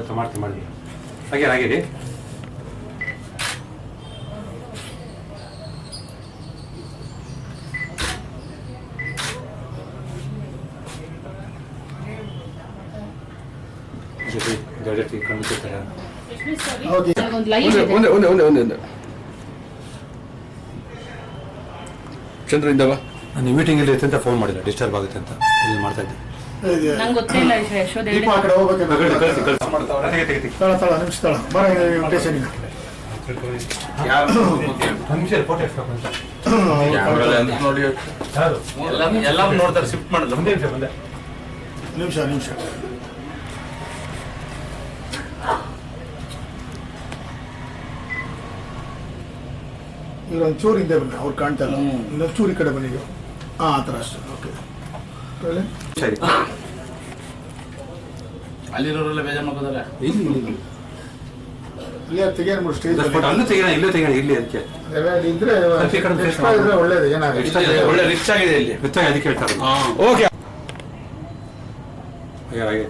ಗೊತ್ತಾ ಮಾಡ್ತೀನಿ ಮಾಡಿ ಆಗಿರಿ ಚಂದ್ರ ಇಂದವ ನಾನು ಮೀಟಿಂಗ್ ಇಲ್ಲಿ ಅಂತ ಫೋನ್ ಮಾಡಿಲ್ಲ, ಡಿಸ್ಟರ್ಬ್ ಆಗುತ್ತೆ ಅಂತ ಇಲ್ಲಿ ಮಾಡ್ತಾ ಇದ್ದೆ. ನಂಗೆ ಗೊತ್ತಿಲ್ಲ ಯಶೋಧ ಎಲ್ಲ ನೋಡ್ತಾರೆ, ಶಿಫ್ಟ್ ಮಾಡಿದ್ರು. ನಿಮಿಷ ಈಗ ಒಂಚೂರು ಹಿಂದೆ ಬನ್ನಿ, ಅವ್ರು ಕಾಣ್ತಾ ಇಲ್ಲ, ಇನ್ನೊಂದು ಚೂರು ಈ ಕಡೆ ಬನ್ನಿ. ಆ ಥರ ಅಷ್ಟೇ. ಓಕೆ ಸರಿ. ಅಲ್ಲಿರೋರೆಲ್ಲ ಬೇಜಾರು ಮಾಡ್ಕೋದಲ್ಲ. ಇಲ್ಲಿ ತೆಗಿಯೋಣ ಸ್ಟೇಜ್ ಅಲ್ಲೂ ತೆಗಿಯೋಣ, ಇಲ್ಲೂ ತೆಗಿಯೋಣ. ಇಲ್ಲಿ ಅದಕ್ಕೆ ಇದ್ರೆ ಒಳ್ಳೇದು. ಏನಾಗುತ್ತೆ ಒಳ್ಳೆ ರಿಚ್ ಆಗಿದೆ ಇಲ್ಲಿ, ಗೊತ್ತಾಗಿ ಅದಕ್ಕೆ ಹೇಳ್ತಾರೆ. ಓಕೆ ಹಾಗೆ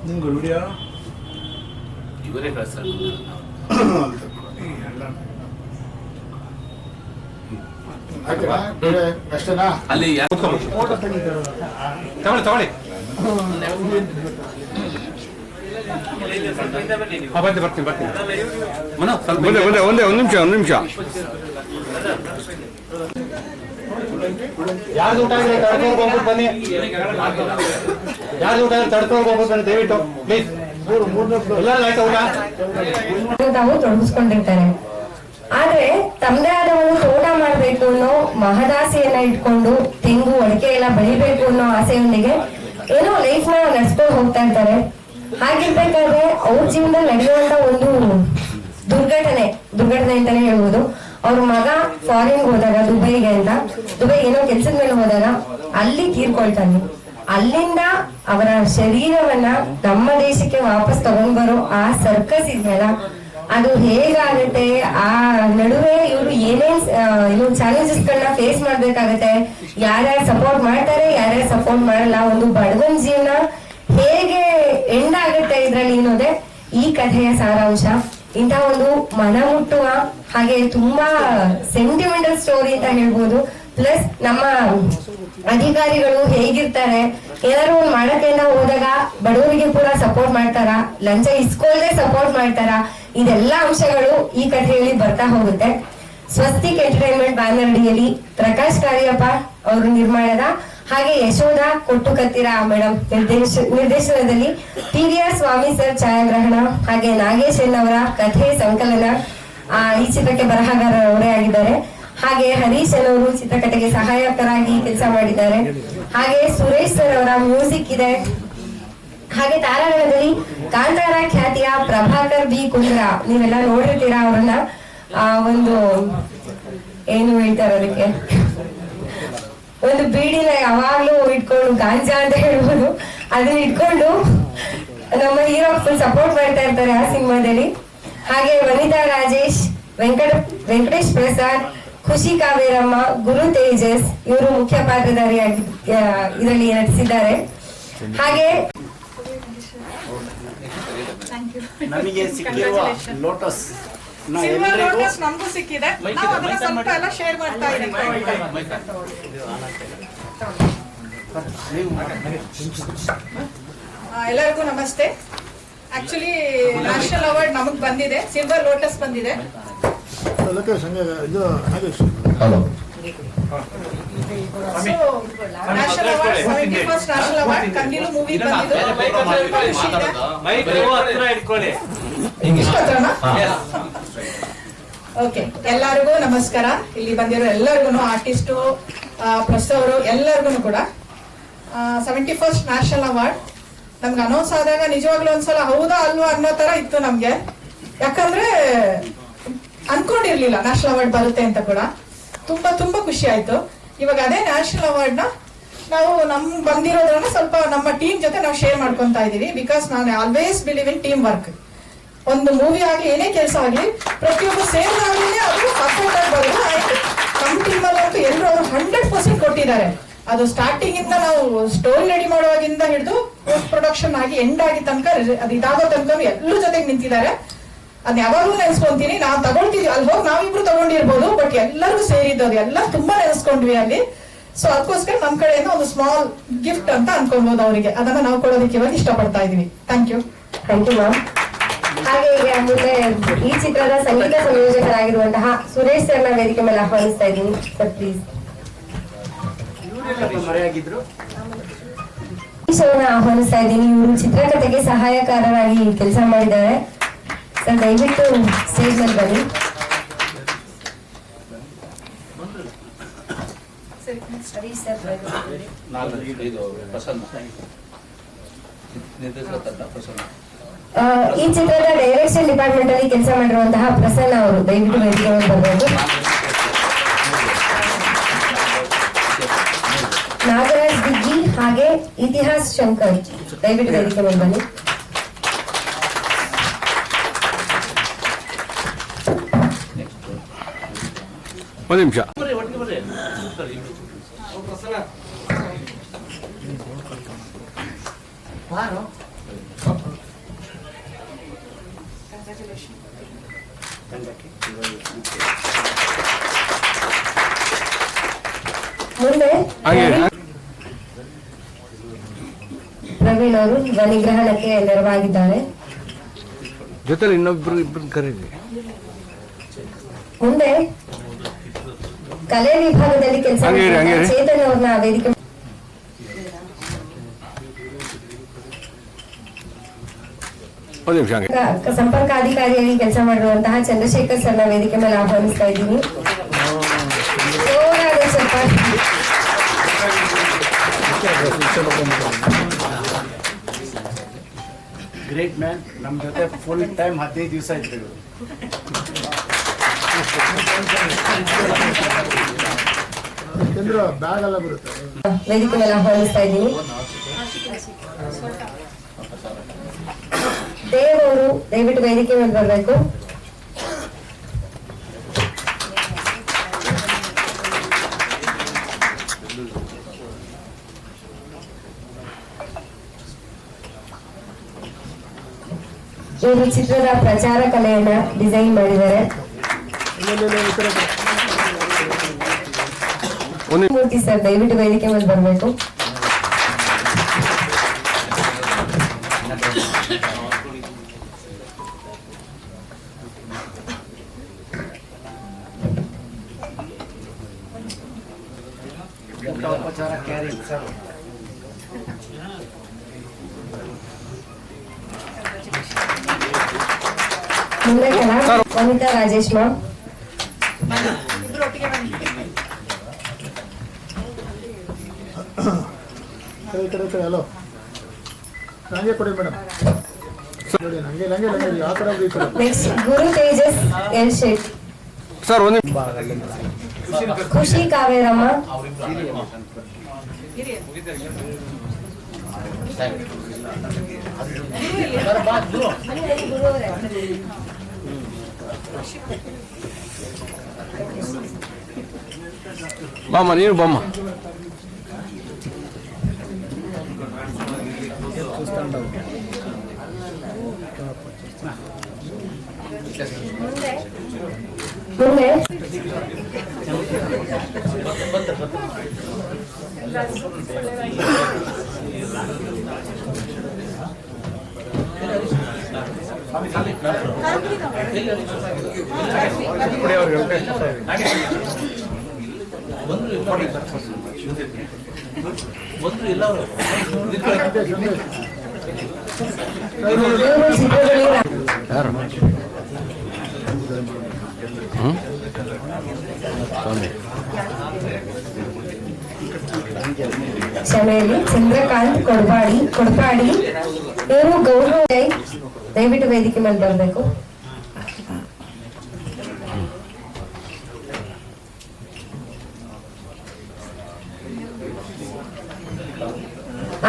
ನಿಮ್ಗೆ ವಿಡಿಯೋ ಇವರೇ ಕಳಿಸ್ತಾರೆ. ಅಷ್ಟೇನಾ? ಅಲ್ಲಿ ತಗೊಳ್ಳಿ ಬರ್ತೀನಿ ಮನೋ ಸ್ವಲ್ಪ ಒಂದೇ ಒಂದು ನಿಮಿಷ ಯಾರು ಊಟ ಆಗಿದೆ ತಡ್ಕೊಂಡು ಹೋಗ್ಬಿಟ್ಟು ಬನ್ನಿ. ಯಾರು ಊಟ ತಡ್ಕೊಂಡು ಹೋಗ್ಬಿಟ್ಟು ಬನ್ನಿ ದಯವಿಟ್ಟು ಪ್ಲೀಸ್. ಎಲ್ಲರೂ ಆಯ್ತಾ ಊಟ? ತಾವು ತೊಡಗಿಸ್ಕೊಂಡಿರ್ತಾರೆ. ಆದ್ರೆ ತಮ್ಮದೇ ಆದ ಒಂದು ತೋಟ ಮಾಡ್ಬೇಕು ಅನ್ನೋ ಮಹದಾಸೆಯನ್ನ ಇಟ್ಕೊಂಡು ತೆಂಗು ಅಡಿಕೆ ಎಲ್ಲ ಬೆಳಿಬೇಕು ಅನ್ನೋ ಆಸೆಯೊಂದಿಗೆ ಏನೋ ಲೈಫ್ ನ ನಡೆಸ್ಕೊಂಡು ಹೋಗ್ತಾ ಇರ್ತಾರೆ. ಹಾಗಿರ್ಬೇಕಾದ್ರೆ ಅವ್ರ ಜೀವನದಲ್ಲಿ ನಡೆಯುವಂತ ಒಂದು ದುರ್ಘಟನೆ ಅಂತಾನೆ ಹೇಳ್ಬೋದು. ಅವ್ರ ಮಗ ಫಾರಿನ್ ಹೋದಾಗ ದುಬೈ ಏನೋ ಕೆಲ್ಸದ ಮೇಲೆ ಹೋದಾಗ ಅಲ್ಲಿ ತೀರ್ಕೊಳ್ತಾನೆ. ಅಲ್ಲಿಂದ ಅವರ ಶರೀರವನ್ನ ನಮ್ಮ ದೇಶಕ್ಕೆ ವಾಪಸ್ ತಗೊಂಡ್ ಬರೋ ಆ ಸರ್ಕಸ್ ಇದೆಯಲ್ಲ, ಅದು ಹೇಗಾಗುತ್ತೆ, ಆ ನಡುವೆ ಇವರು ಏನೇನ್ ಚಾಲೆಂಜಸ್ ಗಳನ್ನ ಫೇಸ್ ಮಾಡ್ಬೇಕಾಗತ್ತೆ, ಯಾರ್ಯಾರು ಸಪೋರ್ಟ್ ಮಾಡ್ತಾರೆ, ಯಾರ್ಯಾರು ಸಪೋರ್ಟ್ ಮಾಡಲ್ಲ, ಒಂದು ಬಡವನ್ ಜೀವನ ಹೇಗೆ ಎಂಡ್ ಆಗುತ್ತೆ ಇದ್ರಲ್ಲಿ ಅನ್ನೋದೇ ಈ ಕಥೆಯ ಸಾರಾಂಶ. ಇಂಥ ಒಂದು ಮನ ಮುಟ್ಟುವ ಹಾಗೆ ತುಂಬಾ ಸೆಂಟಿಮೆಂಟಲ್ ಸ್ಟೋರಿ ಅಂತ ಹೇಳ್ಬೋದು. ಪ್ಲಸ್ ನಮ್ಮ ಅಧಿಕಾರಿಗಳು ಹೇಗಿರ್ತಾರೆ, ಏನಾದ್ರು ಒಂದು ಮಾಡಕ್ಕೆ ಹೋದಾಗ ಬಡವರಿಗೆ ಕೂಡ ಸಪೋರ್ಟ್ ಮಾಡ್ತಾರ, ಲಂಚ ಇಸ್ಕೊಳ್ಳದೆ ಸಪೋರ್ಟ್ ಮಾಡ್ತಾರ, ಇದೆಲ್ಲ ಅಂಶಗಳು ಈ ಕಥೆಯಲ್ಲಿ ಬರ್ತಾ ಹೋಗುತ್ತೆ. ಸ್ವಸ್ತಿಕ್ ಎಂಟರ್ಟೈನ್ಮೆಂಟ್ ಬ್ಯಾನರ್ ಅಡಿಯಲ್ಲಿ ಪ್ರಕಾಶ್ ಕಾರ್ಯಪ್ಪ ಅವರು ನಿರ್ಮಾಣದ ಹಾಗೆ ಯಶೋಧ ಕೊಟ್ಟುಕತ್ತಿರ ಮೇಡಮ್ ನಿರ್ದೇಶನದಲ್ಲಿ PVR ಸ್ವಾಮಿ ಸರ್ ಛಾಯಾಗ್ರಹಣ ಹಾಗೆ ನಾಗೇಶ್ ಅವರ ಕಥೆ ಸಂಕಲನ. ಈ ಚಿತ್ರಕ್ಕೆ ಬರಹಗಾರರವರೇ ಆಗಿದ್ದಾರೆ. ಹಾಗೆ ಹರೀಶ್ ಅವರು ಚಿತ್ರಕಥೆಗೆ ಸಹಾಯಕರಾಗಿ ಕೆಲಸ ಮಾಡಿದ್ದಾರೆ. ಹಾಗೆ ಸುರೇಶ್ ಸರ್ ಅವರ ಮ್ಯೂಸಿಕ್ ಇದೆ. ಹಾಗೆ ತಾರಾಗಣದಲ್ಲಿ ಕಾಂತಾರ ಖ್ಯಾತಿಯ ಪ್ರಭಾಕರ್ ಬಿ ಕುಂದ್ರ, ನೀವೆಲ್ಲ ನೋಡಿರ್ತೀರಾ ಅವರನ್ನ. ಒಂದು ಏನು ಹೇಳ್ತಾರೆ ಅದಕ್ಕೆ, ಒಂದು ಬೀಡಿನ ಯಾವಾಗ್ಲೂ ಇಟ್ಕೊಂಡು ಗಾಂಜಾ ಅಂತ ಹೇಳ್ಬೋದು, ಅದನ್ನ ಇಟ್ಕೊಂಡು ನಮ್ಮ ಹೀರೋ ಫುಲ್ ಸಪೋರ್ಟ್ ಮಾಡ್ತಾ ಇರ್ತಾರೆ ಆ ಸಿನಿಮಾದಲ್ಲಿ. ಹಾಗೆ ವನಿತಾ ರಾಜೇಶ್, ವೆಂಕಟೇಶ್ ಪ್ರಸಾದ್, ಖುಷಿ ಕಾವೇರಮ್ಮ, ಗುರು ತೇಜಸ್ ಇವರು ಮುಖ್ಯ ಪಾತ್ರಧಾರಿಯಾಗಿ ಇದರಲ್ಲಿ ನಟಿಸಿದ್ದಾರೆ. ಹಾಗೆ ನಮಗೆ ಸಿಕ್ಕಿರುವ ಲೋಟಸ್ ನಮಗೂ ಸಿಕ್ಕಿದೆ, ಸ್ವಲ್ಪ ಎಲ್ಲ ಶೇರ್ ಮಾಡ್ತಾ ಇದ್ದೀವಿ. ಎಲ್ಲರಿಗೂ ನಮಸ್ತೆ. ಆಕ್ಚುಲಿ ನ್ಯಾಷನಲ್ ಅವಾರ್ಡ್ ನಮಗ್ ಬಂದಿದೆ, ಸಿಲ್ವರ್ ಲೋಟಸ್ ಬಂದಿದೆ. National award 71st national award Kandilu movie ಬಂದಿದ್ದು. ಓಕೆ, ಎಲ್ಲರಿಗೂ ನಮಸ್ಕಾರ. ಇಲ್ಲಿ ಬಂದಿರೋ ಎಲ್ಲರಿಗೂ, ಆರ್ಟಿಸ್ಟು, ಪ್ರೆಸ್ ಅವರು ಎಲ್ಲರಿಗೂ ಕೂಡ 71st ನ್ಯಾಷನಲ್ ಅವಾರ್ಡ್ ನಮ್ಗೆ ಅನೌನ್ಸ್ ಆದಾಗ ನಿಜವಾಗ್ಲೂ ಒಂದ್ಸಲ ಹೌದಾ ಅಲ್ವಾ ಅನ್ನೋ ತರ ಇತ್ತು ನಮ್ಗೆ. ಯಾಕಂದ್ರೆ ಅನ್ಕೊಂಡಿರ್ಲಿಲ್ಲ ನ್ಯಾಷನಲ್ ಅವಾರ್ಡ್ ಬರುತ್ತೆ ಅಂತ ಕೂಡ. ತುಂಬಾ ತುಂಬಾ ಖುಷಿ ಆಯ್ತು. ಇವಾಗ ಅದೇ ನ್ಯಾಷನಲ್ ಅವಾರ್ಡ್ ನ ನಾವು ಬಂದಿರೋದ್ರನ್ನ ಸ್ವಲ್ಪ ನಮ್ಮ ಟೀಮ್ ಜೊತೆ ನಾವು ಶೇರ್ ಮಾಡ್ಕೊಂತಾ ಇದೀವಿ. ಬಿಕಾಸ್ ನಾನು always believe in team work. ಒಂದು ಮೂವಿ ಆಗ್ಲಿ ಏನೇ ಕೆಲಸ ಆಗ್ಲಿ ಪ್ರತಿಯೊಬ್ಬರು ಸೇರಿದಾಗ್ಲೇ ಅದು ಪರ್ಫೆಕ್ಟ್ ಆಗಿ ಬರೋದು. ನಮ್ಮ ಟೀಮ್ ಅಲ್ಲಂತೂ ಎಲ್ಲರೂ ಅವರು 100% ಕೊಟ್ಟಿದ್ದಾರೆ. ಅದು ಸ್ಟಾರ್ಟಿಂಗ್ ಇಂದ ನಾವು ಸ್ಟೋರಿ ರೆಡಿ ಮಾಡುವಾಗಿಂದ ಹಿಡಿದು ಪೋಸ್ಟ್ ಪ್ರೊಡಕ್ಷನ್ ಆಗಿ ಎಂಡ್ ಆಗಿ ತನಕ ಅದು ಇದಾಗೋ ತನಕ ಎಲ್ಲರೂ ಜೊತೆಗೆ ನಿಂತಿದ್ದಾರೆ. ಅದ್ ಯಾವಾಗ್ಲೂ ನೆನೆಸ್ಕೊಂತೀನಿ. ನಾವು ತಗೊಳ್ತಿದ್ವಿ ಅಲ್ಲಿ ಹೋಗಿ ನಾವಿಬ್ರು ತಗೊಂಡಿರ್ಬೋದು, ಬಟ್ ಎಲ್ಲರಿಗೂ ಸೇರಿದ್ದು ಎಲ್ಲ ತುಂಬಾ ನೆನೆಸ್ಕೊಂಡ್ವಿ ಅಲ್ಲಿ. ಸೊ ಅದಕ್ಕೋಸ್ಕರ ನಮ್ ಕಡೆಯಿಂದ ಒಂದು ಸ್ಮಾಲ್ ಗಿಫ್ಟ್ ಅಂತ ಅನ್ಕೊಬಹುದು ಅವರಿಗೆ. ಅದನ್ನ ನಾವು ಕೊಡೋದಕ್ಕೆ ಇವಾಗ ಇಷ್ಟಪಡ್ತಾ ಇದೀವಿ. Thank you ma'am. ಹಾಗೆ ಈಗ ಮುಂದೆ ಈ ಚಿತ್ರದ ಸಂಗೀತ ಸಂಯೋಜಕರಾಗಿರುವಂತಹ ಸುರೇಶ್ ಸರ್ನ ವೇದಿಕೆ ಮೇಲೆ ಆಹ್ವಾನಿಸ್ತಾ ಇದ್ದೀನಿ ಸರ್, ಪ್ಲೀಸ್. ಮರೆಯಾಗಿದ್ರು ಅವರನ್ನ ಆಹ್ವಾನಿಸ್ತಾ ಇದ್ದೀನಿ. ಇವರು ಚಿತ್ರಕಥೆಗೆ ಸಹಾಯಕಾರರಾಗಿ ಕೆಲಸ ಮಾಡಿದ್ದಾರೆ ಸರ್. ದಯವಿಟ್ಟು ಸ್ಟೇಜ್ ಮೇಲೆ ಬನ್ನಿ. ಈ ಚಿತ್ರದ ಡೈರೆಕ್ಷನ್ ಡಿಪಾರ್ಟ್ಮೆಂಟ್ ಅಲ್ಲಿ ಕೆಲಸ ಮಾಡಿರುವಂತಹ ಪ್ರಸನ್ನ ಅವರು ದಯವಿಟ್ಟು ವೇದಿಕೆ ಮೇಲೆ ಬರಬೇಕು. ನಾಗರಾಜ್ ದಿಗ್ಗಿ ಹಾಗೆ ಇತಿಹಾಸ್ ಶಂಕರ್ ದಯವಿಟ್ಟು ವೇದಿಕೆ ಮೇಲೆ ಬನ್ನಿ. ಒಂದು ನಿಮಿಷ. ಮುಂದೆ ಪ್ರವೀಣ್ ಅವರು ಧ್ವನಿಗ್ರಹಣಕ್ಕೆ ನೆರವಾಗಿದ್ದಾರೆ. ಜೊತೆಲಿ ಇಬ್ಬರು ಕರೀರಿ. ಮುಂದೆ ಕಲೆ ವಿಭಾಗದಲ್ಲಿ ಕೆಲಸ ಚೇತನ್ ಅವ್ರನ್ನ ವೇದಿಕೆ ಸಂಪರ್ಕಾಧಿಕಾರಿಯಾಗಿ ಕೆಲಸ ಮಾಡಿರುವಂತಹ ಚಂದ್ರಶೇಖರ್ ಸರ್ನ ವೇದಿಕೆ ಮೇಲೆ ಆಹ್ವಾನಿಸ್ತಾ ಇದ್ದೀನಿ. Great man. ನಮ್ಮ ಜೊತೆ ಫುಲ್ ಟೈಮ್ 15 ದಿವಸ ಇದ್ರು. ಬ್ಯಾಗ್ ಎಲ್ಲ ಬರುತ್ತೆ. ವೇದಿಕೆ ಮೇಲೆ ಆಹ್ವಾನಿಸ್ತಾ ಇದ್ದೀನಿ. ದೇವ್ ಅವರು ದಯವಿಟ್ಟು ವೇದಿಕೆ ಮೇಲೆ ಬರಬೇಕು. ಇವರು ಚಿತ್ರದ ಪ್ರಚಾರ ಕಲೆಯನ್ನ ಡಿಸೈನ್ ಮಾಡಿದ್ದಾರೆ. ಮೂರ್ತಿ ಸರ್ ದಯವಿಟ್ಟು ವೇದಿಕೆ ಮೇಲೆ ಬರಬೇಕು. ಉಪಚಾರ ಕ್ಯಾರಿ ಸರ್. ಮುಂದೆ ವನಿತಾ ರಾಜೇಶ್ ಮ್ಯಾಮ್. ಹಲೋ ನಂಗೆ ಕೊಡಿ ಮೇಡಮ್. ನಂಗೆ ಯಾವ ತರ ನೆಕ್ಸ್ಟ್ ಗುರು ತೇಜಸ್ ಎಲ್ ಶೇಟ್ ಸರ್. ಒಂದು ಖುಷಿ ಕಾವೇರಮ್ಮ. ಬಾಮ್ಮ, ನೀನು ಬಾಮ್ಮ. ಮುಂದೆ ಕ್ಷಮೆಯಲ್ಲಿ ಚಂದ್ರಕಾಂತ್ ಕೊಡ್ಪಾಡಿ ಇವರು ಗೌರವ ದಯವಿಟ್ಟು ವೇದಿಕೆ ಮೇಲೆ ಬರಬೇಕು.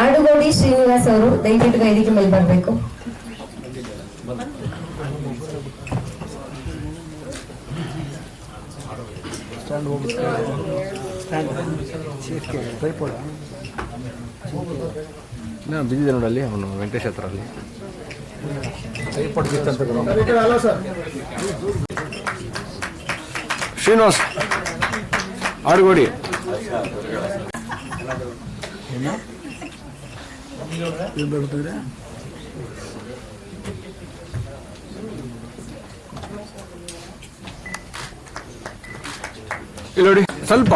ಆಡುಗೋಡಿ ಶ್ರೀನಿವಾಸ್ ಅವರು ದಯವಿಟ್ಟು ವೇದಿಕೆ ಮೇಲೆ ಬರಬೇಕು. ಬಿದ್ದಿದೆ ನೋಡಲ್ಲಿ ಅವನು ವೆಂಕಟೇಶ್ ಹತ್ರ ಅಲ್ಲಿ. ಅಲ್ಲ ಸರ್, ಶ್ರೀನಿವಾಸ್ ಆಡುಗೋಡಿ. ಇಲ್ಲಿ ನೋಡಿ ಸ್ವಲ್ಪ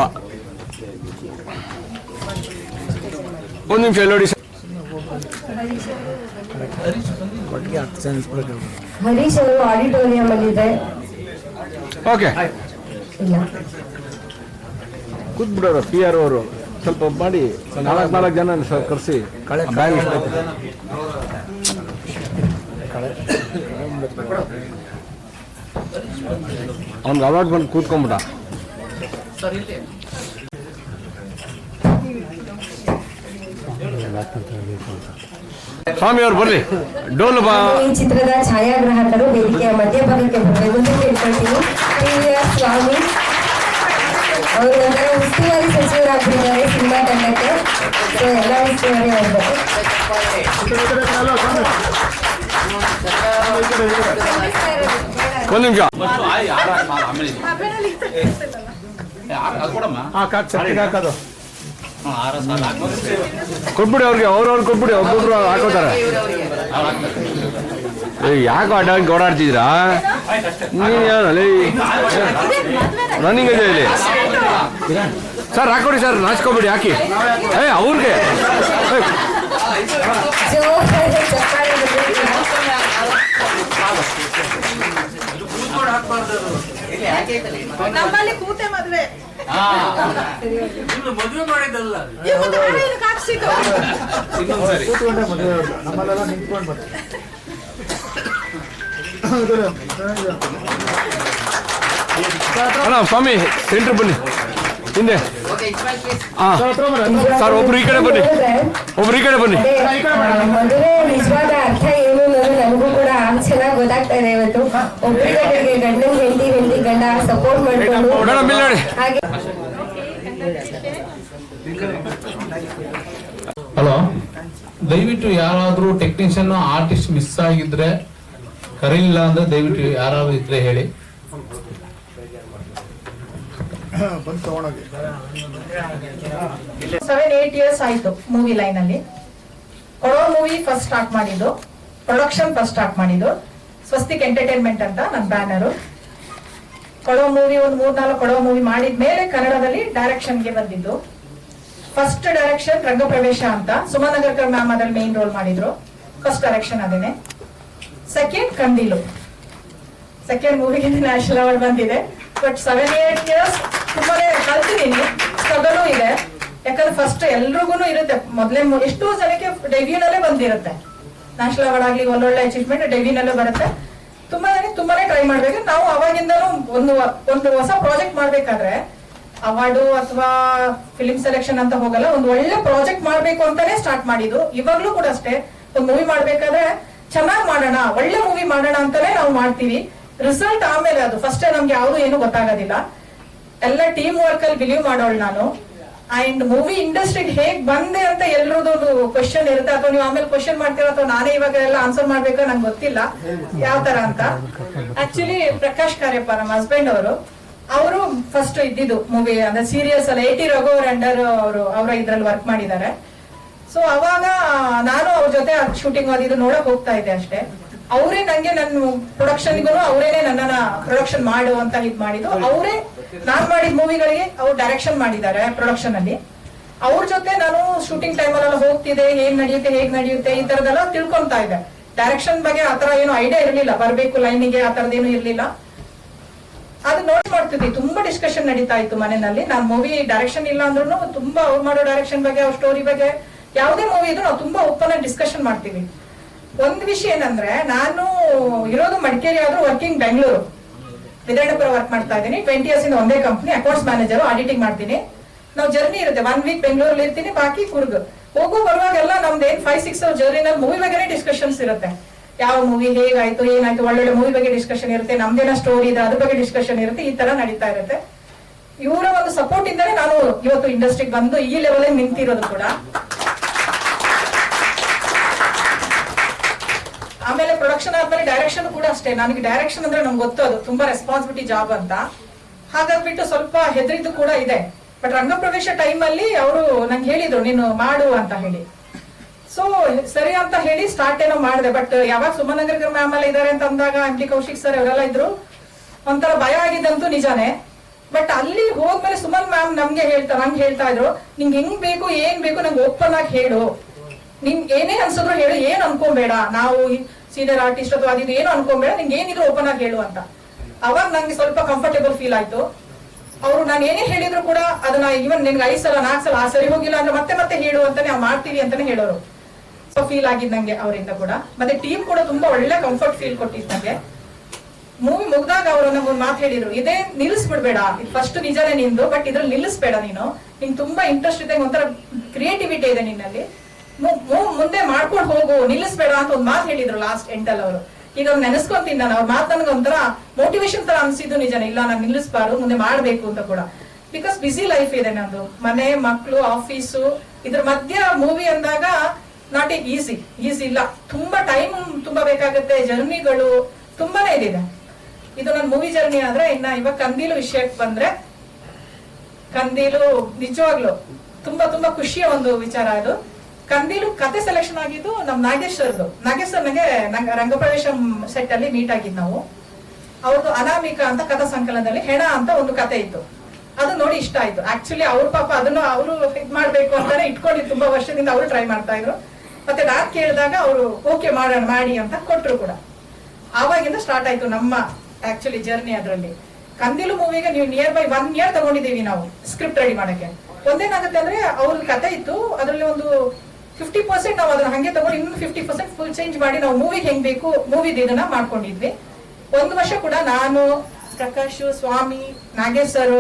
ಒಂದು ನಿಮಿಷ ಇಲ್ಲಿ ನೋಡಿ. ಹರೀಶ್ ಅವರು ಆಡಿಟೋರಿಯಂ ಅಲ್ಲಿ ಇದೆ. ಓಕೆ ಇಲ್ಲ, ಕೂತ್ಬಿಡೋರು ಪಿ ಆರ್ ಅವರು ಸ್ವಲ್ಪ ಮಾಡಿ 4 ಜನ ಕರೆಸಿ ಬ್ಯಾಗ್ ಅವ್ನಿಗೆ ಅವಾರ್ಡ್ ಬಂದು ಕೂತ್ಕೊಂಡ್ಬಿಡ. ಸ್ವಾಮಿ ಅವ್ರು ಬರ್ಲಿ. ಡೋಲು ಬಾ. ಈ ಚಿತ್ರದ ಛಾಯಾಗ್ರಾಹಕರು ವೇದಿಕೆಯ ಮಧ್ಯಭಾಗಕ್ಕೆ ಬರಬೇಕು ಕೇಳ್ಕೊಳ್ತೀನಿ. ಸ್ವಾಮಿ ಅವರು ಒಂಥರ ಉಸ್ತುವಾರಿ ಸಚಿವರಾಗ್ತಿದ್ದಾರೆ ಸಿನಿಮಾ ತಂಡಕ್ಕೆ. ಸೊ ಎಲ್ಲ ಉಸ್ತುವಾರಿ ಆಗಬೇಕು. ಒಂದು ನಿಮಿಷ ಕೊಟ್ಬಿಡಿ ಅವ್ರಿಗೆ, ಅವ್ರವ್ರು ಕೊಟ್ಬಿಡಿ. ಒಬ್ಬೊಬ್ರು ಹಾಕೋತಾರೆ. ಯಾಕೋ ಅಡ್ಡಾಗಿ ಓಡಾಡ್ತಿದ್ದೀರಾ? ರನ್ನಿಂಗ್ ಇದೆ ಇಲ್ಲಿ ಸರ್. ಹಾಕೊಡಿ ಸರ್, ನಾಚ್ಕೊಬಿಡಿ, ಹಾಕಿ. ಅವ್ರಿಗೆ ನಮ್ಮಲ್ಲಿ ಕೂತೆ ಮದ್ವೆ ಮದುವೆ ಮಾಡಿದ್ದಲ್ಲ. ನಮ್ಮಲ್ಲೆಲ್ಲ ನಿಂತ್ಕೊಂಡು ಬರ್ತೀವಿ. ಅಲ್ಲ ಸ್ವಾಮಿ, ಸೆಂಟ್ರ್ ಬನ್ನಿ ಹಿಂದೆ. ಹಾಂ ಸರ್, ಒಬ್ರು ಈ ಕಡೆ ಬನ್ನಿ, ಒಬ್ರು ಈ ಕಡೆ ಬನ್ನಿ. ಮದುವೆ ನಿಜವಾದ ಅರ್ಥ ಏನು ಅನ್ನೋದು ನನಗೂ ಕೂಡ ಚೆನ್ನಾಗಿ ಗೊತ್ತಾಗ್ತಾ ಇದೆ ಇವತ್ತು. ಒಬ್ಬರಿಗೆ ಗಂಡನ ಹೆಂಡತಿ ಗಂಡ ಸಪೋರ್ಟ್ ಮಾಡ್ಕೊಂಡು ಮೇಡಮ್ ಇಲ್ಲಿ ನೋಡಿ. ಹಾಗೆ ಹಲೋ, ದಯವಿಟ್ಟು ಯಾರಾದ್ರೂ ಟೆಕ್ನಿಷಿಯನ್ ಆರ್ಟಿಸ್ಟ್ ಮಿಸ್ ಆಗಿದ್ರೆ ಕರೀಲಿಲ್ಲ ಅಂದ್ರೆ ದಯವಿಟ್ಟು ಯಾರಾದ್ರೂ ಇದ್ರೆ ಹೇಳಿ. ಬಂದು ತಗೊಂಡೋಗಿ 7-8 years ಆಯ್ತು ಮೂವಿ ಲೈನ್ ಅಲ್ಲಿ. ಕೊಡೋ ಮೂವಿ ಫಸ್ಟ್ ಸ್ಟಾರ್ಟ್ ಮಾಡಿದ್ದು, ಪ್ರೊಡಕ್ಷನ್ ಫಸ್ಟ್ ಸ್ಟಾರ್ಟ್ ಮಾಡಿದ್ದು ಸ್ವಸ್ತಿಕ್ ಎಂಟರ್ಟೈನ್ಮೆಂಟ್ ಅಂತ ನನ್ನ ಬ್ಯಾನರು. ಕೊಡೋ ಮೂವಿ ಒಂದು 3-4 ಕೊಡೋ ಮೂವಿ ಮಾಡಿದ್ಮೇಲೆ ಕನ್ನಡದಲ್ಲಿ ಡೈರೆಕ್ಷನ್ಗೆ ಬಂದಿದ್ದು. ಫಸ್ಟ್ ಡೈರೆಕ್ಷನ್ ರಂಗಪ್ರವೇಶ ಅಂತ ಸುಮನಗರ್ಕರ್ ಮ್ಯಾಮ್ ಅದ್ರಲ್ಲಿ ಮೇನ್ ರೋಲ್ ಮಾಡಿದ್ರು. ಫಸ್ಟ್ ಡೈರೆಕ್ಷನ್ ಅದೇನೆ. ಸೆಕೆಂಡ್ ಕಂದೀಲು, ಸೆಕೆಂಡ್ ಮೂವಿಗೆ ನ್ಯಾಷನಲ್ ಅವಾರ್ಡ್ ಬಂದಿದೆ. ಬಟ್ 7-8 years ತುಂಬಾನೇ ಕಲ್ತಿದ್ದೀನಿ, ಸ್ಟ್ರಗಲು ಇದೆ. ಯಾಕಂದ್ರೆ ಫಸ್ಟ್ ಎಲ್ರಿಗೂ ಇರುತ್ತೆ, ಮೊದಲೇ ಎಷ್ಟೋ ಜನಕ್ಕೆ ಡೆಬ್ಯೂನಲ್ಲೇ ಬಂದಿರುತ್ತೆ. ನ್ಯಾಷನಲ್ ಅವಾರ್ಡ್ ಆಗ್ಲಿ ಒಳ್ಳೊಳ್ಳೆ ಅಚೀವ್ಮೆಂಟ್ ಡೆಬ್ಯೂನಲ್ಲೇ ಬರುತ್ತೆ. ತುಂಬಾನೇ ಟ್ರೈ ಮಾಡ್ಬೇಕು. ನಾವು ಅವಾಗಿಂದನೂ ಒಂದು ಹೊಸ ಪ್ರಾಜೆಕ್ಟ್ ಮಾಡ್ಬೇಕಾದ್ರೆ ಅವಾರ್ಡು ಅಥವಾ ಫಿಲ್ಮ್ ಸೆಲೆಕ್ಷನ್ ಅಂತ ಹೋಗಲ್ಲ, ಒಂದು ಒಳ್ಳೆ ಪ್ರಾಜೆಕ್ಟ್ ಮಾಡ್ಬೇಕು ಅಂತಾನೆ ಸ್ಟಾರ್ಟ್ ಮಾಡಿದ್ದು. ಇವಾಗ್ಲೂ ಕೂಡ ಅಷ್ಟೇ, ಒಂದು ಮೂವಿ ಮಾಡ್ಬೇಕಾದ್ರೆ ಚೆನ್ನಾಗಿ ಮಾಡೋಣ, ಒಳ್ಳೆ ಮೂವಿ ಮಾಡೋಣ ಅಂತಾನೆ ನಾವು ಮಾಡ್ತೀವಿ. ರಿಸಲ್ಟ್ ಆಮೇಲೆ, ಅದು ಫಸ್ಟ್ ನಮ್ಗೆ ಯಾವ್ದು ಏನು ಗೊತ್ತಾಗೋದಿಲ್ಲ. ಎಲ್ಲ ಟೀಮ್ ವರ್ಕ್ ಅಲ್ಲಿ ಬಿಲೀವ್ ಮಾಡೋಳು ನಾನು. ಅಂಡ್ ಮೂವಿ ಇಂಡಸ್ಟ್ರಿಗೆ ಹೇಗ್ ಬಂದೆ ಅಂತ ಎಲ್ರದ್ದು ಕ್ವಶನ್ ಇರುತ್ತೆ, ಅಥವಾ ನೀವು ಆಮೇಲೆ ಕ್ವಶನ್ ಮಾಡ್ತೀರಾ ಅಥವಾ ನಾನೇ ಇವಾಗ ಎಲ್ಲ ಆನ್ಸರ್ ಮಾಡ್ಬೇಕು ನಂಗೆ ಗೊತ್ತಿಲ್ಲ ಯಾವ ತರ ಅಂತ. ಆಕ್ಚುಲಿ ಪ್ರಕಾಶ್ ಕಾರ್ಯಪ್ಪ ನಮ್ಮ ಹಸ್ಬೆಂಡ್ ಅವರು ಫಸ್ಟ್ ಇದ್ದಿದ್ದು ಮೂವಿ ಅಂದ್ರೆ ಸೀರಿಯಲ್ಸ್ ಅಲ್ಲಿ 80 ರಘು ಅಂಡರ್ ಅವರ ಇದ್ರಲ್ಲಿ ವರ್ಕ್ ಮಾಡಿದ್ದಾರೆ. ಸೊ ಅವಾಗ ನಾನು ಅವ್ರ ಜೊತೆ ಶೂಟಿಂಗ್ ಅದು ನೋಡಕ್ ಹೋಗ್ತಾ ಇದ್ದೆ ಅಷ್ಟೇ. ಅವರೇ ನಂಗೆ ನನ್ನ ಪ್ರೊಡಕ್ಷನ್ಗೂ ಅವರೇನೆ ನನ್ನನ್ನ ಪ್ರೊಡಕ್ಷನ್ ಮಾಡು ಅಂತ ಇದ್ ಮಾಡಿದ್ದು. ಅವರೇ ನಾನ್ ಮಾಡಿದ ಮೂವಿಗಳಿಗೆ ಅವ್ರು ಡೈರೆಕ್ಷನ್ ಮಾಡಿದ್ದಾರೆ ಪ್ರೊಡಕ್ಷನ್ ಅಲ್ಲಿ. ಅವ್ರ ಜೊತೆ ನಾನು ಶೂಟಿಂಗ್ ಟೈಮಲ್ಲೆಲ್ಲ ಹೋಗ್ತಿದ್ದೆ, ಹೇಗ್ ನಡೆಯುತ್ತೆ ಈ ತರದೆಲ್ಲ ತಿಳ್ಕೊಂತಾ ಇದ್ದೆ. ಡೈರೆಕ್ಷನ್ ಬಗ್ಗೆ ಆತರ ಏನು ಐಡಿಯಾ ಇರ್ಲಿಲ್ಲ, ಬರ್ಬೇಕು ಲೈನಿಗೆ ಆ ತರದೇನು ಇರ್ಲಿಲ್ಲ. ಅದು ನೋಟ್ ಮಾಡ್ತಿದ್ವಿ, ತುಂಬಾ ಡಿಸ್ಕಷನ್ ನಡೀತಾ ಇತ್ತು ಮನೆಯಲ್ಲಿ. ನಾನ್ ಮೂವಿ ಡೈರೆಕ್ಷನ್ ಇಲ್ಲ ಅಂದ್ರೂ ತುಂಬಾ ಅವ್ರು ಮಾಡೋ ಡೈರೆಕ್ಷನ್ ಬಗ್ಗೆ, ಅವ್ರ ಸ್ಟೋರಿ ಬಗ್ಗೆ, ಯಾವುದೇ ಮೂವಿ ಇದ್ರು ನಾವು ತುಂಬಾ ಓಪನ್ ಆಗಿ ಡಿಸ್ಕಷನ್ ಮಾಡ್ತೀವಿ. ಒಂದ್ ವಿಷಯ ಏನಂದ್ರೆ, ನಾನು ಇರೋದು ಮಡಿಕೇರಿ ಆದ್ರೂ ವರ್ಕಿಂಗ್ ಬೆಂಗಳೂರು ವಿಧಾನಪುರ ವರ್ಕ್ ಮಾಡ್ತಾ ಇದ್ದೀನಿ. 20 years ಇಂದ ಒಂದೇ ಕಂಪ್ನಿ, ಅಕೌಂಟ್ಸ್ ಮ್ಯಾನೇಜರ್, ಆಡಿಟಿಂಗ್ ಮಾಡ್ತೀನಿ. ನಾವು ಜರ್ನಿ ಇರುತ್ತೆ, 1 week ಬೆಂಗಳೂರಲ್ಲಿ ಇರ್ತೀನಿ, ಬಾಕಿ ಕೂರ್ಗ್ ಹೋಗೋ ಬರುವಾಗೆಲ್ಲ ನಮ್ದು ಏನ್ 5-6 hour ಜರ್ನಿನಲ್ಲಿ ಮೂವಿ ಬಗ್ಗೆ ಡಿಸ್ಕಷನ್ಸ್ ಇರುತ್ತೆ. ಯಾವ ಮೂವಿ ಹೇಗಾಯ್ತು ಏನಾಯ್ತು, ಒಳ್ಳೊಳ್ಳೆ ಮೂವಿ ಬಗ್ಗೆ ಡಿಸ್ಕಷನ್ ಇರುತ್ತೆ, ನಮ್ದೇನ ಸ್ಟೋರಿ ಇದೆ ಅದ್ರ ಬಗ್ಗೆ ಡಿಸ್ಕಷನ್ ಇರುತ್ತೆ, ಈ ತರ ನಡೀತಾ ಇರುತ್ತೆ. ಇವರ ಒಂದು ಸಪೋರ್ಟ್ ಇಂದಾನೆ ನಾನು ಇವತ್ತು ಇಂಡಸ್ಟ್ರಿಗೆ ಬಂದು ಈ ಲೆವೆಲ್ ನಿಂತಿರೋದು ಕೂಡ. ಆಮೇಲೆ ಪ್ರೊಡಕ್ಷನ್ ಆದ್ಮೇಲೆ ಡೈರೆಕ್ಷನ್ ಕೂಡ ಅಷ್ಟೇ. ನನಗೆ ಡೈರೆಕ್ಷನ್ ಅಂದ್ರೆ ನಮ್ಗೆ ಗೊತ್ತು ಅದು ತುಂಬಾ ರೆಸ್ಪಾನ್ಸಿಬಿಲಿಟಿ ಜಾಬ್ ಅಂತ, ಹಾಗಾಗ್ಬಿಟ್ಟು ಸ್ವಲ್ಪ ಹೆದರಿದ್ದು ಕೂಡ ಇದೆ. ಬಟ್ ರಂಗಪ್ರವೇಶ ಟೈಮ್ ಅಲ್ಲಿ ಅವರು ನಂಗೆ ಹೇಳಿದ್ರು ನೀನು ಮಾಡು ಅಂತ ಹೇಳಿ. ಸೊ ಸರಿ ಅಂತ ಹೇಳಿ ಸ್ಟಾರ್ಟ್ ಏನೋ ಮಾಡಿದೆ. ಬಟ್ ಯಾವಾಗ ಸುಮನ್ ನಗರ್ಕರ್ ಮ್ಯಾಮ್ ಎಲ್ಲ ಇದಾರೆ ಅಂತ ಅಂದಾಗ MT ಕೌಶಿಕ್ ಸರ್ ಅವರೆಲ್ಲ ಇದ್ರು, ಒಂಥರ ಭಯ ಆಗಿದ್ದಂತೂ ನಿಜಾನೇ. ಬಟ್ ಅಲ್ಲಿ ಹೋದ್ಮೇಲೆ ಸುಮನ್ ಮ್ಯಾಮ್ ನಂಗೆ ಹೇಳ್ತಾ ಇದ್ರು, ನಿಂಗೆ ಹೆಂಗ್ ಬೇಕು ಏನ್ ಬೇಕು ನಂಗೆ ಓಪನ್ ಆಗಿ ಹೇಳು, ನಿನ್ ಏನೇ ಅನ್ಸಿದ್ರು ಹೇಳು, ಏನ್ ಅನ್ಕೊಂಬೇಡ, ನಾವು ಸೀನಿಯರ್ ಆರ್ಟಿಸ್ಟ್ ಅಥವಾ ಅದಿದು ಏನು ಅನ್ಕೊಂಬೇಡ, ನಿಂಗೆ ಏನಿದ್ರು ಓಪನ್ ಆಗಿ ಹೇಳು ಅಂತ. ಅವಾಗ ನಂಗೆ ಸ್ವಲ್ಪ ಕಂಫರ್ಟೇಬಲ್ ಫೀಲ್ ಆಯ್ತು. ಅವ್ರು ನಾನು ಏನೇ ಹೇಳಿದ್ರು ಕೂಡ ಅದನ್ನ ಇವನ್ ನಿನ್ಗೆ 5 ಸಲ 4 ಸಲ ಸರಿ ಹೋಗಿಲ್ಲ ಅಂದ್ರೆ ಮತ್ತೆ ಹೇಳು ಅಂತಾನೆ, ನಾವು ಮಾಡ್ತೀವಿ ಅಂತಾನೆ ಹೇಳೋರು. ಸೊ ಫೀಲ್ ಆಗಿದ್ ನಂಗೆ ಅವರಿಂದ ಕೂಡ. ಮತ್ತೆ ಟೀಮ್ ಕೂಡ ತುಂಬಾ ಒಳ್ಳೆ ಕಂಫರ್ಟ್ ಫೀಲ್ ಕೊಟ್ಟಿದ್ ನಂಗೆ. ಮೂವಿ ಮುಗ್ದಾಗ ಅವರು ನಮ್ಗೊಂದು ಮಾತು ಹೇಳಿದ್ರು, ಇದೇ ನಿಲ್ಲಿಸ್ಬಿಡ್ಬೇಡ, ಇದು ಫಸ್ಟ್ ನಿಜಾನೇ ನಿಂದು, ಬಟ್ ಇದ್ರಲ್ಲಿ ನಿಲ್ಲಿಸ್ಬೇಡ ನೀನು, ನಿಂಗೆ ತುಂಬಾ ಇಂಟ್ರೆಸ್ಟ್ ಇದೆ, ಒಂಥರ ಕ್ರಿಯೇಟಿವಿಟಿ ಇದೆ ನಿನ್ನಲ್ಲಿ, ಮುಂದೆ ಮಾಡ್ಕೊಂಡು ಹೋಗು, ನಿಲ್ಲಿಸ್ಬೇಡ ಅಂತ ಒಂದು ಮಾತು ಹೇಳಿದ್ರು ಲಾಸ್ಟ್ ಎಂಟಲ್ ಅವರು. ಈಗ ಅವ್ರು ನೆನೆಸ್ಕೊಂತೀನಿ ನಾನು, ಅವ್ರ ಮಾತು ನನಗೆ ಒಂಥರ ಮೋಟಿವೇಶನ್ ತರ ಅನ್ಸಿದ್ದು ನಿಜಾನೇ. ಇಲ್ಲ ನಾನು ನಿಲ್ಲಿಸ್ಬಾರ್ದು, ಮುಂದೆ ಮಾಡ್ಬೇಕು ಅಂತ ಕೂಡ. ಬಿಕಾಸ್ ಬಿಸಿ ಲೈಫ್ ಇದೆ ನಂದು, ಮನೆ ಮಕ್ಕಳು ಆಫೀಸು, ಇದ್ರ ಮಧ್ಯ ಮೂವಿ ಅಂದಾಗ ನಾಟ್ ಈಸಿ ಇಲ್ಲ, ತುಂಬಾ ಟೈಮ್ ತುಂಬಾ ಬೇಕಾಗುತ್ತೆ, ಜರ್ನಿಗಳು ತುಂಬಾನೇ ಇದೆ. ಇದು ನನ್ನ ಮೂವಿ ಜರ್ನಿ ಆದ್ರೆ. ಇವಾಗ ಕಂದೀಲು ವಿಷಯಕ್ಕೆ ಬಂದ್ರೆ, ಕಂದೀಲು ನಿಜವಾಗ್ಲು ತುಂಬಾ ಖುಷಿಯ ಒಂದು ವಿಚಾರ. ಅದು ಕಂದೀಲು ಕತೆ ಸೆಲೆಕ್ಷನ್ ಆಗಿದ್ದು ನಮ್ ನಾಗೇಶ್ ಸರ್ದು. ನಾಗೇಶ್ ಸರ್ ನಂಗೆ ರಂಗಪ್ರವೇಶ ಸೆಟ್ ಅಲ್ಲಿ ಮೀಟ್ ಆಗಿದ್ ನಾವು. ಅವ್ರದ್ದು ಅನಾಮಿಕ ಅಂತ ಕಥಾ ಸಂಕಲನದಲ್ಲಿ ಹೆಣ ಅಂತ ಒಂದು ಕತೆ ಇತ್ತು, ಅದು ನೋಡಿ ಇಷ್ಟ ಆಯ್ತು. ಆಕ್ಚುಲಿ ಅವ್ರ ಪಾಪ ಅದನ್ನು ಅವರು ಇದ್ ಮಾಡ್ಬೇಕು ಅಂತಾನೆ ಇಟ್ಕೊಂಡಿದ್ದು, ತುಂಬಾ ವರ್ಷದಿಂದ ಅವರು ಟ್ರೈ ಮಾಡ್ತಾ ಇದ್ರು. ಮತ್ತೆ ನಾನ್ ಕೇಳಿದಾಗ ಅವರು ಓಕೆ ಮಾಡೋಣ ಮಾಡಿ ಅಂತ ಕೊಟ್ರು ಕೂಡ. ಆವಾಗಿಂದ ಸ್ಟಾರ್ಟ್ ಆಯ್ತು ನಮ್ಮ ಆಕ್ಚುಲಿ ಜರ್ನಿ. ಅದರಲ್ಲಿ ಕಂದೀಲು ಮೂವಿಗೆ ನೀವು ನಿಯರ್ ಬೈ 1 year ತಗೊಂಡಿದ್ದೀವಿ ನಾವು ಸ್ಕ್ರಿಪ್ಟ್ ರೆಡಿ ಮಾಡಕ್ಕೆ. ಒಂದೇನಾಗುತ್ತೆ ಅಂದ್ರೆ ಅವ್ರ ಕತೆ ಇತ್ತು, ಅದರಲ್ಲಿ ಒಂದು 50% ನಾವು ಅದನ್ನ ಹಂಗೆ ತಗೊಂಡು ಇನ್ನು 50% ಫುಲ್ ಚೇಂಜ್ ಮಾಡಿ ನಾವು ಮೂವಿಗೆ ಹೆಂಗ್ ಬೇಕು ಮೂವಿದ್ ಇದನ್ನ ಮಾಡ್ಕೊಂಡಿದ್ವಿ. 1 ವರ್ಷ ಕೂಡ ನಾನು, ಪ್ರಕಾಶ್, ಸ್ವಾಮಿ, ನಾಗೇಶ್ ಸರ್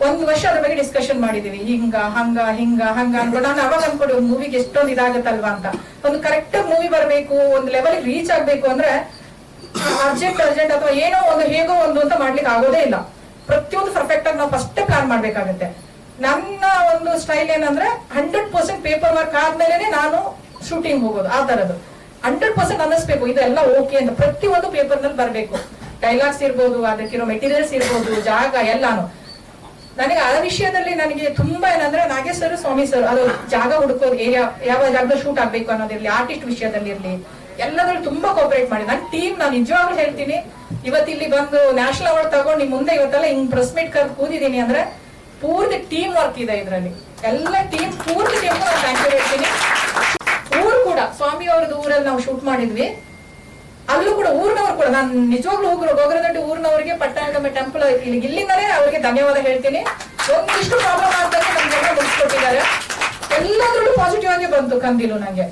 1 ವರ್ಷ ಅದ್ರ ಬಗ್ಗೆ ಡಿಸ್ಕಷನ್ ಮಾಡಿದೀವಿ. ಹಿಂಗ ಅನ್ಕೊಂಡು ನಾನು ಅವಾಗ ಅನ್ಕೊಂಡು ಒಂದು ಮೂವಿಗೆ ಎಷ್ಟೊಂದು ಇದಾಗತ್ತಲ್ವಾ ಅಂತ. ಒಂದು ಕರೆಕ್ಟ್ ಮೂವಿ ಬರಬೇಕು, ಒಂದು ಲೆವೆಲ್ ರೀಚ್ ಆಗ್ಬೇಕು ಅಂದ್ರೆ ಅರ್ಜೆಂಟ್ ಅಥವಾ ಏನೋ ಒಂದು ಹೇಗೋ ಒಂದು ಅಂತ ಮಾಡ್ಲಿಕ್ಕೆ ಆಗೋದೇ ಇಲ್ಲ. ಪ್ರತಿಯೊಂದು ಪರ್ಫೆಕ್ಟ್ ಆಗಿ ನಾವು ಫಸ್ಟ್ ಪ್ಲಾನ್ ಮಾಡ್ಬೇಕಾಗತ್ತೆ. ನನ್ನ ಒಂದು ಸ್ಟೈಲ್ ಏನಂದ್ರೆ 100% ಪೇಪರ್ ವರ್ಕ್ ಆದ್ಮೇಲೆ ನಾನು ಶೂಟಿಂಗ್ ಹೋಗೋದು. ಆ ತರದ್ದು 100% ಅನ್ನಿಸ್ಬೇಕು ಇದೆಲ್ಲ ಓಕೆ ಅಂತ. ಪ್ರತಿಯೊಂದು ಪೇಪರ್ ನಲ್ಲಿ ಬರ್ಬೇಕು, ಡೈಲಾಗ್ಸ್ ಇರ್ಬೋದು, ಅದಕ್ಕಿರೋ ಮೆಟೀರಿಯಲ್ಸ್ ಇರ್ಬೋದು, ಜಾಗ ಎಲ್ಲಾನು. ನನಗೆ ಆ ವಿಷಯದಲ್ಲಿ ನನಗೆ ತುಂಬಾ ಏನಂದ್ರೆ ನಾಗೇಶ್ ಸರ್, ಸ್ವಾಮಿ ಸರ್, ಅದು ಜಾಗ ಹುಡುಕೋದು, ಯಾವ ಜಾಗದಲ್ಲಿ ಶೂಟ್ ಆಗ್ಬೇಕು ಅನ್ನೋದಿರ್ಲಿ, ಆರ್ಟಿಸ್ಟ್ ವಿಷಯದಲ್ಲಿ ಇರ್ಲಿ, ಎಲ್ಲದ್ರಲ್ಲಿ ತುಂಬಾ ಕೋಪರೇಟ್ ಮಾಡಿ. ನನ್ನ ಟೀಮ್ ನಾನು ನಿಜವಾಗ್ಲೂ ಹೇಳ್ತೀನಿ, ಇವತ್ತಿಲ್ಲಿ ಬಂದು ನ್ಯಾಷನಲ್ ಅವಾರ್ಡ್ ತಗೊಂಡು ನಿಮ್ ಮುಂದೆ ಇವತ್ತೆಲ್ಲ ಹಿಂಗ್ ಪ್ರೆಸ್ ಮೀಟ್ ಕರೆದು ಕೂದಿದ್ದೀನಿ ಅಂದ್ರೆ ಪೂರ್ತಿ ಟೀಮ್ ವರ್ಕ್ ಇದೆ ಇದರಲ್ಲಿ. ಎಲ್ಲ ಟೀಮ್ ಪೂರ್ತಿ ಟೀಮ್ ನಾನು ಥ್ಯಾಂಕ್ ಯು ಹೇಳ್ತೀನಿ. ಊರು ಕೂಡ ಸ್ವಾಮಿ ಅವ್ರದ್ದು ಊರಲ್ಲಿ ನಾವು ಶೂಟ್ ಮಾಡಿದ್ವಿ. ಅಲ್ಲೂ ಕೂಡ ಊರಿನವ್ರು ಕೂಡ ನಾನು ನಿಜವಾಗ್ಲೂ ಹೋಗ್ರದೊಡ್ಡಿ ಊರಿನವರಿಗೆ ಪಟ್ಟಣಗಮ್ಮ ಟೆಂಪಲ್ ಇಲ್ಲಿಂದಲೇ ಅವ್ರಿಗೆ ಧನ್ಯವಾದ ಹೇಳ್ತೀನಿ. ಒಂದಿಷ್ಟು ಪ್ರಾಬ್ಲಮ್ ಆಗ್ತದೆ ನಮ್ಗೆಲ್ಲ ಮುಗಿಸ್ಕೊಟ್ಟಿದ್ದಾರೆ. ಎಲ್ಲದ್ರಲ್ಲೂ ಪಾಸಿಟಿವ್ ಆಗಿ ಬಂತು ಕಂದೀಲು ನಂಗೆ.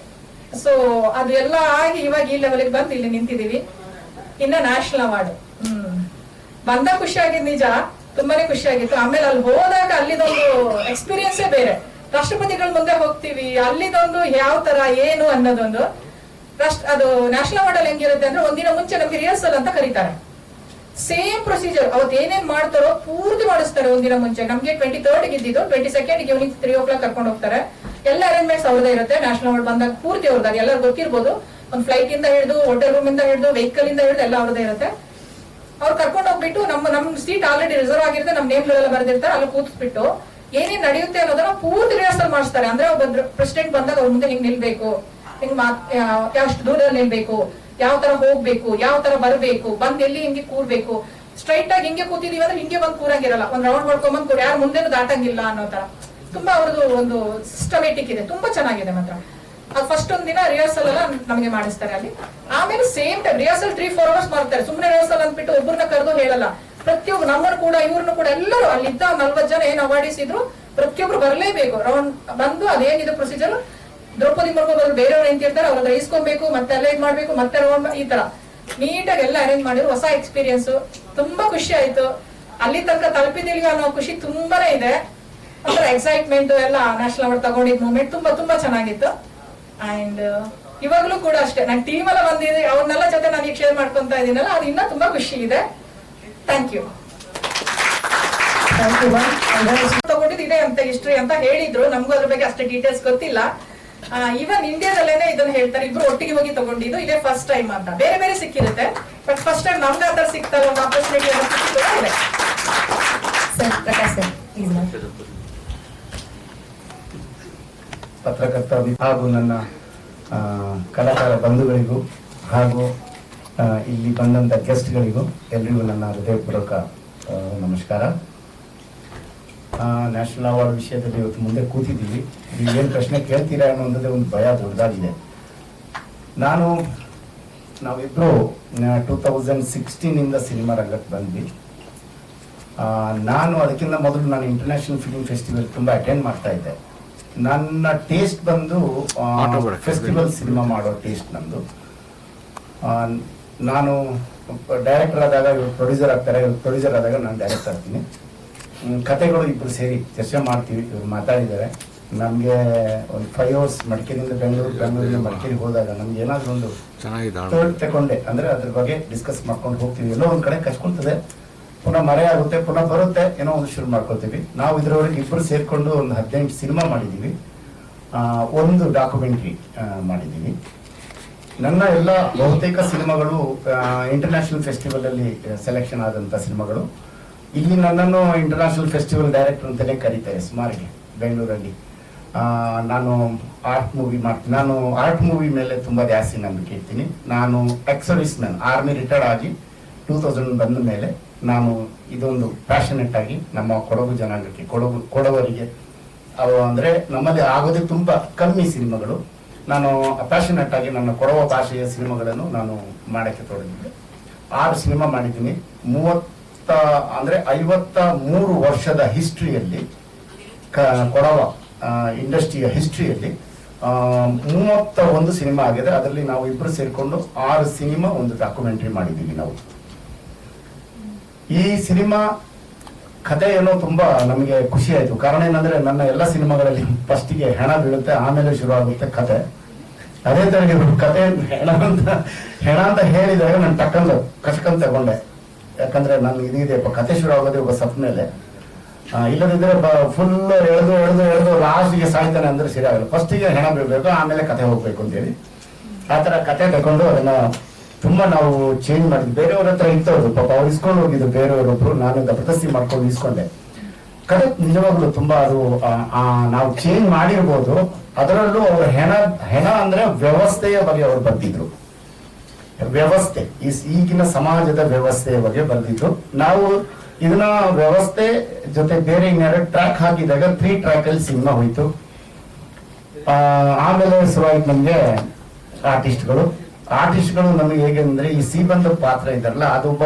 ಸೊ ಅದು ಎಲ್ಲ ಆಗಿ ಇವಾಗ ಈ ಲೆವೆಲ್ಗೆ ಬಂದು ಇಲ್ಲಿ ನಿಂತಿದೀವಿ. ಇನ್ನ ನ್ಯಾಷನಲ್ ಅವಾರ್ಡ್ ಬಂದ ಖುಷಿ ಆಗಿದ್ ನಿಜ, ತುಂಬಾನೇ ಖುಷಿ ಆಗಿತ್ತು. ಆಮೇಲೆ ಅಲ್ಲಿ ಹೋದಾಗ ಅಲ್ಲಿದೊಂದು ಎಕ್ಸ್ಪೀರಿಯನ್ಸೇ ಬೇರೆ. ರಾಷ್ಟ್ರಪತಿಗಳ ಮುಂದೆ ಹೋಗ್ತೀವಿ, ಅಲ್ಲಿದೊಂದು ಯಾವ ತರ ಏನು ಅನ್ನೋದೊಂದು. ಅದು ನ್ಯಾಷನಲ್ ಅವಾರ್ಡ್ ಅಲ್ಲಿ ಹೆಂಗಿರುತ್ತೆ ಅಂದ್ರೆ, ಒಂದಿನ ಮುಂಚೆ ನಮ್ಗೆ ರಿಹರ್ಸಲ್ ಅಂತ ಕರೀತಾರೆ. ಸೇಮ್ ಪ್ರೊಸೀಜರ್ ಅವತ್ತು ಏನೇನ್ ಮಾಡ್ತಾರೋ ಪೂರ್ತಿ ಮಾಡಿಸ್ತಾರೆ ಒಂದಿನ ಮುಂಚೆ. ನಮ್ಗೆ 23rd ಇದ್ದಿದ್ದು, 22nd ಈವ್ನಿಂಗ್ 3 o'clock ಕರ್ಕೊಂಡು ಹೋಗ್ತಾರೆ. ಎಲ್ಲ ಅರೇಂಜ್ಮೆಂಟ್ಸ್ ಅವ್ರದೇ ಇರುತ್ತೆ. ನ್ಯಾಷನಲ್ ಅವಾರ್ಡ್ ಬಂದಾಗ ಪೂರ್ತಿ ಅವ್ರದ್ದು, ಎಲ್ಲರೂ ಗೊತ್ತಿರ್ಬೋದು. ಒಂದು ಫ್ಲೈಟ್ ಇಂದ ಹಿಡಿದು, ಹೋಟೆಲ್ ರೂಮ್ ಇಂದ ಹಿಡಿದು, ವೆಹಿಕಲ್ ಇಂದ ಹಿಡಿದು ಎಲ್ಲ ಅವ್ರದೇ ಇರುತ್ತೆ. ಅವ್ರು ಕರ್ಕೊಂಡು ಹೋಗ್ಬಿಟ್ಟು ನಮ್ ಸೀಟ್ ಆಲ್ರೆಡಿ ರಿಸರ್ವ್ ಆಗಿರುತ್ತೆ, ನಮ್ ನೇಮ್ಗಳೆಲ್ಲ ಬರೆದಿರ್ತಾರೆ, ಅಲ್ಲಿ ಕೂತ್ಬಿಟ್ಟು ಏನೇನ್ ನಡೆಯುತ್ತೆ ಅನ್ನೋದನ್ನ ಪೂರ್ತಿ ರಿಹರ್ಸಲ್ ಮಾಡಿಸ್ತಾರೆ. ಅಂದ್ರೆ ಪ್ರೆಸಿಡೆಂಟ್ ಬಂದಾಗ ಅವ್ರ ಮುಂದೆ ಹಿಂಗ್ ನಿಲ್ಬೇಕು, ಹಿಂಗ್ ಎಷ್ಟು ದೂರದಲ್ಲಿ ನಿಲ್ಬೇಕು, ಯಾವ ತರ ಹೋಗ್ಬೇಕು, ಯಾವ ತರ ಬರ್ಬೇಕು, ಬಂದ್ ಎಲ್ಲಿ ಹಿಂಗೆ ಕೂರ್ಬೇಕು, ಸ್ಟ್ರೈಟ್ ಆಗಿ ಹಿಂಗೆ ಕೂತಿದೀವಿ ಅಂದ್ರೆ ಹಿಂಗೆ ಬಂದ್ ಕೂರಂಗಿರಲ್ಲ, ಒಂದ್ ರೌಂಡ್ ಮಾಡ್ಕೊಂಡ್ ಕೂರ್, ಯಾರು ಮುಂದೆನೂ ದಾಟಂಗಿಲ್ಲ ಅನ್ನೋ ತರ ತುಂಬಾ ಅವ್ರದ್ದು ಒಂದು ಸಿಸ್ಟಮೇಟಿಕ್ ಇದೆ. ತುಂಬಾ ಚೆನ್ನಾಗಿದೆ ಮಾತ್ರ. ಅದು ಫಸ್ಟ್ ಒಂದಿನ ರಿಹರ್ಸಲ್ ಎಲ್ಲ ನಮಗೆ ಮಾಡಿಸ್ತಾರೆ ಅಲ್ಲಿ. ಆಮೇಲೆ ಸೇಮ್ ಟೈಮ್ ರಿಹರ್ಸಲ್ 3-4 hours ಮಾಡ್ತಾರೆ. ಸುಮ್ಮನೆ ರಿಹರ್ಸಲ್ ಅಂದ್ಬಿಟ್ಟು ಒಬ್ಬರನ್ನ ಕರೆದು ಹೇಳಲ್ಲ. ಪ್ರತಿಯೊಬ್ಬರು ನಮ್ಮನ್ನು ಕೂಡ ಇವ್ರನ್ನು ಕೂಡ ಎಲ್ಲರೂ ಅಲ್ಲಿದ್ದ 40 ಜನ ಏನ್ ಅವಾರ್ಡಿಸ್ ಇದ್ರು ಪ್ರತಿಯೊಬ್ರು ಬರಲೇಬೇಕು. ರೌಂಡ್ ಬಂದು ಅದೇನಿದೆ ಪ್ರೊಸೀಜರ್, ದ್ರೌಪದಿ ಮುರ್ಮು ಬಂದು ಬೇರೆಯವ್ರು ನಿಂತಿರ್ತಾರೆ, ಅವ್ರನ್ನ ಇಸ್ಕೊಬೇಕು, ಮತ್ತೆ ಎಲ್ಲ ಇದ್ ಮಾಡ್ಬೇಕು, ಮತ್ತೆ ರೌಂಡ್ ಈ ತರ ನೀಟಾಗಿ ಎಲ್ಲ ಅರೇಂಜ್ ಮಾಡಿದ್ರು. ಹೊಸ ಎಕ್ಸ್ಪೀರಿಯನ್ಸ್, ತುಂಬಾ ಖುಷಿ ಆಯ್ತು. ಅಲ್ಲಿ ತನಕ ತಲುಪಿದಿಲ್ವ ಅನ್ನೋ ಖುಷಿ ತುಂಬಾನೇ ಇದೆ. ಅಂದ್ರೆ ಎಕ್ಸೈಟ್ಮೆಂಟ್ ಎಲ್ಲ ನ್ಯಾಷನಲ್ ಅವಾರ್ಡ್ ತಗೊಂಡಿದ್ ಮೂಮೆಂಟ್ ತುಂಬಾ ಚೆನ್ನಾಗಿತ್ತು. ಅಂಡ್ ಇವಾಗ್ಲೂ ಕೂಡ ಅಷ್ಟೇ, ನನ್ ಟೀಮ್ ಎಲ್ಲ ಬಂದಿದೆ, ಅವ್ರನ್ನೆಲ್ಲ ಜೊತೆ ನಾನು ಈಗ ಶೇರ್ ಮಾಡ್ಕೊಂತ ಇದೀನಲ್ಲ, ಅದು ಇನ್ನೂ ತುಂಬಾ ಖುಷಿ ಇದೆ. Thank you. Thank you ma'am. ತಗೊಂಡಿದ್ದು ಇದೆ ಅಂತ ಹಿಸ್ಟ್ರಿ ಅಂತ ಹೇಳಿದ್ರು. ನಮಗೂ ಅದ್ರ ಬಗ್ಗೆ ಅಷ್ಟೇ ಡೀಟೇಲ್ಸ್ ಗೊತ್ತಿಲ್ಲ. ಈವನ್ ಇಂಡಿಯಾದಲ್ಲೇನೆ ಇದನ್ನ ಹೇಳ್ತಾರೆ, ಇಬ್ರು ಒಟ್ಟಿಗೆ ಹೋಗಿ ತಗೊಂಡಿದ್ದು ಇದೇ ಫಸ್ಟ್ ಟೈಮ್ ಅಂತ. ಬೇರೆ ಬೇರೆ ಸಿಕ್ಕಿರುತ್ತೆ, ಬಟ್ ಫಸ್ಟ್ ಟೈಮ್ ನಮ್ಗೆ ಆತರ ಸಿಗ್ತಲ್ಲ ಒಂದು ಆಪರ್ಚುನಿಟಿ ಇದೆ. Sir Prakash sir please ma'am. ಪತ್ರಕರ್ತ ಹಾಗೂ ನನ್ನ ಕಲಾಕಾರ ಬಂಧುಗಳಿಗೂ ಹಾಗೂ ಇಲ್ಲಿ ಬಂದಂಥ ಗೆಸ್ಟ್ಗಳಿಗೂ ಎಲ್ರಿಗೂ ನನ್ನ ಹೃದಯಪೂರ್ವಕ ನಮಸ್ಕಾರ. ನ್ಯಾಷನಲ್ ಅವಾರ್ಡ್ ವಿಷಯದಲ್ಲಿ ಇವತ್ತು ಮುಂದೆ ಕೂತಿದ್ದೀವಿ. ನೀವೇನು ಪ್ರಶ್ನೆ ಕೇಳ್ತೀರಾ ಅನ್ನೋದೇ ಒಂದು ಭಯ ದೊಡ್ಡದಾಗಿದೆ. ನಾವಿಬ್ಬರು 2016 ಸಿನಿಮಾ ರಂಗಕ್ಕೆ ಬಂದ್ವಿ. ನಾನು ಅದಕ್ಕಿಂತ ಮೊದಲು ನಾನು ಇಂಟರ್ನ್ಯಾಷನಲ್ ಫಿಲ್ಮ್ ಫೆಸ್ಟಿವಲ್ ತುಂಬ ಅಟೆಂಡ್ ಮಾಡ್ತಾ ಇದ್ದೆ. ನನ್ನ ಟೇಸ್ಟ್ ಬಂದು ಫೆಸ್ಟಿವಲ್ ಸಿನಿಮಾ ಮಾಡೋ ಟೇಸ್ಟ್ ನಂದು. ನಾನು ಡೈರೆಕ್ಟರ್ ಆದಾಗ ಇವ್ರು ಪ್ರೊಡ್ಯೂಸರ್ ಆಗ್ತಾರೆ, ಇವ್ರು ಪ್ರೊಡ್ಯೂಸರ್ ಆದಾಗ ನಾನು ಡೈರೆಕ್ಟ್ ಆಗ್ತೀನಿ. ಕತೆಗಳು ಇಬ್ಬರು ಸೇರಿ ಚರ್ಚೆ ಮಾಡ್ತೀವಿ. ಇವ್ರು ಮಾತಾಡಿದ್ದಾರೆ. ನಮಗೆ ಒಂದು 5 hours ಮಡಿಕೇರಿಯಿಂದ ಬೆಂಗಳೂರಿಂದ ಮಡಿಕೇರಿಗೆ ಹೋದಾಗ ನಮ್ಗೆ ಏನಾದರೂ ಒಂದು ತಗೊಂಡೆ ಅಂದರೆ ಅದ್ರ ಬಗ್ಗೆ ಡಿಸ್ಕಸ್ ಮಾಡ್ಕೊಂಡು ಹೋಗ್ತೀವಿ. ಎಲ್ಲೋ ಒಂದು ಕಡೆ ಕಚ್ಕೊಳ್ತದೆ, ಪುನಃ ಮರೆ ಆಗುತ್ತೆ, ಪುನಃ ಬರುತ್ತೆ, ಏನೋ ಒಂದು ಶುರು ಮಾಡ್ಕೊಳ್ತೀವಿ. ನಾವು ಇದ್ರವರೆಗೆ ಇಬ್ಬರು ಸೇರಿಕೊಂಡು ಒಂದು 18 ಸಿನಿಮಾ ಮಾಡಿದ್ದೀವಿ, ಒಂದು ಡಾಕ್ಯುಮೆಂಟ್ರಿ ಮಾಡಿದ್ದೀವಿ. ನನ್ನ ಎಲ್ಲ ಬಹುತೇಕ ಸಿನಿಮಾಗಳು ಇಂಟರ್ನ್ಯಾಷನಲ್ ಫೆಸ್ಟಿವಲ್ ಅಲ್ಲಿ ಸೆಲೆಕ್ಷನ್ ಆದಂಥ ಸಿನಿಮಾಗಳು. ಇಲ್ಲಿ ನನ್ನನ್ನು ಇಂಟರ್ನ್ಯಾಷನಲ್ ಫೆಸ್ಟಿವಲ್ ಡೈರೆಕ್ಟರ್ ಅಂತಲೇ ಕರೀತಾರೆ ಸುಮಾರಿಗೆ ಬೆಂಗಳೂರಲ್ಲಿ. ನಾನು ಆರ್ಟ್ ಮೂವಿ ಮಾಡ್ತೀನಿ. ನಾನು ಆರ್ಟ್ ಮೂವಿ ಮೇಲೆ ತುಂಬ ಜಾಸ್ತಿ ನಂಬಿಕೆ ಇರ್ತೀನಿ. ನಾನು ಎಕ್ಸ್-ಸರ್ವಿಸ್ ಮ್ಯಾನ್, ಆರ್ಮಿ ರಿಟೈರ್ಡ್ ಆಗಿ 2000 ಬಂದ ಮೇಲೆ ನಾನು ಇದೊಂದು ಪ್ಯಾಷನೆಟ್ ಆಗಿ ನಮ್ಮ ಕೊಡಗು ಜನಾಂಗಕ್ಕೆ, ಕೊಡವರಿಗೆ ಅಂದರೆ ನಮ್ಮಲ್ಲಿ ಆಗೋದೇ ತುಂಬ ಕಮ್ಮಿ ಸಿನಿಮಾಗಳು. ನಾನು ಪ್ಯಾಷನೆಟ್ ಆಗಿ ನನ್ನ ಕೊಡವ ಭಾಷೆಯ ಸಿನಿಮಾಗಳನ್ನು ನಾನು ಮಾಡೋಕ್ಕೆ ತೊಡಗಿದ್ದೆ. 6 ಸಿನಿಮಾ ಮಾಡಿದ್ದೀನಿ. 53 ವರ್ಷದ ಹಿಸ್ಟ್ರಿಯಲ್ಲಿ, ಕೊಡವ ಇಂಡಸ್ಟ್ರಿಯ ಹಿಸ್ಟ್ರಿಯಲ್ಲಿ 31 ಸಿನಿಮಾ ಆಗಿದೆ. ಅದರಲ್ಲಿ ನಾವು ಇಬ್ಬರು ಸೇರಿಕೊಂಡು 6 ಸಿನಿಮಾ, ಒಂದು ಡಾಕ್ಯುಮೆಂಟ್ರಿ ಮಾಡಿದ್ದೀವಿ ನಾವು. ಈ ಸಿನಿಮಾ ಕತೆ ಏನೋ ತುಂಬಾ ನಮಗೆ ಖುಷಿ ಆಯ್ತು. ಕಾರಣ ಏನಂದ್ರೆ ನನ್ನ ಎಲ್ಲ ಸಿನಿಮಾಗಳಲ್ಲಿ ಫಸ್ಟಿಗೆ ಹೆಣ ಬೀಳುತ್ತೆ, ಆಮೇಲೆ ಶುರು ಆಗುತ್ತೆ ಕತೆ. ಅದೇ ತರ ಕತೆ ಹೆಣ ಅಂತ ಹೇಳಿದಾಗ ನಾನು ಕಚ್ಕೊಂಡ್ ತಗೊಂಡೆ. ಯಾಕಂದ್ರೆ ನಾನು ಇದಿದೆಯಪ್ಪ ಕತೆ ಶುರು ಆಗೋದೇ ಒಬ್ಬ ಸತ್ ಮೇಲೆ. ಇಲ್ಲದಿದ್ರೆ ಫುಲ್ ಎಳೆದು ಲಾಸ್ಟ್ಗೆ ಸಾಯ್ತಾನೆ ಅಂದ್ರೆ ಸರಿ ಆಗಲ್ಲ. ಫಸ್ಟಿಗೆ ಹೆಣ ಬೀಳ್ಬೇಕು, ಆಮೇಲೆ ಕತೆ ಹೋಗ್ಬೇಕು ಅಂತೇಳಿ ಆ ತರ ಕತೆ ತಗೊಂಡು ಅದನ್ನ ತುಂಬಾ ನಾವು ಚೇಂಜ್ ಮಾಡಿದ್ವಿ. ಬೇರೆಯವ್ರ ಹತ್ರ ಇತ್ತವ್ರು ಪಾಪ, ಅವ್ರು ಇಸ್ಕೊಂಡು ಹೋಗಿದ್ದು ಬೇರೆಯವರೊಬ್ರು, ನಾನು ಜಬರ್ದಸ್ತಿ ಮಾಡ್ಕೊಂಡು ಇಸ್ಕೊಂಡೆ. ಕತೆ ನಿಜವಾಗ್ಲು ತುಂಬಾ ಅದು ನಾವು ಚೇಂಜ್ ಮಾಡಿರ್ಬೋದು. ಅದರಲ್ಲೂ ಅವ್ರ ಹೆಣ ಅಂದ್ರೆ ವ್ಯವಸ್ಥೆಯ ಬಗ್ಗೆ ಅವ್ರು ಬರ್ತಿದ್ರು. ವ್ಯವಸ್ಥೆ, ಈಗಿನ ಸಮಾಜದ ವ್ಯವಸ್ಥೆಯ ಬಗ್ಗೆ ಬರ್ತಿದ್ರು. ನಾವು ಇದನ್ನ ವ್ಯವಸ್ಥೆ ಜೊತೆ ಬೇರೆ 2 ಟ್ರ್ಯಾಕ್ ಹಾಕಿದಾಗ 3 ಟ್ರ್ಯಾಕ್ ಅಲ್ಲಿ ಸಿನಿಮಾ ಹೋಯ್ತು. ಆಮೇಲೆ ಶುರುವಾಯ್ತು ನಮ್ಗೆ ಆರ್ಟಿಸ್ಟ್ಗಳು ನಮಗೆ ಹೇಗೆ ಅಂದ್ರೆ ಈ ಸೀಬಂದ ಪಾತ್ರ ಇದ್ದಾರಲ್ಲ, ಅದೊಬ್ಬ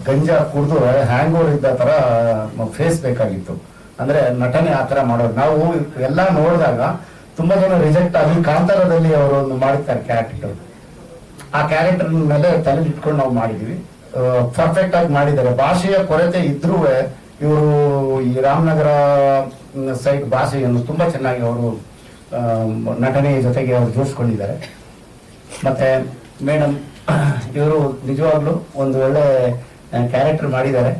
ಗಂಜಾ ಕುಡಿದು ಹ್ಯಾಂಗ್ ಓವರ್ ಇದ್ದ ತರ ಫೇಸ್ ಬೇಕಾಗಿತ್ತು. ಅಂದ್ರೆ ನಟನೆ ಆ ತರ ಮಾಡೋರು. ನಾವು ಎಲ್ಲ ನೋಡಿದಾಗ ತುಂಬಾ ಜನ ರಿಜೆಕ್ಟ್ ಆಗಿ ಕಾಂತಾರದಲ್ಲಿ ಅವರು ಒಂದು ಮಾಡಿರ್ತಾರೆ ಕ್ಯಾರೆಕ್ಟರ್. ಆ ಕ್ಯಾರೆಕ್ಟರ್ ಮೇಲೆ ತಲೆ ಇಟ್ಕೊಂಡು ನಾವು ಮಾಡಿದೀವಿ. ಪರ್ಫೆಕ್ಟ್ ಆಗಿ ಮಾಡಿದ್ದಾರೆ. ಭಾಷೆಯ ಕೊರತೆ ಇದ್ರೂ ಇವರು ಈ ರಾಮನಗರ ಸೈಡ್ ಭಾಷೆಯನ್ನು ತುಂಬಾ ಚೆನ್ನಾಗಿ ಅವರು ನಟನೆಯ ಜೊತೆಗೆ ಅವರು ಜೋಡಿಸ್ಕೊಂಡಿದ್ದಾರೆ. ಮತ್ತೆ ಮೇಡಮ್ ಇವರು ನಿಜವಾಗ್ಲೂ ಒಂದು ಒಳ್ಳೆ ಕ್ಯಾರೆಕ್ಟರ್ ಮಾಡಿದ್ದಾರೆ.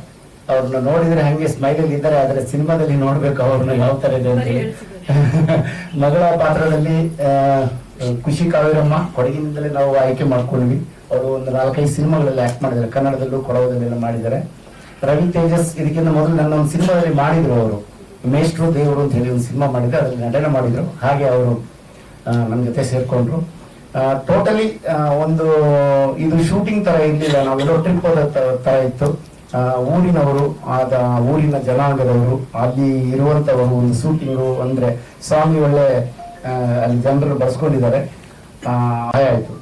ಅವ್ರನ್ನ ನೋಡಿದ್ರೆ ಹಂಗೆ ಸ್ಮೈಲಲ್ಲಿ ಇದ್ದಾರೆ, ಆದರೆ ಸಿನಿಮಾದಲ್ಲಿ ನೋಡ್ಬೇಕು ಅವ್ರನ್ನ ಯಾವ ತರ ಇದೆ ಅಂತ ಹೇಳಿ. ಮಗಳ ಪಾತ್ರದಲ್ಲಿ ಖುಷಿ ಕಾವೇರಮ್ಮ ಕೊಡಗಿನಿಂದಲೇ ನಾವು ಆಯ್ಕೆ ಮಾಡ್ಕೊಂಡ್ವಿ. ಅವರು ಒಂದು 4-5 ಸಿನಿಮಾಗಳಲ್ಲಿ ಆಕ್ಟ್ ಮಾಡಿದ್ದಾರೆ, ಕನ್ನಡದಲ್ಲೂ ಕೊಡವದಲ್ಲೆಲ್ಲ ಮಾಡಿದ್ದಾರೆ. ರವಿ ತೇಜಸ್ ಇದಕ್ಕಿಂತ ಮೊದಲು ನನ್ನ ಒಂದು ಸಿನಿಮಾದಲ್ಲಿ ಮಾಡಿದ್ರು. ಅವರು ಮೇಷ್ಟ್ರು ದೇವರು ಅಂತ ಹೇಳಿ ಒಂದು ಸಿನಿಮಾ ಮಾಡಿದ್ರು, ಅದರಲ್ಲಿ ನಟನೆ ಮಾಡಿದ್ರು. ಹಾಗೆ ಅವರು ನಮ್ಮ ಜೊತೆ ಸೇರ್ಕೊಂಡ್ರು. ಟೋಟಲಿ ಒಂದು ಇದು ಶೂಟಿಂಗ್ ತರ ಇರ್ಲಿಲ್ಲ, ನಾವೆಲ್ಲೋ ಟ್ರಿಪ್ ಹೋದ ತರ ಇತ್ತು. ಊರಿನವರು, ಊರಿನ ಜನಾಂಗದವರು, ಅಲ್ಲಿ ಇರುವಂತವರು, ಒಂದು ಶೂಟಿಂಗು ಅಂದ್ರೆ ಸ್ವಾಮಿ ಒಳ್ಳೆ ಅಲ್ಲಿ ಜನರು ಬಳಸ್ಕೊಂಡಿದ್ದಾರೆ. ಆಯ್ತು,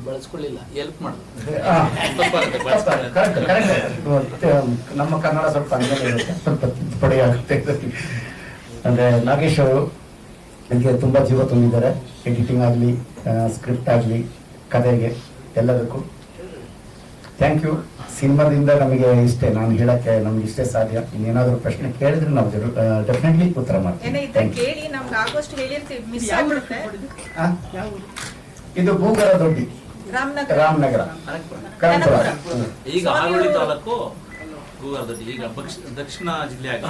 ನಮ್ಮ ಕನ್ನಡ ಸ್ವಲ್ಪ ಅಂಜನೆ ಇರುತ್ತೆ, ಸ್ವಲ್ಪ ತಿದ್ದುಪಡಿ ಆಗುತ್ತೆ. ಅಂದ್ರೆ ನಾಗೇಶ್ ಅವರು ನನಗೆ ತುಂಬಾ ಜೀವ ತುಂಬಿದ್ದಾರೆ. ಎಡಿಟಿಂಗ್ ಆಗಲಿ, ಸ್ಕ್ರಿಪ್ಟ್ ಆಗಲಿ, ಕಥೆಗೆ, ಎಲ್ಲದಕ್ಕೂ ಥ್ಯಾಂಕ್ ಯು. ಸಿನಿಮಾದಿಂದ ನಮಗೆ ಇಷ್ಟೇ ನಾನು ಹೇಳಕ್ಕೆ, ನಮ್ಗೆ ಇಷ್ಟೇ ಸಾಧ್ಯ. ಇನ್ನೇನಾದ್ರೂ ಪ್ರಶ್ನೆ ಕೇಳಿದ್ರೆ ನಾವು ಡೆಫಿನೆಟ್ಲಿ ಉತ್ತರ ಮಾಡ್ತೀವಿ. ಇದು ಭೂಗರ ದೊಡ್ಡಿ, ರಾಮನಗರ, ಕನಕಪುರ. ಈಗ ಆರೋಳಿ ತಾಲೂಕು ಕೂಗಾರದಲ್ಲಿ ಈಗ ದಕ್ಷಿಣ ಜಿಲ್ಲೆ ಆಗಿ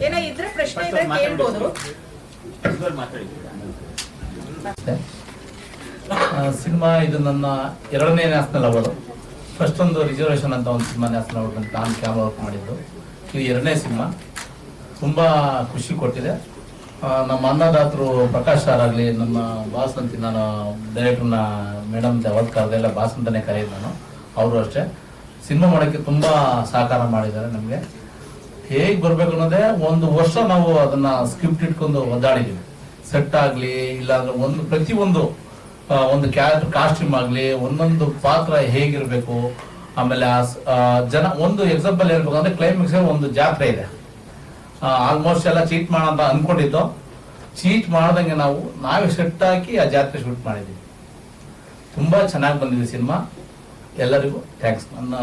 ಏನೋ ಇದ್ರೆ ಪ್ರಶ್ನೆ ಇದ್ರೆ ಕೇಳ್ಬೋದು. ಸಿನಿಮಾ ಇದು ನನ್ನ 2ನೇ ನ್ಯಾಷನಲ್ ಅವಾರ್ಡ್. ಫಸ್ಟ್ ಒಂದು ರಿಸರ್ವೇಷನ್ ಅಂತ ಒಂದು ಸಿನಿಮಾ ನ್ಯಾಷನಲ್ ಅವಾರ್ಡ್ ಅಂತ ನಾನು ಕ್ಯಾಮ್ರಾ ವರ್ಕ್ ಮಾಡಿದ್ದು. ಇದು 2ನೇ ಸಿನಿಮಾ. ತುಂಬ ಖುಷಿ ಕೊಟ್ಟಿದೆ. ನಮ್ಮ ಅನ್ನದಾತರು ಪ್ರಕಾಶ್ ಸರ್ ಆಗಲಿ, ನಮ್ಮ ಬಾಸ್ ಅಂತ ನಾನು ಡೈರೆಕ್ಟರ್ನ ಮೇಡಮ್ ಯಾವತ್ತು ಕರೆದೆಲ್ಲ ಬಾಸ್ ಅಂತಲೇ ಕರೆಯೋದು ನಾನು. ಅವರು ಅಷ್ಟೇ ಸಿನಿಮಾ ಮಾಡೋಕ್ಕೆ ತುಂಬ ಸಹಕಾರ ಮಾಡಿದ್ದಾರೆ ನಮಗೆ. ಹೇಗೆ ಬರಬೇಕು ಅನ್ನೋದೇ 1 ವರ್ಷ ನಾವು ಅದನ್ನ ಸ್ಕ್ರಿಪ್ಟ್ ಇಟ್ಕೊಂಡು ಒದ್ದಾಡಿದ್ದೀವಿ. ಸೆಟ್ ಆಗಲಿ ಇಲ್ಲಾಂದ್ರೆ ಪ್ರತಿಯೊಂದು ಒಂದು ಕ್ಯಾರೆಕ್ಟರ್ ಕಾಸ್ಟ್ಯೂಮ್ ಆಗಲಿ, ಒಂದೊಂದು ಪಾತ್ರ ಹೇಗಿರಬೇಕು. ಆಮೇಲೆ ಜನ ಒಂದು ಎಕ್ಸಾಂಪಲ್ ಹೇಳ್ಬೇಕಂದ್ರೆ ಕ್ಲೈಮ್ಯಾಕ್ಸ್ ಒಂದು ಜಾತ್ರೆ ಇದೆ. ಆಲ್ಮೋಸ್ಟ್ ಎಲ್ಲ ಚೀಟ್ ಮಾಡೋಣ ಅನ್ಕೊಂಡಿದ್ದು, ಚೀಟ್ ಮಾಡ್ದಂಗೆ ನಾವೇ ಸೆಟ್ ಹಾಕಿ ಆ ಜಾತ್ರೆ ಶೂಟ್ ಮಾಡಿದ್ದೀವಿ. ತುಂಬಾ ಚೆನ್ನಾಗಿ ಬಂದಿದೆ ಸಿನಿಮಾ. ಎಲ್ಲರಿಗೂ ಥ್ಯಾಂಕ್ಸ್. ನನ್ನ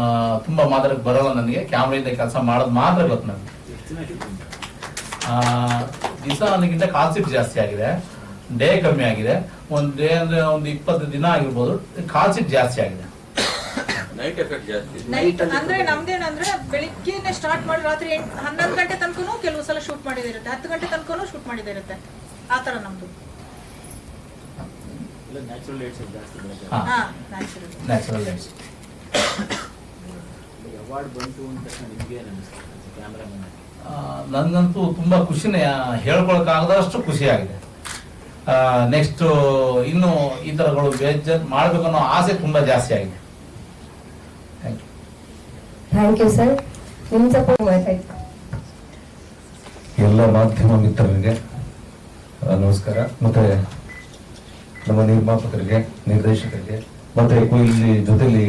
ತುಂಬಾ ಮಾತಾಡಕ್ಕೆ ಬರೋಲ್ಲ ನನಗೆ, ಕ್ಯಾಮ್ರಾದಿಂದ ಕೆಲಸ ಮಾಡೋದು ಮಾತ್ರ ಗೊತ್ತು ನನಗೆ. ದಿವಸ ನನಗಿಂತ ಕಾನ್ಸೆಪ್ಟ್ ಜಾಸ್ತಿ ಆಗಿದೆ, ಡೇ ಕಮ್ಮಿ ಆಗಿದೆ. ಒಂದು ಡೇ ಅಂದ್ರೆ ಒಂದು 20 ದಿನ ಆಗಿರ್ಬೋದು, ಕಾನ್ಸೆಪ್ಟ್ ಜಾಸ್ತಿ ಆಗಿದೆ. ನೈಟ್ ಎಫೆಕ್ಟ್ ಜಾಸ್ತಿ. ನೈಟ್ ಅಂದ್ರೆ ನಮ್ದೇನಂದ್ರೆ ಬೆಳಿಗ್ಗೆನೆ ಸ್ಟಾರ್ಟ್ ಮಾಡಿ ರಾತ್ರಿ 11 ಗಂಟೆ ತನಕನೂ ಕೆಲವು ಸಲ ಶೂಟ್ ಮಾಡಿದಿರುತ್ತೆ, 10 ಗಂಟೆ ತನಕನೂ ಶೂಟ್ ಮಾಡಿದಿರುತ್ತೆ. ಆ ತರ ನಮ್ದು ನ್ಯಾಚುರಲ್ ಲೈಟ್ಸ್ ಜಾಸ್ತಿ. Natural lights. ಅವಾರ್ಡ್ ಬಂತು ಅಂತ ತಕ್ಷಣ ನಿಮಗೆ ಅನಿಸ್ತು ಕ್ಯಾಮ್ರಾಮನ್? ನನಗಂತೂ ತುಂಬಾ ಖುಷಿನೇ, ಹೇಳ್ಕೊಳಕ್ಕಾಗದಷ್ಟು ಖುಷಿ ಆಗಿದೆ. ನೆಕ್ಸ್ಟ್ ಇನ್ನು ಈ ತರಗಳು ಬೇಜಾರ್ ಮಾಡ್ಬೇಕು ಅನ್ನೋ ಆಸೆ ತುಂಬಾ ಜಾಸ್ತಿ ಆಗಿದೆ. Thank you sir. ನಿಮ್ಮ ಸಪೋರ್ಟ್. ಎಲ್ಲ ಮಾಧ್ಯಮ ಮಿತ್ರರಿಗೆ ನಮಸ್ಕಾರ. ಮತ್ತೆ ನಮ್ಮ ನಿರ್ಮಾಪಕರಿಗೆ, ನಿರ್ದೇಶಕರಿಗೆ, ಮತ್ತೆ ಇಲ್ಲಿ ಜೊತೆಲಿ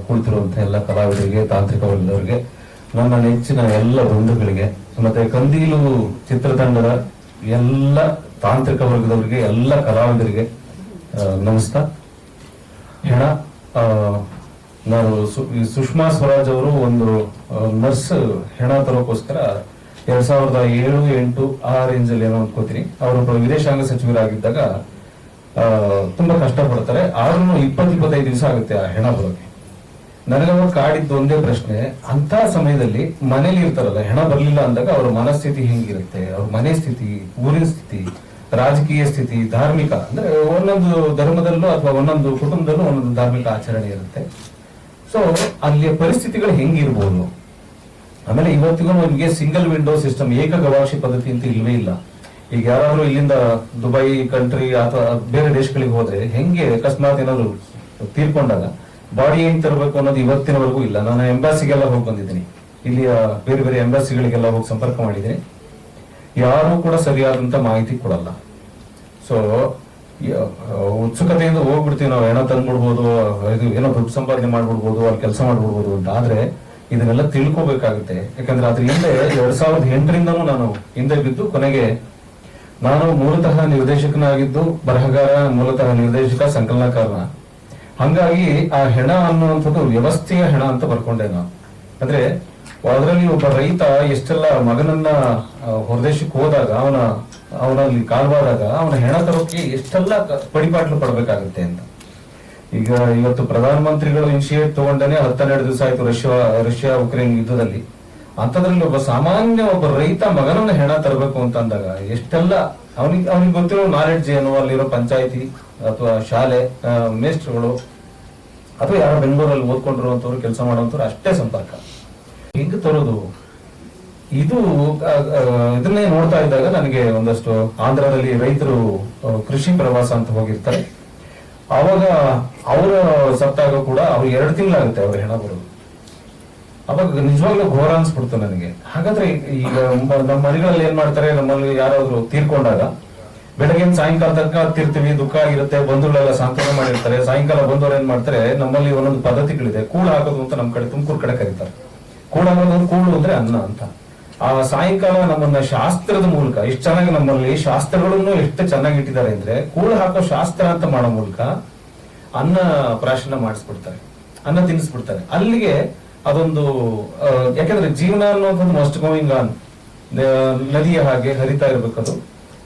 ಕುಳಿತಿರುವಂತಹ ಎಲ್ಲ ಕಲಾವಿದರಿಗೆ, ತಾಂತ್ರಿಕ ವರ್ಗದವರಿಗೆ, ನನ್ನ ನೆಚ್ಚಿನ ಎಲ್ಲ ಬಂಧುಗಳಿಗೆ, ಮತ್ತೆ ಕಂದೀಲು ಚಿತ್ರತಂಡದ ಎಲ್ಲ ತಾಂತ್ರಿಕ ವರ್ಗದವರಿಗೆ, ಎಲ್ಲ ಕಲಾವಿದರಿಗೆ ನಮಸ್ಕಾರ. ಹೆಣ, ನಾನು ಸುಷ್ಮಾ ಸ್ವರಾಜ್ ಅವರು ಒಂದು ನರ್ಸ್ ಹೆಣ ತರೋಕ್ಕೋಸ್ಕರ 2007, 8 ಆ ರೇಂಜ್ ಅಲ್ಲಿ ಏನೋ ಅನ್ಕೋತೀನಿ, ಅವರು ವಿದೇಶಾಂಗ ಸಚಿವರಾಗಿದ್ದಾಗ ತುಂಬಾ ಕಷ್ಟ ಪಡ್ತಾರೆ. ಆದ್ರೂ 20-25 ದಿವಸ ಆಗುತ್ತೆ ಆ ಹೆಣ ಬರೋಕೆ. ನನಗವಾಗ ಕಾಡಿದ್ದು ಒಂದೇ ಪ್ರಶ್ನೆ, ಅಂತ ಸಮಯದಲ್ಲಿ ಮನೇಲಿ ಇರ್ತಾರಲ್ಲ, ಹೆಣ ಬರ್ಲಿಲ್ಲ ಅಂದಾಗ ಅವ್ರ ಮನಸ್ಥಿತಿ ಹೆಂಗಿರುತ್ತೆ, ಅವ್ರ ಮನೆ ಸ್ಥಿತಿ, ಊರಿನ ಸ್ಥಿತಿ, ರಾಜಕೀಯ ಸ್ಥಿತಿ, ಧಾರ್ಮಿಕ, ಅಂದ್ರೆ ಒಂದೊಂದು ಧರ್ಮದಲ್ಲೂ ಅಥವಾ ಒಂದೊಂದು ಕುಟುಂಬದಲ್ಲೂ ಒಂದೊಂದು ಧಾರ್ಮಿಕ ಆಚರಣೆ ಇರುತ್ತೆ. ಸೊ ಅಲ್ಲಿಯ ಪರಿಸ್ಥಿತಿಗಳು ಹೆಂಗಿರ್ಬೋದು. ಆಮೇಲೆ ಇವತ್ತಿಗೂ ನಿಮಗೆ ಸಿಂಗಲ್ ವಿಂಡೋ ಸಿಸ್ಟಮ್, ಏಕ ಗವಾಕ್ಷಿ ಪದ್ಧತಿ ಅಂತ ಇಲ್ವೇ ಇಲ್ಲ. ಈಗ ಯಾರಾದ್ರೂ ಇಲ್ಲಿಂದ ದುಬೈ ಕಂಟ್ರಿ ಅಥವಾ ಬೇರೆ ದೇಶಗಳಿಗೆ ಹೋದ್ರೆ ಹೆಂಗೆ ಅಕಸ್ಮಾತ್ ಏನಾದ್ರು ತೀರ್ಕೊಂಡಾಗ ಬಾಡಿ ಹೆಂಗ್ ತರಬೇಕು ಅನ್ನೋದು ಇವತ್ತಿನವರೆಗೂ ಇಲ್ಲ. ನಾನು ಎಂಬಾಸಿಗೆಲ್ಲ ಹೋಗಿ ಬಂದಿದ್ದೀನಿ, ಇಲ್ಲಿಯ ಬೇರೆ ಬೇರೆ ಎಂಬಾಸಿಗಳಿಗೆಲ್ಲ ಹೋಗಿ ಸಂಪರ್ಕ ಮಾಡಿದ್ದೀನಿ. ಯಾರು ಕೂಡ ಸರಿಯಾದಂತ ಮಾಹಿತಿ ಕೊಡಲ್ಲ. ಸೊ ಉತ್ಸುಕತೆಯಿಂದ ಹೋಗ್ಬಿಡ್ತೀವಿ ನಾವು, ಏನೋ ತಂದ್ಬಿಡ್ಬೋದು, ಇದು ಏನೋ ದುಡ್ಡು ಸಂಪಾದನೆ ಮಾಡ್ಬಿಡ್ಬೋದು, ಅಲ್ಲಿ ಕೆಲಸ ಮಾಡ್ಬಿಡ್ಬೋದು ಅಂತ. ಆದ್ರೆ ಇದನ್ನೆಲ್ಲ ತಿಳ್ಕೋಬೇಕಾಗುತ್ತೆ. ಯಾಕಂದ್ರೆ ಅದ್ರ ಹಿಂದೆ 2008ರಿಂದನೂ ನಾನು ಹಿಂದೆ ಬಿದ್ದು, ಕೊನೆಗೆ ನಾನು ಮೂಲತಃ ನಿರ್ದೇಶಕನಾಗಿದ್ದು, ಬರಹಗಾರ, ಮೂಲತಃ ನಿರ್ದೇಶಕ, ಸಂಕಲನಕಾರನ. ಹಂಗಾಗಿ ಆ ಹೆಣ ಅನ್ನುವಂಥದ್ದು ವ್ಯವಸ್ಥೆಯ ಹೆಣ ಅಂತ ಬರ್ಕೊಂಡೆ ನಾನು. ಅಂದ್ರೆ ಅದರಲ್ಲಿ ಒಬ್ಬ ರೈತ ಎಷ್ಟೆಲ್ಲ ಮಗನನ್ನ ಹೊರದೇಶಕ್ಕೆ ಹೋದಾಗ ಅವನಲ್ಲಿ ಕಾಲ್ವಾದಾಗ ಅವನ ಹೆಣ ತರೋಕೆ ಎಷ್ಟೆಲ್ಲ ಪಡಿಪಾಟ್ಲು ಪಡ್ಬೇಕಾಗುತ್ತೆ ಅಂತ. ಈಗ ಇವತ್ತು ಪ್ರಧಾನಮಂತ್ರಿಗಳು ಇನಿಷಿಯೇಟ್ ತಗೊಂಡನೆ 10-12 ದಿವಸ ಆಯ್ತು ರಷ್ಯಾ ಉಕ್ರೇನ್ ಯುದ್ಧದಲ್ಲಿ. ಅಂತದ್ರಲ್ಲಿ ಒಬ್ಬ ರೈತ ಮಗನನ್ನ ಹೆಣ ತರಬೇಕು ಅಂತ ಅಂದಾಗ ಎಷ್ಟೆಲ್ಲ ಅವನಿಗೆ ಗೊತ್ತಿರೋ ನಾಲೆಡ್ಜ್ ಏನು, ಅಲ್ಲಿರೋ ಪಂಚಾಯತಿ ಅಥವಾ ಶಾಲೆ ಮೇಸ್ಟ್ರುಗಳು ಅಥವಾ ಯಾರೋ ಬೆಂಗಳೂರಲ್ಲಿ ಓದ್ಕೊಂಡಿರುವಂತವ್ರು, ಕೆಲಸ ಮಾಡುವಂತವ್ರು ಅಷ್ಟೇ ಸಂಪರ್ಕ. ಹೆಂಗ್ ತರೋದು ಇದು, ಇದನ್ನೇ ನೋಡ್ತಾ ಇದ್ದಾಗ ನನಗೆ ಒಂದಷ್ಟು ಆಂಧ್ರದಲ್ಲಿ ರೈತರು ಕೃಷಿ ಪ್ರವಾಸ ಅಂತ ಹೋಗಿರ್ತಾರೆ. ಅವಾಗ ಅವರ ಸತ್ತಾಗ ಕೂಡ ಅವ್ರು 2 ತಿಂಗಳಾಗುತ್ತೆ ಅವ್ರ ಹೆಣ ಬರೋದು. ಅವಾಗ ನಿಜವಾಗ್ಲೂ ಘೋರ ಅನ್ಸ್ಬಿಡ್ತು ನನಗೆ. ಹಾಗಾದ್ರೆ ಈಗ ನಮ್ಮ ಮನೆಗಳಲ್ಲಿ ಏನ್ ಮಾಡ್ತಾರೆ, ನಮ್ಮಲ್ಲಿ ಯಾರಾದ್ರೂ ತೀರ್ಕೊಂಡಾಗ ಬೆಳಗಿನ ಸಾಯಂಕಾಲ ತನಕ ತಿರ್ತೀವಿ, ದುಃಖ ಆಗಿರುತ್ತೆ, ಬಂಧುಗಳೆಲ್ಲ ಸಾಂತ್ವನ ಮಾಡಿರ್ತಾರೆ. ಸಾಯಂಕಾಲ ಬಂದವ್ರು ಏನ್ ಮಾಡ್ತಾರೆ, ನಮ್ಮಲ್ಲಿ ಒಂದೊಂದು ಪದ್ಧತಿಗಳಿದೆ. ಕೂಳು ಹಾಕೋದು ಅಂತ ನಮ್ಮ ಕಡೆ ತುಮಕೂರು ಕಡೆ ಕರೀತಾರೆ. ಕೂಳು ಹಾಕೋದು, ಕೂಳು ಅಂದ್ರೆ ಅನ್ನ ಅಂತ. ಆ ಸಾಯಂಕಾಲ ನಮ್ಮನ್ನ ಶಾಸ್ತ್ರದ ಮೂಲಕ ಎಷ್ಟು ಚೆನ್ನಾಗಿ, ನಮ್ಮಲ್ಲಿ ಶಾಸ್ತ್ರಗಳನ್ನು ಎಷ್ಟು ಚೆನ್ನಾಗಿ ಇಟ್ಟಿದ್ದಾರೆ ಅಂದ್ರೆ, ಕೂಳು ಹಾಕೋ ಶಾಸ್ತ್ರ ಅಂತ ಮಾಡೋ ಮೂಲಕ ಅನ್ನ ಪ್ರಾಶನ ಮಾಡಿಸ್ಬಿಡ್ತಾರೆ, ಅನ್ನ ತಿನ್ನಿಸ್ಬಿಡ್ತಾರೆ. ಅಲ್ಲಿಗೆ ಅದೊಂದು, ಯಾಕಂದ್ರೆ ಜೀವನ ಅನ್ನೋದು ಮಸ್ಟ್ ಗೋಯಿಂಗ್ ಆನ್, ನದಿಯ ಹಾಗೆ ಹರಿತಾ ಇರ್ಬೇಕದು.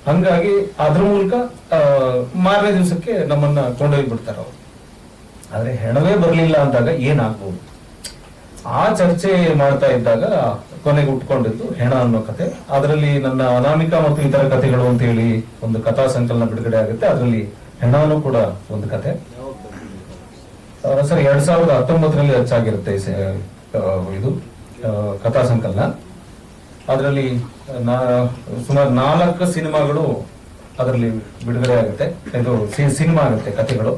ಹಂಗಾಗಿ ಅದ್ರ ಮೂಲಕ ಮಾರನೇ ದಿವಸಕ್ಕೆ ನಮ್ಮನ್ನ ಕೊಂಡೊಯ್ದು ಬಿಡ್ತಾರೆ ಅವರು. ಆದ್ರೆ ಹೆಣವೇ ಬರ್ಲಿಲ್ಲ ಅಂದಾಗ ಏನಾಗ್ಬೋದು, ಆ ಚರ್ಚೆ ಮಾಡ್ತಾ ಇದ್ದಾಗ ಕೊನೆಗೆ ಉಟ್ಕೊಂಡಿದ್ದು ಹೆಣ ಅನ್ನೋ ಕತೆ. ಅದರಲ್ಲಿ ನನ್ನ ಅನಾಮಿಕ ಮತ್ತು ಇತರ ಕಥೆಗಳು ಅಂತ ಹೇಳಿ ಒಂದು ಕಥಾ ಸಂಕಲನ ಬಿಡುಗಡೆ ಆಗುತ್ತೆ. ಅದರಲ್ಲಿ ಹೆಣನೂ ಕೂಡ ಒಂದು ಕತೆ. ಸರ್ 2019ರಲ್ಲಿ ಹೆಚ್ಚಾಗಿರುತ್ತೆ ಇದು ಕಥಾ ಸಂಕಲನ. ಅದರಲ್ಲಿ ಸುಮಾರು 4 ಸಿನಿಮಾಗಳು ಅದರಲ್ಲಿ ಬಿಡುಗಡೆ ಆಗುತ್ತೆ. ಇದು ಸಿನಿಮಾ ಆಗುತ್ತೆ ಕಥೆಗಳು.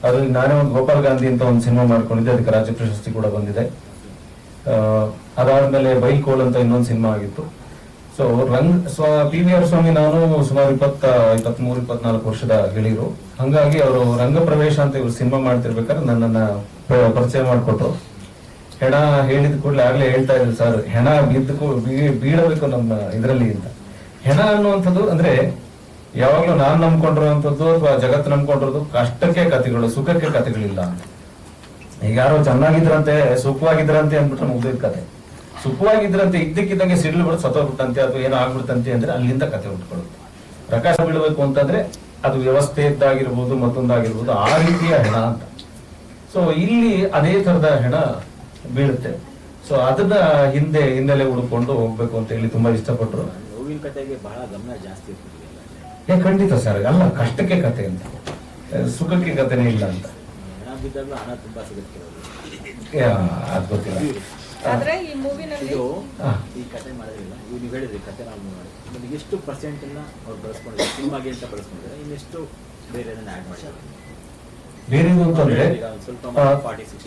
ಅದರಲ್ಲಿ ನಾನೇ ಒಂದು ಗೋಪಾಲ್ ಗಾಂಧಿ ಅಂತ ಒಂದು ಸಿನಿಮಾ ಮಾಡ್ಕೊಂಡಿದ್ದೆ, ಅದಕ್ಕೆ ರಾಜ್ಯ ಪ್ರಶಸ್ತಿ ಕೂಡ ಬಂದಿದೆ. ಅದಾದ್ಮೇಲೆ ಬೈಕೋಲ್ ಅಂತ ಇನ್ನೊಂದು ಸಿನಿಮಾ ಆಗಿತ್ತು. ಸೊ PVR ಸ್ವಾಮಿ ನಾನು ಸುಮಾರು 23-24 ವರ್ಷದ ಗೆಳೆಯರು. ಹಂಗಾಗಿ ಅವರು ರಂಗ ಪ್ರವೇಶ ಅಂತ ಇವ್ರು ಸಿನಿಮಾ ಮಾಡ್ತಿರ್ಬೇಕಾದ್ರೆ ನನ್ನನ್ನ ಪರಿಚಯ ಮಾಡಿಕೊಟ್ರು. ಹೆಣ ಹೇಳಿದ ಕೂಡಲೇ ಆಗ್ಲೇ ಹೇಳ್ತಾ ಇದ್ರು, ಸರ್ ಹೆಣ ಬೀಳಬೇಕು ನಮ್ಮ ಇದರಲ್ಲಿ ಅಂತ. ಹೆಣ ಅನ್ನುವಂಥದ್ದು ಅಂದ್ರೆ ಯಾವಾಗ್ಲೂ ನಾನ್ ನಂಬ್ಕೊಂಡಿರುವಂತದ್ದು ಅಥವಾ ಜಗತ್ತು ನಂಬ್ಕೊಂಡಿರೋದು ಕಷ್ಟಕ್ಕೆ ಕಥೆಗಳು, ಸುಖಕ್ಕೆ ಕಥೆಗಳಿಲ್ಲ ಅಂತ. ಈಗ ಯಾರೋ ಚೆನ್ನಾಗಿದ್ರಂತೆ ಸುಖವಾಗಿದ್ರಂತೆ ಅಂದ್ಬಿಟ್ರೆ ಮುಗ್ದಿದ್ ಕತೆ. ಸುಖವಾಗಿದ್ರಂತೆ ಇದ್ದಕ್ಕಿದ್ದಂಗೆ ಸಿಡ್ಲು ಬಿಟ್ಟು ಸತ್ತೋಗ್ಬಿಟ್ಟಂತೆ ಅಥವಾ ಏನೋ ಆಗ್ಬಿಡ್ತಂತೆ ಅಂದ್ರೆ ಅಲ್ಲಿಂದ ಕತೆ ಉಟ್ಕೊಳ್ಳುತ್ತೆ. ಪ್ರಕಾಶ ಬೀಳಬೇಕು ಅಂತಂದ್ರೆ ಅದು ವ್ಯವಸ್ಥೆಯದ್ದಾಗಿರ್ಬೋದು ಮತ್ತೊಂದಾಗಿರ್ಬೋದು, ಆ ರೀತಿಯ ಹೆಣ ಅಂತ. ಸೊ ಇಲ್ಲಿ ಅದೇ ತರದ ಹೆಣ ಬೀಳುತ್ತೆ. ಸೊ ಅದನ್ನ ಹಿನ್ನೆಲೆ ಹುಡ್ಕೊಂಡು ಹೋಗ್ಬೇಕು ಅಂತ ಹೇಳಿ ತುಂಬಾ ಇಷ್ಟಪಟ್ರು. ನೋವಿನ ಕತೆಗೆ ಬಹಳ ಗಮನ ಜಾಸ್ತಿ ಇರ್ತದೆ. ಖಂಡಿತ ಸರ್, ಅಲ್ಲ ಕಷ್ಟಕ್ಕೆ ಕತೆ ಅಂತ, ಸುಖಕ್ಕೆ ಕತೆನೇ ಇಲ್ಲ ಅಂತ. ಹಣ ಬಿದ್ದಾಗಲೂ ಹಣ ತುಂಬಾ ಸಿಗುತ್ತೆ, ಅದ್ ಗೊತ್ತಿಲ್ಲ. ಆದ್ರೆ ಈ ಮೂವಿನಲ್ಲಿ ಇದು ಈ ಕತೆ ಮಾಡೋದಿಲ್ಲ. ನೀವು ಹೇಳಿದ್ರಿ ಕತೆ ನಾವು ಮಾಡಿ ನಿಮಗೆ ಎಷ್ಟು ಪರ್ಸೆಂಟ್ ಅವ್ರು ಬಳಸ್ಕೊಂಡಿದ್ದಾರೆ ಸಿನಿಮಾಗೆ ಅಂತ ಬಳಸ್ಕೊಂಡಿದ್ದಾರೆ, ಇನ್ನೆಷ್ಟು ಬೇರೆ ಆಡ್ ಮಾಡಿದ್ದಾರೆ. ಬೇರೆದು ಅಂತಂದ್ರೆ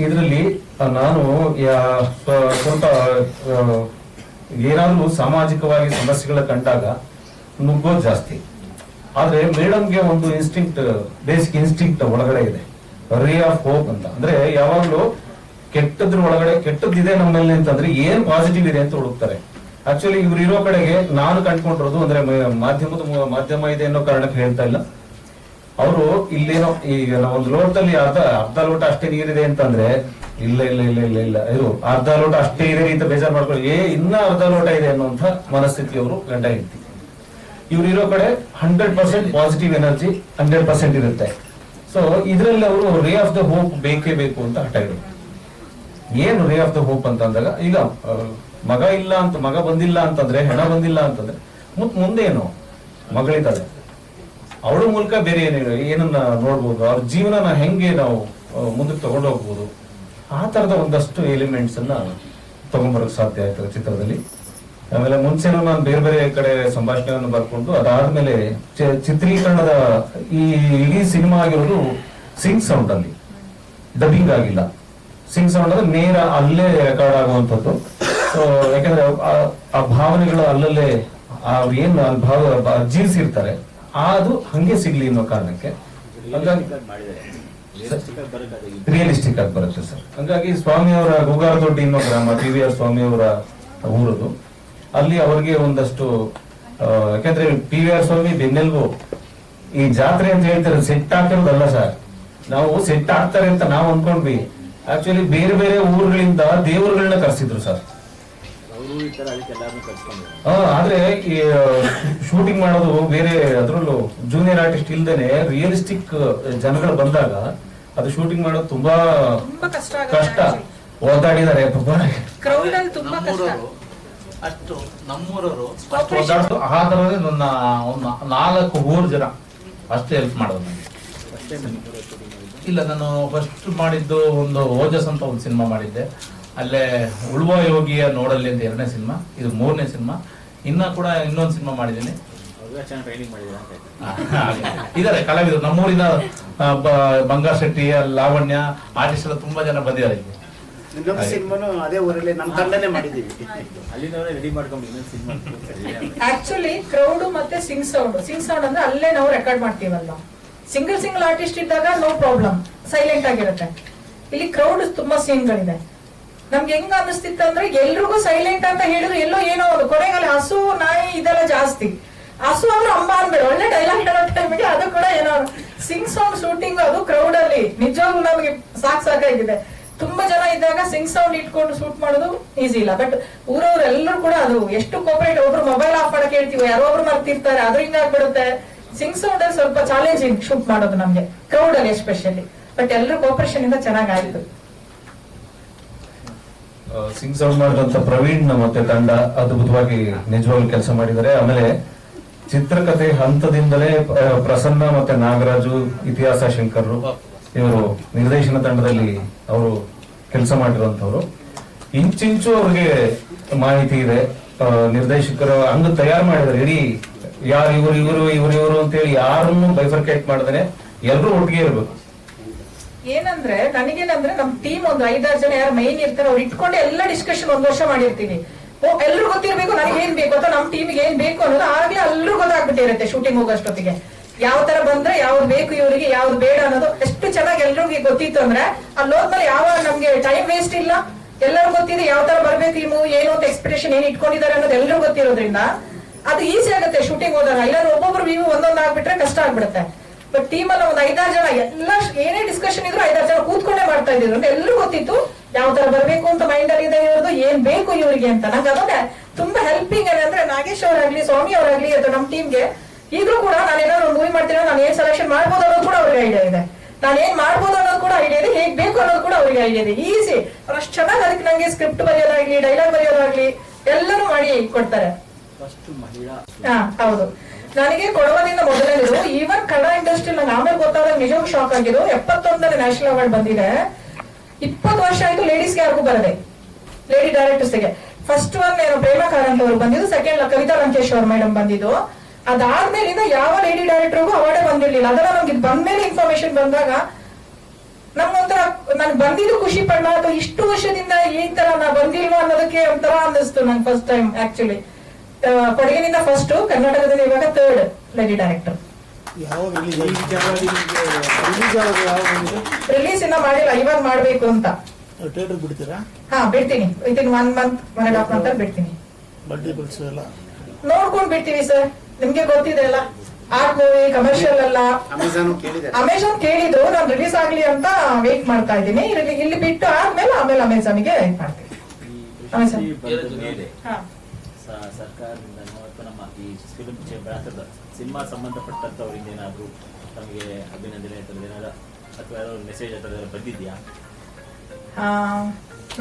ಇದರಲ್ಲಿ ನಾನು ಸ್ವಲ್ಪ ಏನಾದ್ರೂ ಸಾಮಾಜಿಕವಾಗಿ ಸಮಸ್ಯೆಗಳ ಕಂಡಾಗ ನುಗ್ಗೋದು ಜಾಸ್ತಿ. ಆದ್ರೆ ಮೇಡಮ್ಗೆ ಒಂದು ಬೇಸಿಕ್ ಇನ್ಸ್ಟಿಂಕ್ಟ್ ಒಳಗಡೆ ಇದೆ, ರೇ ಆಫ್ ಹೋಪ್ ಅಂತ. ಅಂದ್ರೆ ಯಾವಾಗ್ಲೂ ಕೆಟ್ಟದ್ರ ಒಳಗಡೆ ಕೆಟ್ಟದ್ದಿದೆ ನಮ್ಮಲ್ಲಿ ಅಂತಂದ್ರೆ ಏನ್ ಪಾಸಿಟಿವ್ ಇದೆ ಅಂತ ಹುಡುಕ್ತಾರೆ. ಆಕ್ಚುಲಿ ಇವ್ರು ಇರೋ ಕಡೆಗೆ ನಾನು ಕಂಡ್ಕೊಂಡಿರೋದು ಅಂದ್ರೆ ಮಾಧ್ಯಮ ಇದೆ ಅನ್ನೋ ಕಾರಣಕ್ಕೆ ಹೇಳ್ತಾ ಇಲ್ಲ. ಅವರು ಇಲ್ಲೇನೋ ಈಗ ಒಂದು ಲೋಟದಲ್ಲಿ ಅರ್ಧ ಲೋಟ ಅಷ್ಟೇ ನೀರಿದೆ ಅಂತಂದ್ರೆ ಇಲ್ಲ ಇಲ್ಲ ಇಲ್ಲ ಇಲ್ಲ ಇಲ್ಲ ಇದು ಅರ್ಧ ಲೋಟ ಅಷ್ಟೇ ಇದೆ ಅಂತ ಬೇಜಾರು ಮಾಡ್ಕೊಳ್ಳಿ, ಇನ್ನ ಅರ್ಧ ಲೋಟ ಇದೆ ಅನ್ನುವಂಥ ಮನಸ್ಥಿತಿಯವರು ಗಂಡ ಹೆಂಡತಿ. ಇವ್ರು ಇರೋ ಕಡೆ 100% ಪಾಸಿಟಿವ್ ಎನರ್ಜಿ 100% ಇರುತ್ತೆ. ಸೊ ಇದರಲ್ಲಿ ಅವರು ರೇ ಆಫ್ ದ ಹೋಪ್ ಬೇಕೇ ಬೇಕು ಅಂತ ಹಠ ಇದ್ರು. ಏನು ರೇ ಆಫ್ ದ ಹೋಪ್ ಅಂತ ಅಂದಾಗ, ಈಗ ಮಗ ಬಂದಿಲ್ಲ ಅಂತಂದ್ರೆ, ಹೆಣ ಬಂದಿಲ್ಲ ಅಂತಂದ್ರೆ ಮುಂದೇನು ಮಗಳಿದ್ದಾಳೆ, ಅವಳ ಮೂಲಕ ಬೇರೆ ಏನನ್ನ ನೋಡ್ಬೋದು, ಅವ್ರ ಜೀವನನ ಹೆಂಗೆ ನಾವು ಮುಂದಕ್ಕೆ ತಗೊಂಡು ಹೋಗ್ಬೋದು, ಆ ತರದ ಒಂದಷ್ಟು ಎಲಿಮೆಂಟ್ಸ್ ಅನ್ನ ತಗೊಂಡ್ಬರಕ್ ಸಾಧ್ಯ ಆಯ್ತದೆ ಚಿತ್ರದಲ್ಲಿ. ಆಮೇಲೆ ಮುಂಚೆನೂ ನಾನು ಬೇರೆ ಬೇರೆ ಕಡೆ ಸಂಭಾಷಣೆಯನ್ನು ಬರ್ಕೊಂಡು ಅದಾದ್ಮೇಲೆ ಚಿತ್ರೀಕರಣದ ಈ ಇಡೀ ಸಿನಿಮಾ ಆಗಿರೋದು ಸಿಂಗ್ ಸೌಂಡ್ ಅಲ್ಲಿ, ಡಬ್ಬಿಂಗ್ ಆಗಿಲ್ಲ. ಸಿಂಗ್ ಸೌಂಡ್ ಅಂದ್ರೆ ನೇರ ಅಲ್ಲೇ ರೆಕಾರ್ಡ್ ಆಗುವಂಥದ್ದು. ಸೊ ಯಾಕಂದ್ರೆ ಆ ಭಾವನೆಗಳು ಅಲ್ಲಲ್ಲೇ ಅವ್ರು ಏನ್ ಭಾವ ಜೀವಿಸಿರ್ತಾರೆ ಅದು ಹಂಗೆ ಸಿಗ್ಲಿ ಅನ್ನೋ ಕಾರಣಕ್ಕೆ ರಿಯಲಿಸ್ಟಿಕ್ ಆಗಿ ಬರುತ್ತೆ ಸರ್. ಹಂಗಾಗಿ ಸ್ವಾಮಿಯವರ ಗುಗಾರದೊಡ್ಡಿ ಅನ್ನೋ ಗ್ರಾಮ PVR ಸ್ವಾಮಿಯವರ ಊರದು. ಅಲ್ಲಿ ಅವ್ರಿಗೆ ಒಂದಷ್ಟು ಯಾಕಂದ್ರೆ PVR ಸ್ವಾಮಿ ಬೆನ್ನೆಲ್ಗು. ಈ ಜಾತ್ರೆ ಅಂತ ಹೇಳ್ತಾರೆ, ಸೆಟ್ ಹಾಕಿರೋದಲ್ಲ ಸರ್, ನಾವು ಸೆಟ್ ಹಾಕ್ತಾರೆ ಅಂತ ನಾವು ಅನ್ಕೊಂಡ್ವಿ. ಆಕ್ಚುಲಿ ಬೇರೆ ಬೇರೆ ಊರುಗಳಿಂದ ದೇವರುಗಳನ್ನ ಕರ್ಸಿದ್ರು ಸರ್. ಆದ್ರೆ ಈ ಶೂಟಿಂಗ್ ಮಾಡೋದು ಬೇರೆ, ಅದ್ರಲ್ಲೂ ಜೂನಿಯರ್ ಆರ್ಟಿಸ್ಟ್ ಇಲ್ದೇನೆ ರಿಯಲಿಸ್ಟಿಕ್ ಜನಗಳು ಬಂದಾಗ ಅದು ಶೂಟಿಂಗ್ ಮಾಡೋದು ತುಂಬಾ ಕಷ್ಟ. ಓದಾಡಿದ್ದಾರೆ ಅಷ್ಟು ನಮ್ಮೂರವರು ಆ ತರದೇ ನನ್ನ 4 ಊರು ಜನ ಅಷ್ಟು ಹೆಲ್ಪ್ ಮಾಡೋದು ನನಗೆ. ಇಲ್ಲ, ನಾನು ಫಸ್ಟ್ ಮಾಡಿದ್ದು ಒಂದು ಓಜಸ್ ಅಂತ ಒಂದು ಸಿನಿಮಾ ಮಾಡಿದ್ದೆ. ಅಲ್ಲೇ ಉಳುವ ಯೋಗಿಯ ನೋಡಲ್ಲಿ ಅಂತ 2ನೇ ಸಿನಿಮಾ, ಇದು 3ನೇ ಸಿನಿಮಾ. ಕೂಡ ಇನ್ನೊಂದು ಸಿನಿಮಾ ಮಾಡಿದ್ದೀನಿ. ಇದಾರೆ ಕಲಾವಿದರು ನಮ್ಮೂರಿನ ಬಂಗಾರ್ ಶೆಟ್ಟಿ, ಲಾವಣ್ಯ ಆರ್ಟಿಸ್ಟ್ ಎಲ್ಲ ತುಂಬಾ ಜನ ಬಂದಿದ್ದಾರೆ. ಅದೇ ಊರಲ್ಲಿ ನಮ್ಮ ತಂಡನೇ ಮಾಡಿದ್ದೀವಿ. ರೆಡಿ ಮಾಡ್ಕೊಂಡು ಆಕ್ಚುಲಿ ಕ್ರೌಡ್ ಮತ್ತೆ ಸಿಂಗ್ ಸೌಂಡ್ ಅಂದ್ರೆ ಅಲ್ಲೇ ನಾವು ರೆಕಾರ್ಡ್ ಮಾಡ್ತೀವಲ್ಲ. ಸಿಂಗಲ್ ಆರ್ಟಿಸ್ಟ್ ಇದ್ದಾಗ ನೋ ಪ್ರಾಬ್ಲಮ್, ಸೈಲೆಂಟ್ ಆಗಿರುತ್ತೆ. ಇಲ್ಲಿ ಕ್ರೌಡ್ ತುಂಬಾ ಸೀನ್ಗಳಿದೆ. ನಮ್ಗೆ ಹೆಂಗ ಅನಿಸ್ತಿತ್ತು ಅಂದ್ರೆ ಎಲ್ರಿಗೂ ಸೈಲೆಂಟ್ ಅಂತ ಹೇಳಿದ್ರು ಎಲ್ಲೋ ಏನೋ ಕೊನೆಗಲ್ಲಿ ಹಸು ನಾಯಿ ಇದೆಲ್ಲ ಜಾಸ್ತಿ. ಹಸು ಅಂದ್ರೆ ಅಮ್ಮ ಅಂದ್ಬೇಡ, ಒಳ್ಳೆ ಡೈಲಾಗ್ ಹೇಳೋ ಟೈಮಿಗೆ ಅದು ಕೂಡ ಏನೋ ಸಿಂಗ್ ಸೌಂಡ್ ಶೂಟಿಂಗ್ ಅದು ಕ್ರೌಡ್ ಅಲ್ಲಿ ನಿಜವಾಗ್ಲೂ ನಮಗೆ ಸಾಕಾಗಿದೆ. ತುಂಬಾ ಜನ ಇದ್ದಾಗ ಸಿಂಗ್ ಸೌಂಡ್ ಇಟ್ಕೊಂಡು ಶೂಟ್ ಮಾಡೋದು ಈಸಿ ಇಲ್ಲ. ಬಟ್ ಊರವ್ರೆಲ್ಲರೂ ಕೂಡ ಅದು ಎಷ್ಟು ಕೋಪರೇಟ್. ಒಬ್ರು ಮೊಬೈಲ್ ಆಫ್ ಮಾಡಕ್ ಹೇಳ್ತೀವಿ, ಯಾರೋ ಒಬ್ರು ಮರ್ತಿರ್ತಾರೆ, ಅದು ಹಿಂಗಾಗ್ಬಿಡುತ್ತೆ. ಸಿಂಗ್ ಸೌಂಡ್ ಅಲ್ಲಿ ಸ್ವಲ್ಪ ಚಾಲೆಂಜಿಂಗ್ ಶೂಟ್ ಮಾಡೋದು ನಮ್ಗೆ, ಕ್ರೌಡ್ ಅಲ್ಲಿ ಎಸ್ಪೆಷಲಿ. ಬಟ್ ಎಲ್ಲರೂ ಕೋಪರೇಷನ್ ಇಂದ ಚೆನ್ನಾಗಾಯ್ತು. ಸಿಂಗ್ ಸೌಂಡ್ ಮಾಡಿದಂತ ಪ್ರವೀಣ್ ಮತ್ತೆ ತಂಡ ಅದ್ಭುತವಾಗಿ ನಿಜವಾಗ್ಲೂ ಕೆಲಸ ಮಾಡಿದ್ದಾರೆ. ಆಮೇಲೆ ಚಿತ್ರಕಥೆ ಹಂತದಿಂದಲೇ ಪ್ರಸನ್ನ ಮತ್ತೆ ನಾಗರಾಜು, ಇತಿಹಾಸ ಶಂಕರ್ರು ಇವರು ನಿರ್ದೇಶನ ತಂಡದಲ್ಲಿ ಅವರು ಕೆಲಸ ಮಾಡಿರುವಂತವ್ರು. ಇಂಚಿಂಚು ಅವ್ರಿಗೆ ಮಾಹಿತಿ ಇದೆ. ನಿರ್ದೇಶಕರು ಹಂಗ ತಯಾರು ಮಾಡಿದ್ದಾರೆ. ಇಡೀ ಯಾರು ಇವರು ಅಂತೇಳಿ ಯಾರನ್ನು ಬೈಫರ್ಕೇಟ್ ಮಾಡಿದ್ರೆ ಎಲ್ಲರೂ ಒಟ್ಟಿಗೆ ಇರ್ಬೇಕು. ಏನಂದ್ರೆ ನನಗೇನಂದ್ರೆ ನಮ್ ಟೀಮ್ ಒಂದು 5-6 ಜನ ಯಾರು ಮೈನ್ ಇರ್ತಾರೆ ಅವ್ರು ಇಟ್ಕೊಂಡು ಎಲ್ಲ ಡಿಸ್ಕಷನ್ 1 ವರ್ಷ ಮಾಡಿರ್ತೀವಿ. ಎಲ್ರು ಗೊತ್ತಿರ್ಬೇಕು ನನಗೆ ಏನ್ ಬೇಕು ಅಥವಾ ನಮ್ ಟೀಮ್ಗೆ ಏನ್ ಬೇಕು ಅನ್ನೋದು ಆಗ್ಲೇ ಎಲ್ಲರೂ ಗೊತ್ತಾಗ್ಬಿಟ್ಟಿರುತ್ತೆ. ಶೂಟಿಂಗ್ ಹೋಗೋಷ್ಟೊತ್ತಿಗೆ ಯಾವ ತರ ಬಂದ್ರೆ ಯಾವ್ದು ಬೇಕು ಇವರಿಗೆ ಯಾವ್ದು ಬೇಡ ಅನ್ನೋದು ಎಷ್ಟು ಚೆನ್ನಾಗಿ ಎಲ್ರಿಗೂ ಗೊತ್ತಿತ್ತು ಅಂದ್ರೆ ಅಲ್ಲಿ ಹೋದ್ಮೇಲೆ ಯಾವ ನಮ್ಗೆ ಟೈಮ್ ವೇಸ್ಟ್ ಇಲ್ಲ. ಎಲ್ಲರೂ ಗೊತ್ತಿದೆ ಯಾವ ತರ ಬರ್ಬೇಕು ಈ ಮೂವಿ ಏನು ಅಂತ ಎಕ್ಸ್ಪೆಕ್ಟೇಷನ್ ಏನ್ ಇಟ್ಕೊಂಡಿದ್ದಾರೆ ಅನ್ನೋದು ಎಲ್ಲರೂ ಗೊತ್ತಿರೋದ್ರಿಂದ ಅದು ಈಸಿ ಆಗುತ್ತೆ ಶೂಟಿಂಗ್ ಹೋದಾಗ. ಇಲ್ಲಾಂದ್ರೆ ಒಬ್ಬೊಬ್ರು ವ್ಯೂ ಒಂದೊಂದು ಆಗ್ಬಿಟ್ರೆ ಕಷ್ಟ ಆಗ್ಬಿಡುತ್ತೆ. ಬಟ್ ಟೀಮ್ ಅಲ್ಲಿ ಒಂದು 5-6 ಜನ ಎಲ್ಲ ಏನೇ ಡಿಸ್ಕಷನ್ ಇದ್ರು 5-6 ಜನ ಕೂತ್ಕೊಂಡೇ ಮಾಡ್ತಾ ಇದ್ರು ಅಂತ ಎಲ್ಲರೂ ಗೊತ್ತಿತ್ತು ಯಾವ ತರ ಬರ್ಬೇಕು ಅಂತ ಮೈಂಡ್ ಅಲ್ಲಿ ಇದೆ ಇರೋದು ಏನ್ ಬೇಕು ಇವರಿಗೆ ಅಂತ. ನಂಗೆ ಅದೊಂದೇ ತುಂಬಾ ಹೆಲ್ಪಿಂಗ್ ಅಂದ್ರೆ ನಾಗೇಶ್ ಅವರಾಗ್ಲಿ ಸ್ವಾಮಿ ಅವರಾಗ್ಲಿ ಅಥವಾ ನಮ್ಮ ಟೀಮ್ಗೆ ಈಗಲೂ ಕೂಡ ನಾನು ಏನಾದ್ರು ಮೂವಿ ಮಾಡ್ತೀನೋ ನಾನು ಏನ್ ಸೆಲೆಕ್ಷನ್ ಮಾಡ್ಬೋದು ಅನ್ನೋದು ಕೂಡ ಅವ್ರಿಗೆ ಐಡಿಯಾ ಇದೆ. ನಾನು ಏನ್ ಮಾಡ್ಬೋದು ಅನ್ನೋದು ಕೂಡ ಐಡಿಯಾ ಇದೆ. ಹೇಗ್ ಬೇಕು ಅನ್ನೋದು ಕೂಡ ಅವ್ರಿಗೆ ಐಡಿಯಾ ಇದೆ. ಈಸಿ ಅವ್ರು ಅಷ್ಟು ಚೆನ್ನಾಗಿ ಅದಕ್ಕೆ ನಂಗೆ ಸ್ಕ್ರಿಪ್ಟ್ ಬರೆಯೋದಾಗ್ಲಿ ಡೈಲಾಗ್ ಬರೆಯೋದಾಗ್ಲಿ ಎಲ್ಲರೂ ಮಾಡಿ ಕೊಡ್ತಾರೆ. ಹೌದು. ನನಗೆ ಕೊಡವದಿಂದ ಮೊದಲನೇದು ಈವನ್ ಕನ್ನಡ ಇಂಡಸ್ಟ್ರಿ ನಂಗೆ ಆಮೇಲೆ ಗೊತ್ತಾದಾಗ ನಿಜವಾಗ್ಲೂ ಶಾಕ್ ಆಗಿದ್ದು 71ನೇ ನ್ಯಾಷನಲ್ ಅವಾರ್ಡ್ ಬಂದಿದೆ. 20 ವರ್ಷ ಆಯ್ತು ಲೇಡೀಸ್ಗೆ ಯಾರಿಗೂ ಬರದೆ, ಲೇಡಿ ಡೈರೆಕ್ಟರ್ಸ್ಗೆ. ಫಸ್ಟ್ ಒನ್ ಏನು ಪ್ರೇಮಾ ಕಾರಂತ್ ಅವರು ಬಂದಿದ್ದು, ಸೆಕೆಂಡ್ ಕವಿತಾ ಲಂಕೇಶ್ ಅವ್ರ ಮೇಡಮ್ ಬಂದಿದ್ದು. ಅದಾದ್ಮೇಲಿಂದ ಯಾವ ಲೇಡಿ ಡೈರೆಕ್ಟರ್ಗೂ ಅವಾರ್ಡೇ ಬಂದಿರ್ಲಿಲ್ಲ. ಅದೆಲ್ಲ ನಮ್ಗೆ ಇದು ಬಂದ್ಮೇಲೆ ಇನ್ಫಾರ್ಮೇಶನ್ ಬಂದಾಗ ನಮ್ಗೊಂಥರ ನನ್ಗೆ ಬಂದಿದ್ದು ಖುಷಿ ಪಡ ಅಥವಾ ಇಷ್ಟು ವರ್ಷದಿಂದ ಈ ತರ ನಾ ಬಂದಿಲ್ವಾ ಅನ್ನೋದಕ್ಕೆ ಒಂಥರ ಅನ್ನಿಸ್ತು ನಂಗೆ ಫಸ್ಟ್ ಟೈಮ್. ಆಕ್ಚುಲಿ ಕೊಡಗಿನಿಂದ ಫಸ್ಟ್, ಕರ್ನಾಟಕದಲ್ಲಿ ಇವಾಗ 3rd ಲೇಡಿ ಡೈರೆಕ್ಟರ್. ರಿಲೀಸ್ ಇನ್ನ ಮಾಡಿಲ್ಲ, ಇವಾಗ ಮಾಡ್ಬೇಕು ಅಂತ. ಬಿಡ್ತೀರಾ? ಹಾ ಬಿಡ್ತೀನಿ, ವಿತಿನ್ 1 month 1.5 month ಬಿಡ್ತೀನಿ. ನೋಡ್ಕೊಂಡ್ ಬಿಡ್ತೀವಿ ಸರ್. ನಿಮ್ಗೆ ಗೊತ್ತಿದೆ ಅಲ್ಲ, ಆರ್ಟ್ ಮೂವಿ ಕಮರ್ಷಿಯಲ್ ಅಲ್ಲ. ಅಮೆಜಾನ್ ಕೇಳಿದ್ರು ನಾನು ರಿಲೀಸ್ ಆಗ್ಲಿ ಅಂತ ವೇಟ್ ಮಾಡ್ತಾ ಇದ್ದೀನಿ. ಇಲ್ಲಿ ಬಿಟ್ಟು ಆದ್ಮೇಲೆ ಆಮೇಲೆ ಅಮೆಜಾನ್ಗೆ ವೇಟ್ ಮಾಡ್ತೀನಿ. ಸರ್ಕಾರದಿಂದ ನಮ್ಮ ಈ ಫಿಲ್ಮ್ ಚೇಂಬರ್ ಸಿನಿಮಾ ಸಂಬಂಧಪಟ್ಟಂತವರಿಂದ ಏನಾದ್ರು ನಮಗೆ ಅಭಿನಂದನೆ ಅಥವಾ ಮೆಸೇಜ್ ಅಥವಾ ಬಂದಿದ್ಯಾ?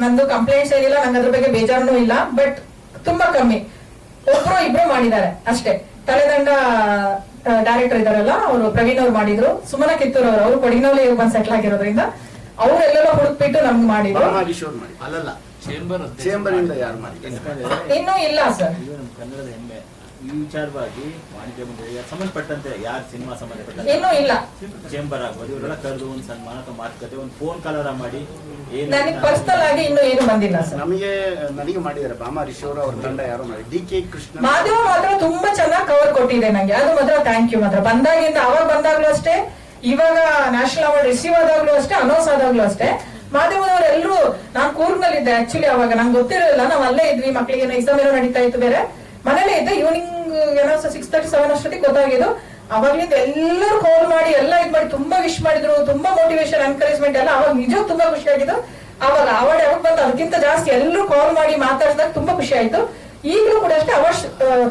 ನಂದು ಕಂಪ್ಲೇಂಟ್ಸ್ ಏನಿಲ್ಲ, ನಂಗೆ ಅದ್ರ ಬಗ್ಗೆ ಬೇಜಾರನೂ ಇಲ್ಲ. ಬಟ್ ತುಂಬಾ ಕಮ್ಮಿ, ಒಬ್ರು ಇಬ್ರು ಮಾಡಿದ್ದಾರೆ ಅಷ್ಟೇ. ತಲೆದಂಡ ಡೈರೆಕ್ಟರ್ ಇದಾರಲ್ಲ ಅವರು ಪ್ರವೀಣ್ ಅವ್ರು ಮಾಡಿದ್ರು. ಸುಮನ ಕಿತ್ತೂರ್ ಅವರು ಕೊಡಗಿನಲ್ಲಿ ಬಂದು ಸೆಟ್ಲ್ ಆಗಿರೋದ್ರಿಂದ ಅವರೆಲ್ಲ ಹುಡುಕ್ಬಿಟ್ಟು ನಮ್ಗೆ ಮಾಡಿದ್ರು. ಇನ್ನೂ ಇಲ್ಲ ಸರ್. ಕನ್ನಡದ ಹೆಮ್ಮೆ ಈ ವಿಚಾರವಾಗಿ ವಾಣಿಜ್ಯ ಮಂಡಳಿಗೆ ಸಂಬಂಧಪಟ್ಟಂತೆ ಯಾರು ಸಿನಿಮಾ ಸಂಬಂಧಪಟ್ಟಂತೆ ಇನ್ನೂ ಇಲ್ಲ. ಚೇಂಬರ್ ಆಗ್ಬೋದು ಇವರೆಲ್ಲ ಕರೆದು ಒಂದು ಸನ್ಮಾನ ಅಥವಾ ಮಾತುಕತೆ ಒಂದು ಫೋನ್ ಕಾಲರ ಮಾಡಿ ನನಗೆ ಪರ್ಸನಲ್ ಆಗಿ ಇನ್ನೂ ಏನು ಬಂದಿಲ್ಲ ಸರ್. ನನಗೆ ಮಾಡಿದ್ದಾರೆ ಬಾಮಾ ರಿಶೋರ್ ಅವ್ರ ತಂಡ ಯಾರೋ ಮಾಡಿ DK ಕೃಷ್ಣ ಮಾಧ್ಯಮ ಮಾತ್ರ ತುಂಬಾ ಚೆನ್ನಾಗಿ ಕವರ್ ಕೊಟ್ಟಿದೆ ನಂಗೆ. ಅದು ಮಾತ್ರ ಥ್ಯಾಂಕ್ ಯು. ಮಾತ್ರ ಬಂದಾಗಿಂದ ಅವಾಗ ಬಂದಾಗ್ಲೂ ಅಷ್ಟೇ, ಇವಾಗ ನ್ಯಾಷನಲ್ ಅವಾರ್ಡ್ ರಿಸೀವ್ ಆದಾಗ್ಲೂ ಅಷ್ಟೇ, ಅನೌನ್ಸ್ ಆದಾಗ್ಲೂ ಅಷ್ಟೇ, ಮಾಧ್ಯಮದವ್ರು ಎಲ್ಲರೂ. ನಾನು ಕೂರ್ಗ್ನಲ್ಲಿದ್ದೆ ಆಕ್ಚುಲಿ, ಅವಾಗ ನಂಗೆ ಗೊತ್ತಿರಲಿಲ್ಲ. ನಾವ್ ಅಲ್ಲೇ ಇದ್ವಿ, ಮಕ್ಳಿಗೆ ಎಕ್ಸಾಮ್ ಏನೋ ನಡೀತಾ ಇತ್ತು, ಬೇರೆ ಮನೇಲೇ ಇದ್ದೆ. ಈವ್ನಿಂಗ್ ಏನೋ 6:37 ಅಷ್ಟೊತ್ತಿಗೆ ಗೊತ್ತಾಗಿದ್ದು. ಅವಾಗ್ಲಿಂದ ಎಲ್ಲರೂ ಕಾಲ್ ಮಾಡಿ ಎಲ್ಲ ಇದ್ ಮಾಡಿ ತುಂಬಾ ವಿಶ್ ಮಾಡಿದ್ರು, ತುಂಬಾ ಮೋಟಿವೇಶನ್ ಎನ್ಕರೇಜ್ಮೆಂಟ್ ಎಲ್ಲ. ಅವಾಗ ನಿಜ ತುಂಬಾ ಖುಷಿ ಆಗಿದ್ದು. ಅವಾಗ ಅವಾರ್ಡ್ ಯಾವಾಗ ಬಂತು ಅದಕ್ಕಿಂತ ಜಾಸ್ತಿ ಎಲ್ಲರೂ ಕಾಲ್ ಮಾಡಿ ಮಾತಾಡಿದಾಗ ತುಂಬಾ ಖುಷಿ ಆಯ್ತು. ಈಗಲೂ ಕೂಡ ಅಷ್ಟೇ, ಅವಾರ್ಡ್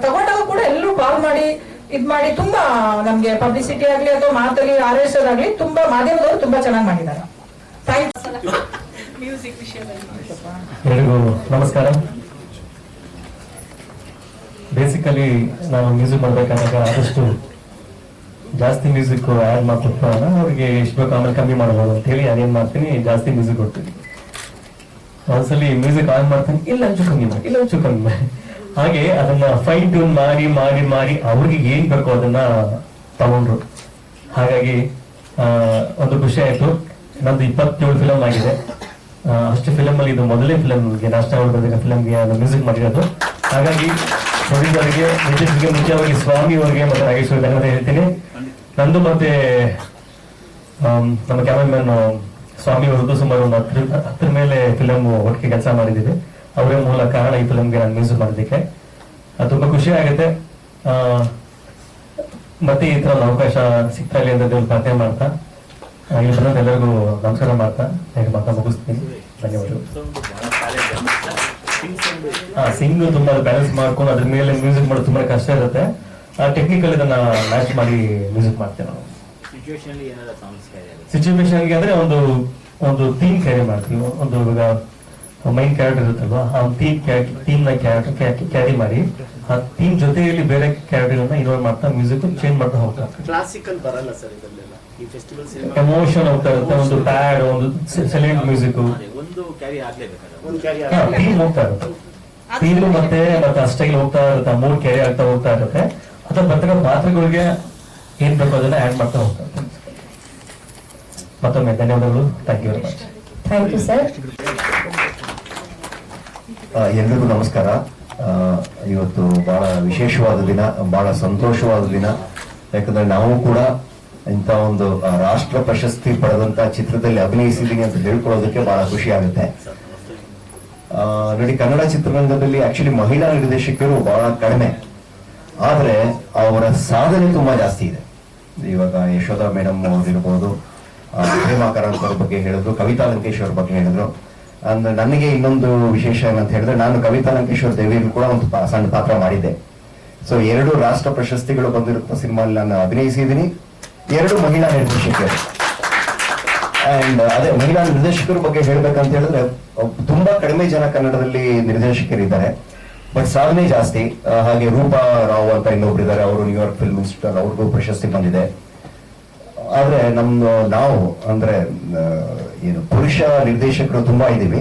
ತಗೊಂಡಾಗ ಕೂಡ ಎಲ್ಲರೂ ಕಾಲ್ ಮಾಡಿ ಇದ್ ಮಾಡಿ ತುಂಬಾ ನಮ್ಗೆ ಪಬ್ಲಿಸಿಟಿ ಆಗ್ಲಿ ಅಥವಾ ಮಾತಾಗಿ ಆರೈಸೋದಾಗ್ಲಿ ತುಂಬಾ ಮಾಧ್ಯಮದವರು ತುಂಬಾ ಚೆನ್ನಾಗಿ ಮಾಡಿದ್ದಾರೆ. ಎಲ್ರಿಗೂ ನಮಸ್ಕಾರ. ಬೇಸಿಕಲಿ ನಾವು ಮ್ಯೂಸಿಕ್ ಮಾಡ್ಬೇಕಾದಾಗ ಆದಷ್ಟು ಜಾಸ್ತಿ ಮ್ಯೂಸಿಕ್ ಆ್ಯಡ್ ಮಾಡ್ಕೊಟ್ಟಾಗ ಅವ್ರಿಗೆ ಎಷ್ಟು ಬೇಕು ಆಮೇಲೆ ಕಮ್ಮಿ ಮಾಡ್ಬೋದು ಅಂತ ಹೇಳಿ ಅದೇನ್ ಮಾಡ್ತೀನಿ, ಜಾಸ್ತಿ ಮ್ಯೂಸಿಕ್ ಕೊಡ್ತೀನಿ. ಒಂದ್ಸಲಿ ಮ್ಯೂಸಿಕ್ ಆನ್ ಮಾಡ್ತೀನಿ, ಇಲ್ಲ ಒಂಚೂರು ಕಮ್ಮಿ ಮಾಡಿ, ಇಲ್ಲ ಒಂಚೂರು ಕಮ್ಮಿ ಮಾಡಿ, ಹಾಗೆ ಅದನ್ನ ಫೈನ್ ಟ್ಯೂನ್ ಮಾಡಿ ಮಾಡಿ ಮಾಡಿ ಅವ್ರಿಗೆ ಏನ್ ಬೇಕೋ ಅದನ್ನ ತಗೊಂಡ್ರು. ಹಾಗಾಗಿ ಒಂದು ಖುಷಿ ಆಯ್ತು. ನಂದು 27 ಫಿಲಮ್ ಆಗಿದೆ. ಅಷ್ಟು ಫಿಲಮ್ ಅಲ್ಲಿ ಇದು ಮೊದಲೇ ಫಿಲಮ್ಗೆ ನ್ಯಾಷನಲ್ ಅವಾರ್ಡ್ ಫಿಲಮ್ಗೆ ಮ್ಯೂಸಿಕ್ ಮಾಡಿರೋದು. ಹಾಗಾಗಿ ಪ್ರೊಡ್ಯೂಸರ್ಗೆ, ನಿರ್ದೇಶಕರಿಗೆ, ಮುಖ್ಯವಾಗಿ ಸ್ವಾಮಿ ಅವರಿಗೆ ಮತ್ತೆ ನಾಗೇಶ್ ಅವರಿಗೆ ಧನ್ಯವಾದ ಹೇಳ್ತೀನಿ. ನಂದು ಮತ್ತೆ ನಮ್ಮ ಕ್ಯಾಮರಾಮನ್ ಸ್ವಾಮಿ ಅವರದ್ದು ಸುಮಾರು ಒಂದು 10 ಮೇಲೆ ಫಿಲಮ್ ಒಟ್ಟಿಗೆ ಕೆಲಸ ಮಾಡಿದ್ದೀವಿ. ಅವರೇ ಮೂಲ ಕಾರಣ ಈ ಫಿಲಮ್ಗೆ ನಾನು ಮ್ಯೂಸಿಕ್ ಮಾಡೋದಕ್ಕೆ. ಅದು ತುಂಬಾ ಖುಷಿ ಆಗುತ್ತೆ. ಮತ್ತೆ ಈ ತರ ಒಂದು ಅವಕಾಶ ಸಿಗ್ತಾ ಇಲ್ಲ ಅಂತ ಪ್ರಾರ್ಥನೆ ಮಾಡ್ತಾ ಇಲ್ಲಿ ಬಂದ ಎಲ್ಲರಿಗೂ ನಮಸ್ಕಾರ ಮಾಡ್ತಾ ಮಾತಾ ಮುಗಿಸ್ತೀನಿ. ಧನ್ಯವಾದಗಳು. ಸಿಂಗ್ ತುಂಬಾ ಬ್ಯಾಲೆನ್ಸ್ ಮಾಡ್ಕೊಂಡು ಅದ್ರ ಮೇಲೆ ಮ್ಯೂಸಿಕ್ ಮಾಡೋದು ತುಂಬಾ ಕಷ್ಟ ಇರುತ್ತೆ. ಟೆಕ್ನಿಕಲ್ ಇದನ್ನ ಮ್ಯಾಚ್ ಮಾಡಿ ಮ್ಯೂಸಿಕ್ ಮಾಡ್ತೇವೆ ನಾವು. ಸಿಚುವೇಶನ್ ಏನಾದ್ರು ಸಾಂಗ್ಸ್ ಕ್ಯಾರಿ ಆಗುತ್ತೆ? ಸಿಚುವೇಶನ್ಗೆ ಅಂದ್ರೆ ಒಂದು ಥೀಮ್ ಕ್ಯಾರಿ ಮಾಡ್ತೀವಿ. ಒಂದು ಮೈನ್ ಕ್ಯಾರೆಕ್ಟರ್ ಇರುತ್ತಲ್ವಾ, ಆ ಥೀಮ್ ನ ಕ್ಯಾರಿ ಮಾಡಿ ಆ ಥೀಮ್ ಜೊತೆಯಲ್ಲಿ ಬೇರೆ ಕ್ಯಾರೆಕ್ಟರ್ಗಳನ್ನ ಇನ್ವಾಲ್ವ್ ಮಾಡ್ತಾ ಮ್ಯೂಸಿಕ್ ಚೇಂಜ್ ಮಾಡ್ತಾ ಹೋಗ್ತಾರೆ. ಕ್ಲಾಸಿಕಲ್ ಬರಲ್ಲ ಸರ್ ಇದರಲ್ಲೆಲ್ಲ, ಈ ಫೆಸ್ಟಿವಲ್ ಎಮೋಷನ್ ಹೋಗ್ತಾ ಇರುತ್ತೆ, ಒಂದು ಪ್ಯಾಡ್, ಒಂದು ಸೈಲೆಂಟ್ ಮ್ಯೂಸಿಕ್, ಒಂದು ಕ್ಯಾರಿ ಆಗ್ಲೇಬೇಕಾದ್ರೆ ಥೀಮ್ ಹೋಗ್ತಾ ಇರುತ್ತೆ. ಥೀಮ್ ಮತ್ತೆ ಆ ಸ್ಟೈಲ್ ಹೋಗ್ತಾ ಇರುತ್ತೆ, ಆ ಮೂಡ್ ಕ್ಯಾರಿ ಆಗ್ತಾ ಹೋಗ್ತಾ ಇರುತ್ತೆ. ಅಥವಾ ಪ್ರತ್ಯೇಕ ಪಾತ್ರಗಳಿಗೆ ಏನ್ ಬೇಕೋ ಅದನ್ನ ಆಡ್ ಮಾಡ್ತಾ ಹೋಗ್ತಾ ಇರುತ್ತೆ. ಮತ್ತೊಮ್ಮೆ ಧನ್ಯವಾದಗಳು. Thank you very much. Thank you sir. ಎಲ್ರಿಗೂ ನಮಸ್ಕಾರ. ಇವತ್ತು ಬಹಳ ವಿಶೇಷವಾದ ದಿನ, ಬಹಳ ಸಂತೋಷವಾದ ದಿನ. ಯಾಕಂದ್ರೆ ನಾವು ಕೂಡ ಇಂಥ ಒಂದು ರಾಷ್ಟ್ರ ಪ್ರಶಸ್ತಿ ಪಡೆದಂತ ಚಿತ್ರದಲ್ಲಿ ಅಭಿನಯಿಸಿದ್ದೀನಿ ಅಂತ ಹೇಳ್ಕೊಳ್ಳೋದಕ್ಕೆ ಬಹಳ ಖುಷಿ ಆಗುತ್ತೆ. ನೋಡಿ, ಕನ್ನಡ ಚಿತ್ರರಂಗದಲ್ಲಿ ಆಕ್ಚುಲಿ ಮಹಿಳಾ ನಿರ್ದೇಶಕರು ಬಹಳ ಕಡಿಮೆ, ಆದ್ರೆ ಅವರ ಸಾಧನೆ ತುಂಬಾ ಜಾಸ್ತಿ ಇದೆ. ಇವಾಗ ಯಶೋಧ ಮೇಡಮ್ ಅವರಿರ್ಬೋದು, ಪ್ರೇಮಾ ಕಾರಂತ್ ಅವ್ರ ಬಗ್ಗೆ ಹೇಳಿದ್ರು, ಕವಿತಾ ಲಂಕೇಶ್ ಅವ್ರ ಬಗ್ಗೆ ಹೇಳಿದ್ರು. ಅಂದ್ರೆ ನನಗೆ ಇನ್ನೊಂದು ವಿಶೇಷ ಏನಂತ ಹೇಳಿದ್ರೆ, ನಾನು ಕವಿತಾ ಲಂಕೇಶ್ವರ ದೇವಿಯಲ್ಲಿ ಕೂಡ ಒಂದು ಸಣ್ಣ ಪಾತ್ರ ಮಾಡಿದ್ದೆ. ಸೊ 2 ರಾಷ್ಟ್ರ ಪ್ರಶಸ್ತಿಗಳು ಬಂದಿರುತ್ತ ಸಿನಿಮಾಲ್ಲಿ ನಾನು ಅಭಿನಯಿಸಿದ್ದೀನಿ, 2 ಮಹಿಳಾ ನಿರ್ದೇಶಕರು. ಅಂಡ್ ಅದೇ ಮಹಿಳಾ ನಿರ್ದೇಶಕರ ಬಗ್ಗೆ ಹೇಳ್ಬೇಕಂತ ಹೇಳಿದ್ರೆ, ತುಂಬಾ ಕಡಿಮೆ ಜನ ಕನ್ನಡದಲ್ಲಿ ನಿರ್ದೇಶಕರಿದ್ದಾರೆ, ಬಟ್ ಸಾಧನೆ ಜಾಸ್ತಿ. ಹಾಗೆ ರೂಪಾ ರಾವ್ ಅಂತ ಇನ್ನೊಬ್ರು ಇದ್ದಾರೆ, ಅವರು ನ್ಯೂಯಾರ್ಕ್ ಫಿಲ್ಮ್ ಇನ್ಸ್ಟಿಟ್ಯೂಟ್, ಅವ್ರಿಗೂ ಪ್ರಶಸ್ತಿ ಬಂದಿದೆ. ಆದ್ರೆ ನಾವು ಅಂದ್ರೆ ಏನು ಪುರುಷ ನಿರ್ದೇಶಕರು ತುಂಬಾ ಇದ್ದೀವಿ,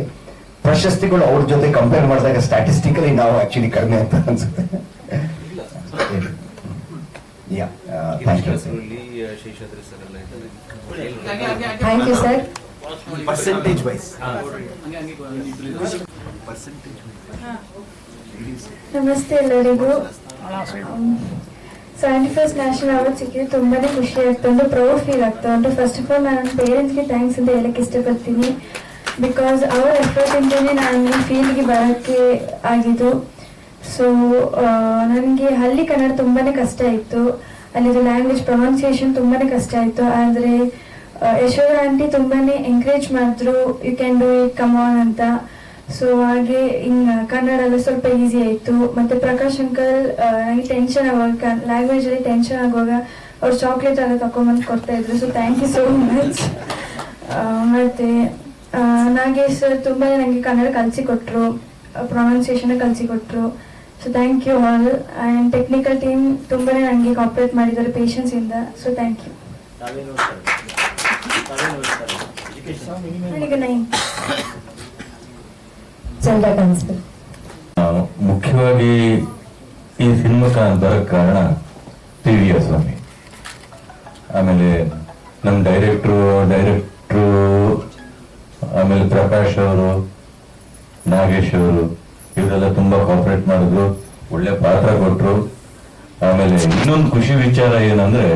ಪ್ರಶಸ್ತಿಗಳು ಅವ್ರ ಜೊತೆ ಕಂಪೇರ್ ಮಾಡಿದಾಗ ಸ್ಟ್ಯಾಟಿಸ್ಟಿಕಲಿ ನಾವು ಆಕ್ಚುಲಿ ಕಡಿಮೆ ಅಂತ ಅನ್ಸುತ್ತೆ. Thank you sir. Percentage wise ನಮಸ್ತೆ ಎಲ್ಲರಿಗೂ. 71st ನ್ಯಾಷನಲ್ ಅವಾರ್ಡ್ ಸಿಕ್ಕಿದ್ರೆ ತುಂಬಾನೇ ಖುಷಿ ಆಗ್ತಾ ಉಂಟು, ಪ್ರೌಡ್ ಫೀಲ್ ಆಗ್ತಾ ಉಂಟು. ಫಸ್ಟ್ ಆಫ್ ಆಲ್ ನಾನು ನನ್ನ ಪೇರೆಂಟ್ಸ್ಗೆ ಥ್ಯಾಂಕ್ಸ್ ಅಂತ ಹೇಳಕ್ಕೆ ಇಷ್ಟಪಡ್ತೀನಿ. ಬಿಕಾಸ್ ಅವರ ಎಫರ್ಟ್ ಇಂದನೇ ನಾನು ಈ ಫೀಲ್ಡ್ಗೆ ಬರೋಕ್ಕೆ ಆಗಿದ್ದು. ಸೊ ನನಗೆ ಹಳ್ಳಿ ಕನ್ನಡ ತುಂಬಾನೇ ಕಷ್ಟ ಇತ್ತು, ಅಲ್ಲಿದ್ದು ಲ್ಯಾಂಗ್ವೇಜ್ ಪ್ರೊನೌನ್ಸಿಯೇಷನ್ ತುಂಬಾನೇ ಕಷ್ಟ ಆಯಿತು. ಆದರೆ ಯಶೋಧ ಆಂಟಿ ತುಂಬಾನೇ ಎಂಕರೇಜ್ ಮಾಡಿದ್ರು, you can do it, come on ಅಂತ. ಸೊ ಹಾಗೆ ಕನ್ನಡ ಎಲ್ಲ ಸ್ವಲ್ಪ ಈಸಿ ಆಯಿತು. ಮತ್ತು ಪ್ರಕಾಶ್ ಅಂಕಲ್ ನನಗೆ ಟೆನ್ಷನ್ ಆಗುವಾಗ, ಲ್ಯಾಂಗ್ವೇಜ್ ಅಲ್ಲಿ ಟೆನ್ಷನ್ ಆಗುವಾಗ ಅವ್ರು ಚಾಕ್ಲೇಟ್ ಎಲ್ಲ ತಗೊಂಬಂದು ಕೊಡ್ತಾ ಇದ್ರು. So thank you so much. ಮತ್ತು ನಾಗೇಶ್ ಸರ್ ತುಂಬಾ ನನಗೆ ಕನ್ನಡ ಕಲಿಸಿಕೊಟ್ರು, ಪ್ರೊನೌನ್ಸಿಯೇಷನ್ ಕಲಿಸಿಕೊಟ್ರು. So thank you all. And technical team ತುಂಬಾ ನನಗೆ ಕಾಪರೇಟ್ ಮಾಡಿದ್ದಾರೆ ಪೇಷನ್ಸ್ ಇಂದ. So thank you. ನನಗೆ 9 ಚಂದ ಕಾಣಿಸ್ತು. ಮುಖ್ಯವಾಗಿ ಈ ಸಿನಿಮಾಕ್ಕೆ ಬರಕ್ ಕಾರಣ ಟಿ.ವಿ. ಸ್ವಾಮಿ, ಆಮೇಲೆ ನಮ್ಮ ಡೈರೆಕ್ಟ್ರು, ಆಮೇಲೆ ಪ್ರಕಾಶ್ ಅವರು, ನಾಗೇಶ್ ಅವರು, ಇವರೆಲ್ಲ ತುಂಬಾ ಕೋಆಪರೇಟ್ ಮಾಡಿದ್ರು, ಒಳ್ಳೆ ಪಾತ್ರ ಕೊಟ್ರು. ಆಮೇಲೆ ಇನ್ನೊಂದು ಖುಷಿ ವಿಚಾರ ಏನಂದ್ರೆ,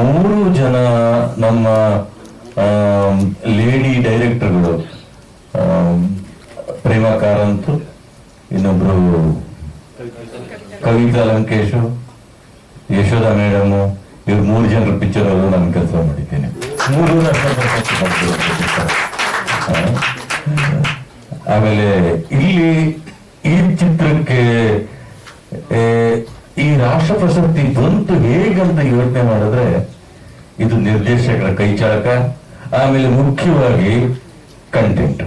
3 ಜನ ನಮ್ಮ ಲೇಡಿ ಡೈರೆಕ್ಟರ್ಗಳು, ಪ್ರೇಮಾ ಕಾರಂತ್, ಇನ್ನೊಬ್ರು ಕವಿತಾ ಲಂಕೇಶ್, ಯಶೋಧ ಮೇಡಮ್, ಇವ್ರು 3 ಜನರ ಪಿಕ್ಚರ್ ಅಲ್ಲೂ ನಾನು ಕೆಲಸ ಮಾಡಿದ್ದೇನೆ. 3 ಆಮೇಲೆ ಇಲ್ಲಿ ಈ ಚಿತ್ರಕ್ಕೆ ಈ ರಾಷ್ಟ್ರ ಪ್ರಶಸ್ತಿ ಬಂತು ಹೇಗಂತ ಯೋಚನೆ ಮಾಡಿದ್ರೆ, ಇದು ನಿರ್ದೇಶಕರ ಕೈಚಾಳಕ, ಆಮೇಲೆ ಮುಖ್ಯವಾಗಿ ಕಂಟೆಂಟ್.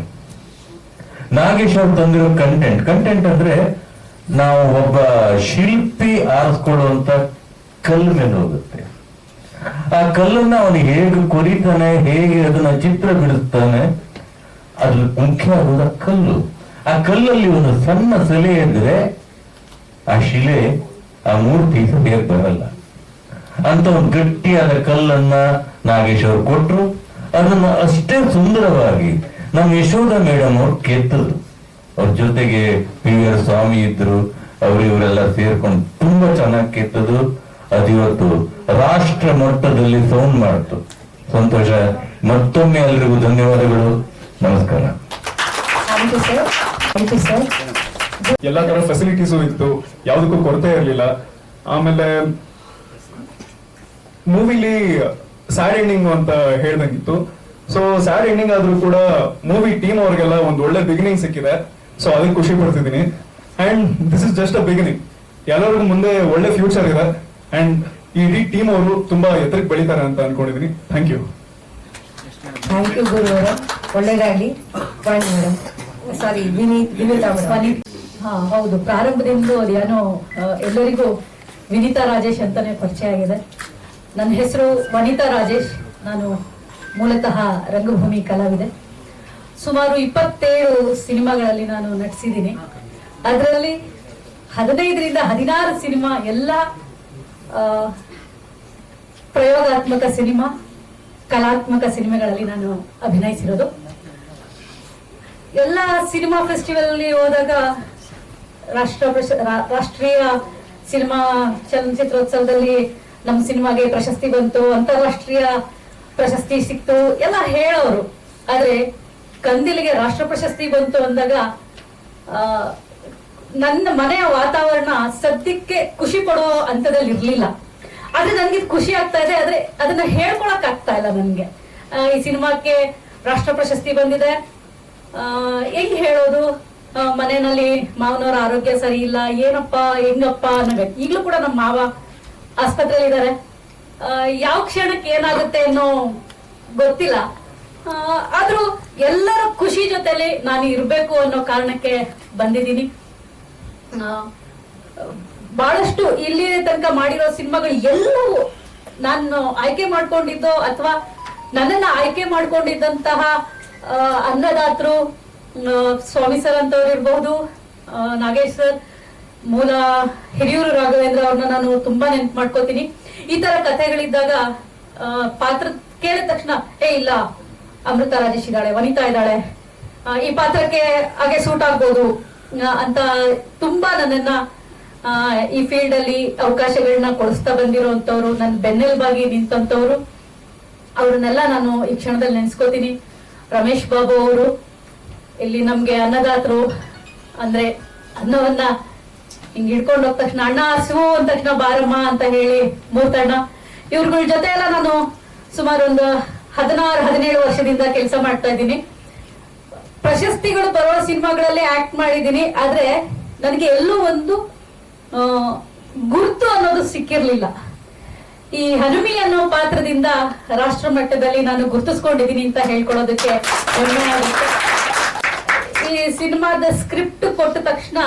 ನಾಗೇಶ್ ಅವ್ರು ತಂದಿರೋ ಕಂಟೆಂಟ್ ಅಂದ್ರೆ, ನಾವು ಒಬ್ಬ ಶಿಲ್ಪಿ ಆರಿಸ್ಕೊಳ್ಳುವಂತ ಕಲ್ಲು ಮೇಲೆ ಹೋಗುತ್ತೆ. ಆ ಕಲ್ಲನ್ನ ಅವನು ಹೇಗೆ ಕೊರಿತಾನೆ, ಹೇಗೆ ಅದನ್ನ ಚಿತ್ರ ಬಿಡಿಸ್ತಾನೆ, ಅದ್ರ ಮುಖ್ಯ ಆಗೋದ ಕಲ್ಲು. ಆ ಕಲ್ಲಲ್ಲಿ ಒಂದು ಸಣ್ಣ ಸೆಲೆ ಇದ್ರೆ ಆ ಶಿಲೆ, ಆ ಮೂರ್ತಿ ಸರಿಯಾಗಿ ಬರಲ್ಲ ಅಂತ ಒಂದು ಗಟ್ಟಿಯಾದ ಕಲ್ಲನ್ನ ನಾಗೇಶ್ ಅವರು ಕೊಟ್ರು. ಅದನ್ನ ಅಷ್ಟೇ ಸುಂದರವಾಗಿ ನಮ್ಮ ಯಶೋಧ ಮೇಡಮ್ ಅವ್ರು ಕೆತ್ತದು. ಅವ್ರ ಜೊತೆಗೆ ಪಿ.ವಿ.ಆರ್. ಸ್ವಾಮಿ ಇದ್ರು, ಇವರೆಲ್ಲ ಸೇರ್ಕೊಂಡು ತುಂಬಾ ಚೆನ್ನಾಗಿ ಕೆತ್ತದು. ಅದಿವತ್ತು ರಾಷ್ಟ್ರ ಮಟ್ಟದಲ್ಲಿ ಸೌಂಡ್ ಮಾಡ್ತು. ಸಂತೋಷ. ಮತ್ತೊಮ್ಮೆ ಎಲ್ರಿಗೂ ಧನ್ಯವಾದಗಳು. ನಮಸ್ಕಾರ. ಎಲ್ಲಾ ತರ ಫೆಸಿಲಿಟೀಸು ಇತ್ತು, ಯಾವ್ದಕ್ಕೂ ಕೊರತೆ ಇರಲಿಲ್ಲ. ಆಮೇಲೆ ಮೂವಿಲಿ ಸ್ಯಾಡ್ ಎಂಡಿಂಗ್ ಅಂತ ಹೇಳ್ದಂಗಿತ್ತು. ಸೊ ಸ್ಯಾಡ್ ಎಂಡಿಂಗ್ ಆದ್ರೂ ಕೂಡ ಮೂವಿ ಟೀಮ್ ಅವ್ರಿಗೆಲ್ಲ ಒಂದು ಒಳ್ಳೆ ಬಿಗಿನಿಂಗ್ ಸಿಕ್ಕಿದೆ. ಸೊ ಅದಕ್ಕೆ ಖುಷಿ ಪಡ್ತಿದ್ದೀನಿ. And this is just a beginning. ಎಲ್ಲರಿಗೂ ಮುಂದೆ ಒಳ್ಳೆ ಫ್ಯೂಚರ್ ಇದೆ. ಅಂಡ್ ಈ ಇಡೀ ಟೀಮ್ ಅವರು ತುಂಬಾ ಎತ್ತರಕ್ಕೆ ಬೆಳಿತಾರೆ ಅಂತ ಅನ್ಕೊಂಡಿದೀನಿ. Thank you. Thank you Guru ಅವರೇ, ಒಳ್ಳೇದಾಗ್ಲಿ. Madam sorry Vineeta madam. ಹಾ ಹೌದು, ಪ್ರಾರಂಭದಿಂದ ಅದೇನೋ ಎಲ್ಲರಿಗೂ ವಿನೀತಾ ರಾಜೇಶ್ ಅಂತಾನೆ ಪರಿಚಯ ಆಗಿದೆ. ನನ್ನ ಹೆಸರು ವನಿತಾ ರಾಜೇಶ್. ನಾನು ಮೂಲತಃ ರಂಗಭೂಮಿ ಕಲಾವಿದೆ. ಸುಮಾರು 27 ಸಿನಿಮಾಗಳಲ್ಲಿ ನಾನು ನಟಿಸಿದ್ದೀನಿ. ಅದರಲ್ಲಿ 15ರಿಂದ 16 ಸಿನಿಮಾ ಎಲ್ಲ ಪ್ರಯೋಗಾತ್ಮಕ ಸಿನಿಮಾ, ಕಲಾತ್ಮಕ ಸಿನಿಮಾಗಳಲ್ಲಿ ನಾನು ಅಭಿನಯಿಸಿರೋದು. ಎಲ್ಲ ಸಿನಿಮಾ ಫೆಸ್ಟಿವಲ್ ಹೋದಾಗ ರಾಷ್ಟ್ರೀಯ ಸಿನಿಮಾ ಚಲನಚಿತ್ರೋತ್ಸವದಲ್ಲಿ ನಮ್ಮ ಸಿನಿಮಾಗೆ ಪ್ರಶಸ್ತಿ ಬಂತು, ಅಂತಾರಾಷ್ಟ್ರೀಯ ಪ್ರಶಸ್ತಿ ಸಿಕ್ತು ಎಲ್ಲ ಹೇಳೋರು. ಆದ್ರೆ ಕಂದಿಲಿಗೆ ರಾಷ್ಟ್ರ ಪ್ರಶಸ್ತಿ ಬಂತು ಅಂದಾಗ ನನ್ನ ಮನೆಯ ವಾತಾವರಣ ಸದ್ಯಕ್ಕೆ ಖುಷಿ ಪಡೋ ಹಂತದಲ್ಲಿ ಇರ್ಲಿಲ್ಲ. ಆದ್ರೆ ನನ್ಗೆ ಖುಷಿ ಆಗ್ತಾ ಇದೆ, ಆದ್ರೆ ಅದನ್ನ ಹೇಳ್ಕೊಳಕ್ ಆಗ್ತಾ ಇಲ್ಲ ನನ್ಗೆ. ಈ ಸಿನಿಮಾಕ್ಕೆ ರಾಷ್ಟ್ರ ಪ್ರಶಸ್ತಿ ಬಂದಿದೆ, ಹೆಂಗ್ ಹೇಳೋದು? ಮನೆಯಲ್ಲಿ ಮಾವನವರ ಆರೋಗ್ಯ ಸರಿ ಇಲ್ಲ, ಏನಪ್ಪ ಹೆಂಗಪ್ಪ ಅನ್ನಬೇಕು. ಈಗ್ಲೂ ಕೂಡ ನಮ್ಮ ಮಾವ ಆಸ್ಪತ್ರೆಯಲ್ಲಿ ಇದ್ದಾರೆ. ಯಾವ ಕ್ಷಣಕ್ಕೆ ಏನಾಗುತ್ತೆ ಅನ್ನೋ ಗೊತ್ತಿಲ್ಲ. ಆದ್ರೂ ಎಲ್ಲರ ಖುಷಿ ಜೊತೆಲಿ ನಾನು ಇರ್ಬೇಕು ಅನ್ನೋ ಕಾರಣಕ್ಕೆ ಬಂದಿದ್ದೀನಿ. ಬಹಳಷ್ಟು ಇಲ್ಲಿ ತನಕ ಮಾಡಿರೋ ಸಿನಿಮಾಗಳು ಎಲ್ಲವೂ ನಾನು ಆಯ್ಕೆ ಮಾಡ್ಕೊಂಡಿದ್ದೋ ಅಥವಾ ನನ್ನನ್ನ ಆಯ್ಕೆ ಮಾಡ್ಕೊಂಡಿದ್ದಂತಹ ಅನ್ನದಾತರು ಸ್ವಾಮಿ ಸರ್ ಅಂತವ್ರು ಇರ್ಬಹುದು, ನಾಗೇಶ್ ಸರ್, ಮೂಲ ಹಿರಿಯೂರು ರಾಘವೇಂದ್ರ ಅವ್ರನ್ನ ನಾನು ತುಂಬಾ ನೆನ್ಪು ಮಾಡ್ಕೋತೀನಿ. ಈ ತರ ಕಥೆಗಳಿದ್ದಾಗ ಪಾತ್ರ ಕೇಳಿದ ತಕ್ಷಣ ಇಲ್ಲ ಅಮೃತ ರಾಜೇಶ್ ಇದ್ದಾಳೆ, ವನಿತಾ ಇದ್ದಾಳೆ, ಈ ಪಾತ್ರಕ್ಕೆ ಹಾಗೆ ಸೂಟ್ ಆಗ್ಬೋದು ಅಂತ ತುಂಬಾ ನನ್ನನ್ನ ಈ ಫೀಲ್ಡ್ ಅಲ್ಲಿ ಅವಕಾಶಗಳನ್ನ ಕೊಡಿಸ್ತಾ ಬಂದಿರುವಂತವ್ರು, ನನ್ನ ಬೆನ್ನೆಲುಬಾಗಿ ನಿಂತಂತವ್ರು, ಅವ್ರನ್ನೆಲ್ಲ ನಾನು ಈ ಕ್ಷಣದಲ್ಲಿ ನೆನ್ಸ್ಕೋತೀನಿ. ರಮೇಶ್ ಬಾಬು ಅವರು ಇಲ್ಲಿ ನಮ್ಗೆ ಅನ್ನದಾತರು, ಅಂದ್ರೆ ಅನ್ನವನ್ನ ಹಿಂಗ್ ಹಿಡ್ಕೊಂಡು ಹೋದ ತಕ್ಷಣ ಅಣ್ಣ ಹಸುವು ಅಂದ ತಕ್ಷಣ ಬಾರಮ್ಮ ಅಂತ ಹೇಳಿ ಮೂರ್ತಣ್ಣ, ಇವ್ರಗಳ ಜೊತೆ ಎಲ್ಲ ನಾನು ಸುಮಾರು ಒಂದು 16-17 ವರ್ಷದಿಂದ ಕೆಲಸ ಮಾಡ್ತಾ ಇದ್ದೀನಿ. ಪ್ರಶಸ್ತಿಗಳು ಬರುವ ಸಿನಿಮಾಗಳಲ್ಲಿ ಆಕ್ಟ್ ಮಾಡಿದ್ದೀನಿ. ಆದ್ರೆ ನನಗೆ ಎಲ್ಲೂ ಒಂದು ಗುರುತು ಅನ್ನೋದು ಸಿಕ್ಕಿರ್ಲಿಲ್ಲ. ಈ ಹನುಮಿ ಅನ್ನೋ ಪಾತ್ರದಿಂದ ರಾಷ್ಟ್ರ ಮಟ್ಟದಲ್ಲಿ ನಾನು ಗುರುತಿಸ್ಕೊಂಡಿದ್ದೀನಿ ಅಂತ ಹೇಳ್ಕೊಳ್ಳೋದಕ್ಕೆ ಹೆಮ್ಮೆ ಆಗುತ್ತೆ. ಈ ಸಿನಿಮಾದ ಸ್ಕ್ರಿಪ್ಟ್ ಕೊಟ್ಟ ತಕ್ಷಣ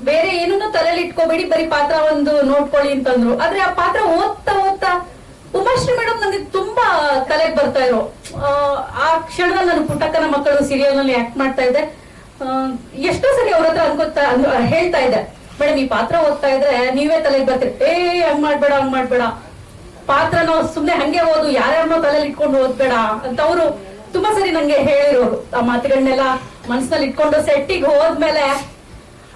ಬೇರೆ ಏನನ್ನು ತಲೆಯಲ್ಲಿ ಇಟ್ಕೋಬೇಡಿ, ಬರೀ ಪಾತ್ರ ಒಂದು ನೋಡ್ಕೊಳ್ಳಿ ಅಂತಂದ್ರು. ಆದ್ರೆ ಆ ಪಾತ್ರ ಓದ್ತಾ ಓದ್ತಾ ಉಮಾಶ್ರೀ ಮೇಡಮ್ ನನಗೆ ತುಂಬಾ ತಲೆಗೆ ಬರ್ತಾ ಇರೋ. ಆ ಕ್ಷಣದಲ್ಲಿ ನಾನು ಪುಟ್ಟಕ್ಕನ ಮಕ್ಕಳು ಸೀರಿಯಲ್ ನಲ್ಲಿ ಆಕ್ಟ್ ಮಾಡ್ತಾ ಇದ್ದೆ. ಎಷ್ಟೋ ಸರಿ ಅವ್ರ ಹತ್ರ ಹೇಳ್ತಾ ಇದ್ದೆ, ಮೇಡಮ್ ಈ ಪಾತ್ರ ಓದ್ತಾ ಇದ್ರೆ ನೀವೇ ತಲೆಗೆ ಬರ್ತೀರಿ, ಹಂಗ್ ಮಾಡ್ಬೇಡ ಪಾತ್ರ ನಾವು ಸುಮ್ನೆ ಹಂಗೆ ಓದು, ಯಾರ್ಯಾರನ್ನೋ ತಲೆಯಲ್ಲಿ ಇಟ್ಕೊಂಡು ಓದ್ಬೇಡ ಅಂತ ಅವರು ತುಂಬಾ ಸರಿ ನಂಗೆ ಹೇಳಿರೋರು. ಆ ಮಾತುಗಳನ್ನೆಲ್ಲ ಮನಸ್ಸಿನಲ್ಲಿ ಇಟ್ಕೊಂಡು ಸೆಟ್ಟಿಗೆ ಹೋದ್ಮೇಲೆ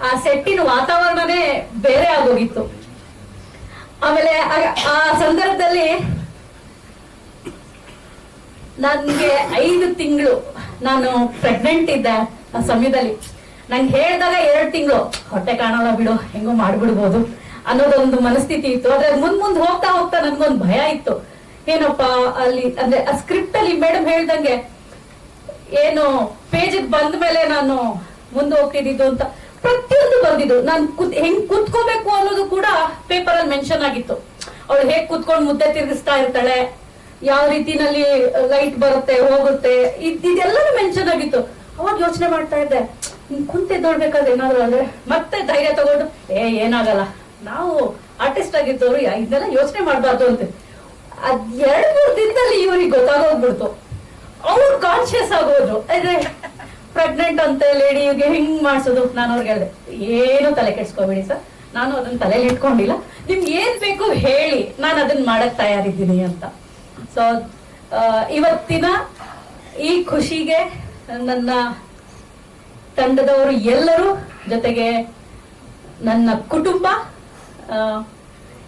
ಆ ಸೆಟ್ಟಿನ ವಾತಾವರಣನೇ ಬೇರೆ ಆಗೋಗಿತ್ತು. ಆಮೇಲೆ ಆ ಸಂದರ್ಭದಲ್ಲಿ ನನ್ಗೆ 5 ತಿಂಗಳು ನಾನು ಪ್ರೆಗ್ನೆಂಟ್ ಇದ್ದೆ. ಆ ಸಮಯದಲ್ಲಿ ನಂಗೆ ಹೇಳಿದಾಗ 2 ತಿಂಗಳು ಹೊಟ್ಟೆ ಕಾಣಲ್ಲ ಬಿಡು, ಹೆಂಗೋ ಮಾಡ್ಬಿಡ್ಬೋದು ಅನ್ನೋದೊಂದು ಮನಸ್ಥಿತಿ ಇತ್ತು. ಆದ್ರೆ ಮುಂದ್ ಹೋಗ್ತಾ ಹೋಗ್ತಾ ನನ್ಗೊಂದು ಭಯ ಇತ್ತು. ಏನಪ್ಪ ಅಲ್ಲಿ ಅಂದ್ರೆ ಆ ಸ್ಕ್ರಿಪ್ಟ್ ಅಲ್ಲಿ ಮೇಡಮ್ ಹೇಳ್ದಂಗೆ ಏನು ಪೇಜ್ ಬಂದ ಮೇಲೆ ನಾನು ಮುಂದೆ ಹೋಗ್ತಿದ್ದು ಅಂತ ಪ್ರತಿಯೊಂದು ಬಂದಿದ್ದು. ನಾನು ಹೆಂಗ್ ಕುತ್ಕೋಬೇಕು ಅನ್ನೋದು ಕೂಡ ಪೇಪರ್ ಅಲ್ಲಿ ಮೆನ್ಷನ್ ಆಗಿತ್ತು. ಅವಳು ಹೇಗ್ ಕುತ್ಕೊಂಡು ಮುದ್ದೆ ತಿರುಗಿಸ್ತಾ ಇರ್ತಾಳೆ, ಯಾವ ರೀತಿನಲ್ಲಿ ಲೈಟ್ ಬರುತ್ತೆ ಹೋಗುತ್ತೆ, ಇದೆಲ್ಲನೂ ಮೆನ್ಷನ್ ಆಗಿತ್ತು. ಅವಾಗ ಯೋಚನೆ ಮಾಡ್ತಾ ಇದ್ದೆ, ಕುಂತೆದ್ದೋಳ್ಬೇಕಾದ್ರೆ ಏನಾದ್ರು ಅಂದ್ರೆ ಮತ್ತೆ ಧೈರ್ಯ ತಗೊಂಡು ಏನಾಗಲ್ಲ, ನಾವು ಆರ್ಟಿಸ್ಟ್ ಆಗಿದ್ದವ್ರು ಇದನ್ನೆಲ್ಲ ಯೋಚನೆ ಮಾಡ್ಬಾರ್ದು ಅಂತ. ಅದ್ 2-3 ದಿನದಲ್ಲಿ ಇವ್ರಿಗೆ ಗೊತ್ತಾಗೋಗ್ಬಿಡ್ತು. ಅವ್ರು ಕಾನ್ಶಿಯಸ್ ಆಗೋದ್ರು. ಅಂದ್ರೆ ಪ್ರೆಗ್ನೆಂಟ್ ಅಂತ ಲೇಡಿಗೆ ಹಿಂಗ್ ಮಾಡ್ಸೋದು. ನಾನು ಅವ್ರಿಗೆ ಹೇಳಿದೆ, ಏನು ತಲೆ ಕೆಡ್ಸ್ಕೋಬೇಡಿ ಸರ್, ನಾನು ಅದನ್ನ ತಲೆಯಲ್ಲಿ ಇಟ್ಕೊಂಡಿಲ್ಲ, ನಿಮ್ಗೆ ಏನ್ ಬೇಕು ಹೇಳಿ, ನಾನು ಅದನ್ನ ಮಾಡಕ್ ತಯಾರಿದ್ದೀನಿ ಅಂತ. ಸೊ ಇವತ್ತಿನ ಈ ಖುಷಿಗೆ ನನ್ನ ತಂಡದವರು ಎಲ್ಲರೂ, ಜೊತೆಗೆ ನನ್ನ ಕುಟುಂಬ,